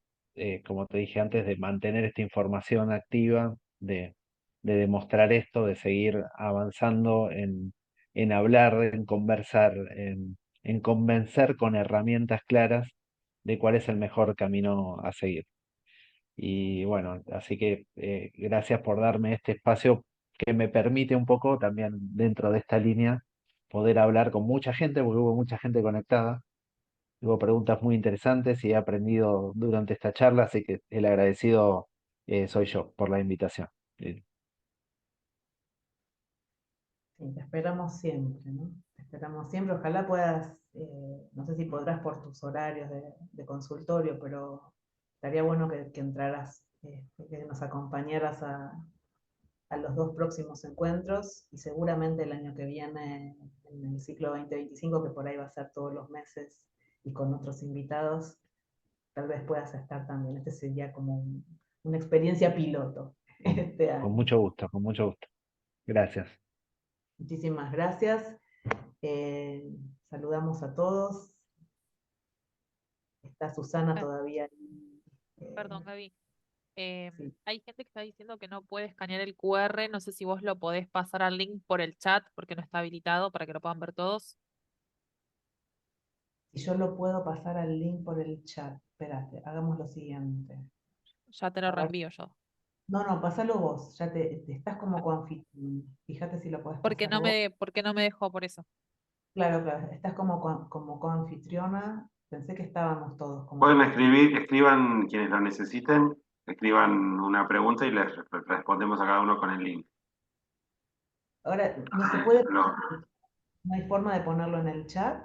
como te dije antes, de mantener esta información activa, de demostrar esto, de seguir avanzando en hablar, en conversar, en convencer con herramientas claras de cuál es el mejor camino a seguir. Y bueno, así que gracias por darme este espacio que me permite un poco también dentro de esta línea poder hablar con mucha gente, porque hubo mucha gente conectada. Hubo preguntas muy interesantes y he aprendido durante esta charla, así que el agradecido soy yo por la invitación. Sí, te esperamos siempre, ¿no? Te esperamos siempre. Ojalá puedas, no sé si podrás por tus horarios de consultorio, pero estaría bueno que entraras, que nos acompañaras a los dos próximos encuentros y seguramente el año que viene, en el ciclo 2025, que por ahí va a ser todos los meses y con otros invitados, tal vez puedas estar también. Este sería como una experiencia piloto este Con año. mucho gusto, con mucho gusto. Gracias. Muchísimas gracias. Eh, Saludamos a todos. Está Susana Ah, todavía ahí. perdón, Gaby. Sí. Hay gente que está diciendo que no puede escanear el QR. No sé si vos lo podés pasar al link por el chat porque no está habilitado para que lo puedan ver todos. Si yo lo puedo pasar al link por el chat. Espérate, hagamos lo siguiente. Ya te lo A ver. reenvío yo. No, no, pasalo vos. Ya te estás como coanfitriona. Fíjate si lo podés Porque pasar vos. porque no me dejó por eso. Claro, claro. Estás como, como coanfitriona. Pensé que estábamos todos como Pueden coanfitrionas. escribir, escriban quienes lo necesiten, escriban una pregunta y les respondemos a cada uno con el link. Ahora, no se puede, Lo- no hay forma de ponerlo en el chat.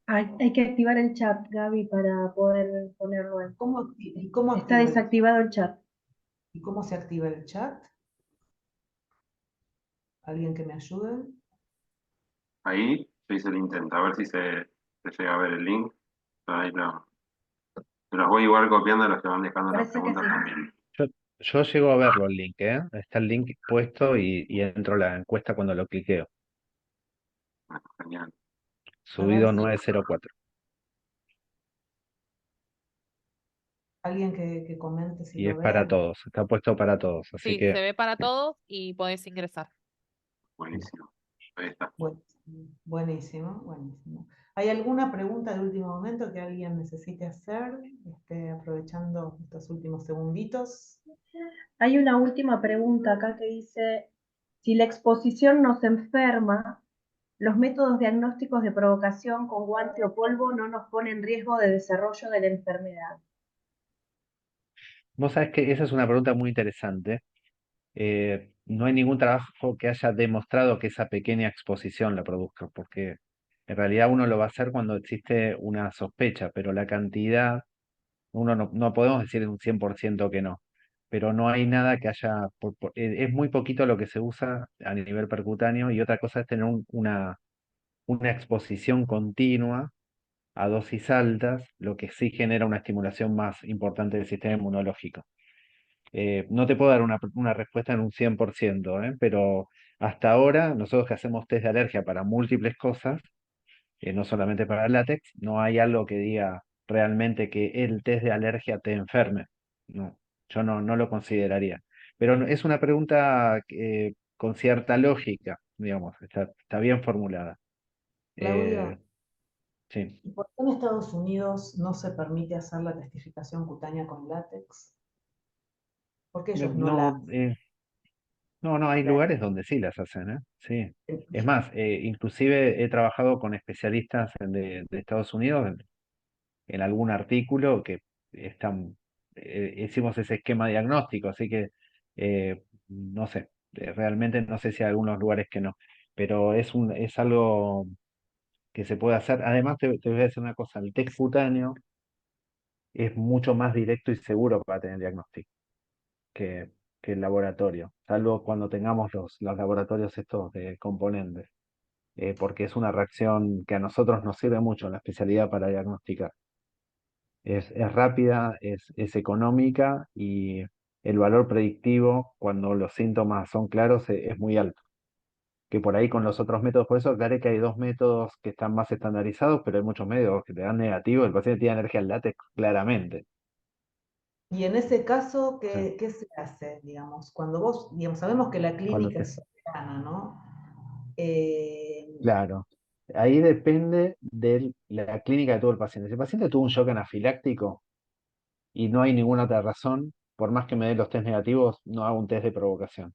Hay que activar el chat, Gaby, para poder ponerlo en. Y cómo Está activo el, desactivado el chat. y cómo se activa el chat? ¿Alguien que me ayude? Ahí yo hice el intento, a ver si se llega a ver el link. Ahí se los voy igual copiando a los que van dejando las Parece que preguntas sí. también. Yo, yo llego a verlo el link, ¿eh? Está el link puesto y entro a la encuesta cuando lo cliqueo. Bueno, genial. A ver Subido si 904. alguien que comente si Y lo es para ve. todos, está puesto para todos. Así Sí, que se ve para todos y podés ingresar. Buenísimo. Ahí está. Buenísimo, buenísimo, buenísimo. ¿Hay alguna pregunta de último momento que alguien necesite hacer, aprovechando estos últimos segunditos? Hay una última pregunta acá que dice, si la exposición nos enferma, los métodos diagnósticos de provocación con guante o polvo no nos ponen en riesgo de desarrollo de la enfermedad. vos sabés que esa es una pregunta muy interesante. No hay ningún trabajo que haya demostrado que esa pequeña exposición la produzca, porque en realidad uno lo va a hacer cuando existe una sospecha, pero la cantidad, uno no podemos decir en un 100% que no, pero no hay nada que haya, es muy poquito lo que se usa a nivel percutáneo y otra cosa es tener una exposición continua a dosis altas, lo que sí genera una estimulación más importante del sistema inmunológico. No te puedo dar una respuesta en un 100%, pero hasta ahora nosotros que hacemos test de alergia para múltiples cosas, no solamente para el látex, no hay algo que diga realmente que el test de alergia te enferme. No, yo no lo consideraría. Pero es una pregunta con cierta lógica, digamos, está bien formulada. Claudio, Eh, sí. ¿y por qué en Estados Unidos no se permite hacer la testificación cutánea con látex? ¿Por qué ellos no la No, no, hay hacen? lugares donde sí las hacen, ¿eh? Sí. Es más, inclusive he trabajado con especialistas de Estados Unidos en algún artículo que están, hicimos ese esquema diagnóstico, así que no sé, realmente no sé si hay algunos lugares que no, pero es algo que se puede hacer. Además, te voy a decir una cosa, el test cutáneo es mucho más directo y seguro para tener diagnóstico que, que el laboratorio, salvo cuando tengamos los laboratorios estos de componentes, porque es una reacción que a nosotros nos sirve mucho en la especialidad para diagnosticar. Es rápida, es económica y el valor predictivo cuando los síntomas son claros es muy alto. Que por ahí con los otros métodos, por eso aclaré que hay dos métodos que están más estandarizados, pero hay muchos métodos que te dan negativo, el paciente tiene alergia al látex claramente. Y en ese caso, O sea, ¿qué se hace, digamos? Cuando vos, digamos, sabemos que la cuando clínica te, es soberana, ¿no? Eh, claro, ahí depende de la clínica que tuvo el paciente. Si el paciente tuvo un shock anafiláctico y no hay ninguna otra razón, por más que me dé los test negativos, no hago un test de provocación.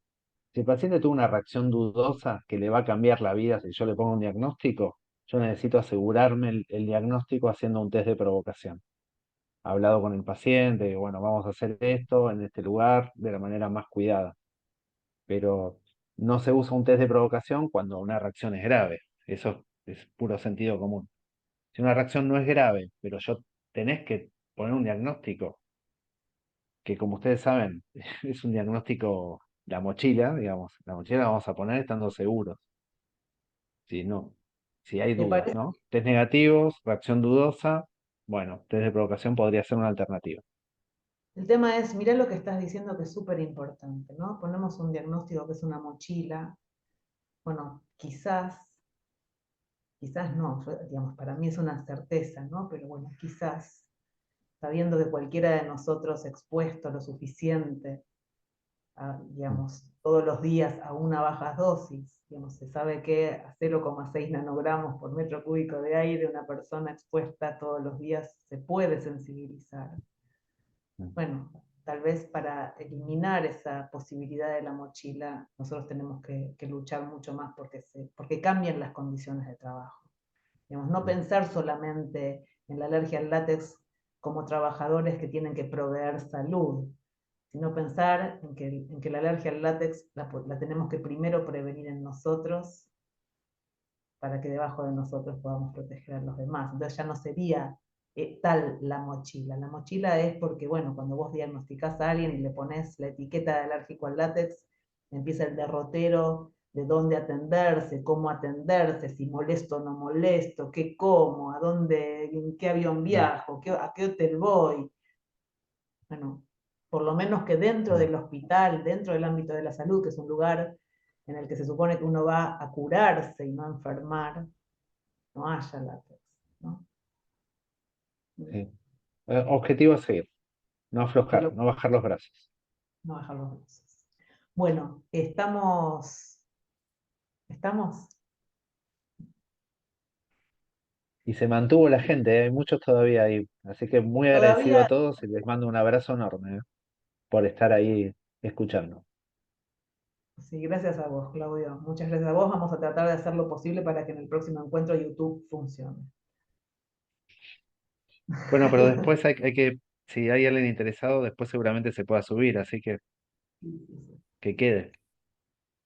Si el paciente tuvo una reacción dudosa que le va a cambiar la vida si yo le pongo un diagnóstico, yo necesito asegurarme el diagnóstico haciendo un test de provocación. Hablado con el paciente, bueno, vamos a hacer esto en este lugar de la manera más cuidada. Pero no se usa un test de provocación cuando una reacción es grave. Eso es puro sentido común. Si una reacción no es grave, pero tenés que poner un diagnóstico, que como ustedes saben, es un diagnóstico, la mochila, digamos, la mochila la vamos a poner estando seguros. Si no, si hay Me dudas, parece, ¿no? Test negativos, reacción dudosa, bueno, test de provocación podría ser una alternativa. el tema es, mirá lo que estás diciendo que es súper importante, ¿no? Ponemos un diagnóstico que es una mochila. Bueno, quizás no, digamos, para mí es una certeza, ¿no? Pero bueno, quizás, sabiendo que cualquiera de nosotros expuesto lo suficiente, digamos, todos los días a una baja dosis, digamos, se sabe que a 0,6 nanogramos por metro cúbico de aire una persona expuesta todos los días se puede sensibilizar. Bueno, tal vez para eliminar esa posibilidad de la mochila, nosotros tenemos que luchar mucho más porque cambian las condiciones de trabajo. Digamos, no pensar solamente en la alergia al látex como trabajadores que tienen que proveer salud, sino pensar en que la alergia al látex la tenemos que primero prevenir en nosotros para que debajo de nosotros podamos proteger a los demás. Entonces ya no sería tal la mochila. La mochila es porque, bueno, cuando vos diagnosticás a alguien y le pones la etiqueta de alérgico al látex, empieza el derrotero de dónde atenderse, cómo atenderse, si molesto o no molesto, qué como, a dónde, en qué avión viajo, a qué hotel voy. Bueno, por lo menos que dentro del hospital, dentro del ámbito de la salud, que es un lugar en el que se supone que uno va a curarse y no a enfermar, no haya látex, ¿no? Sí. Objetivo a seguir, no Que aflojar, lo, no bajar los brazos. no bajar los brazos. Bueno, estamos, Y se mantuvo la gente, hay muchos todavía ahí. Así que muy agradecido a todavía, todos y les mando un abrazo enorme, por estar ahí escuchando. sí, gracias a vos, Claudio. Muchas gracias a vos. Vamos a tratar de hacer lo posible para que en el próximo encuentro YouTube funcione. Bueno, pero después si hay alguien interesado, después seguramente se pueda subir, así Sí, sí, sí. que quede.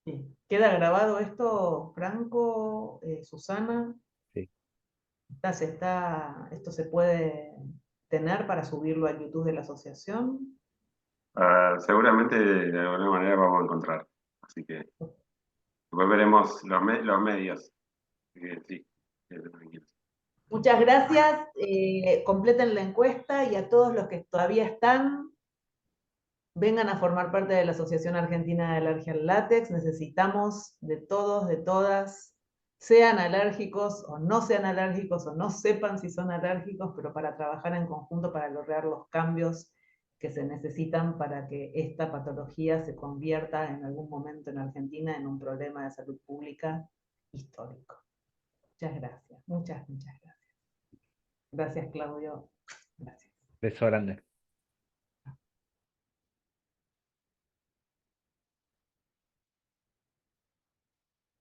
Sí. ¿Queda grabado esto, Franco, Susana? Sí. Esto se puede tener para subirlo al YouTube de la asociación. Seguramente de alguna manera vamos a encontrar. Así que después veremos los medios. Así que sí, tranquilos. Muchas gracias. Completen la encuesta y a todos los que todavía están, vengan a formar parte de la Asociación Argentina de Alergia al Látex. Necesitamos de todos, de todas, sean alérgicos o no sean alérgicos o no sepan si son alérgicos, pero para trabajar en conjunto para lograr los cambios que se necesitan para que esta patología se convierta en algún momento en Argentina en un problema de salud pública histórico. Muchas gracias, muchas gracias. Gracias, Claudio. Gracias. Beso grande.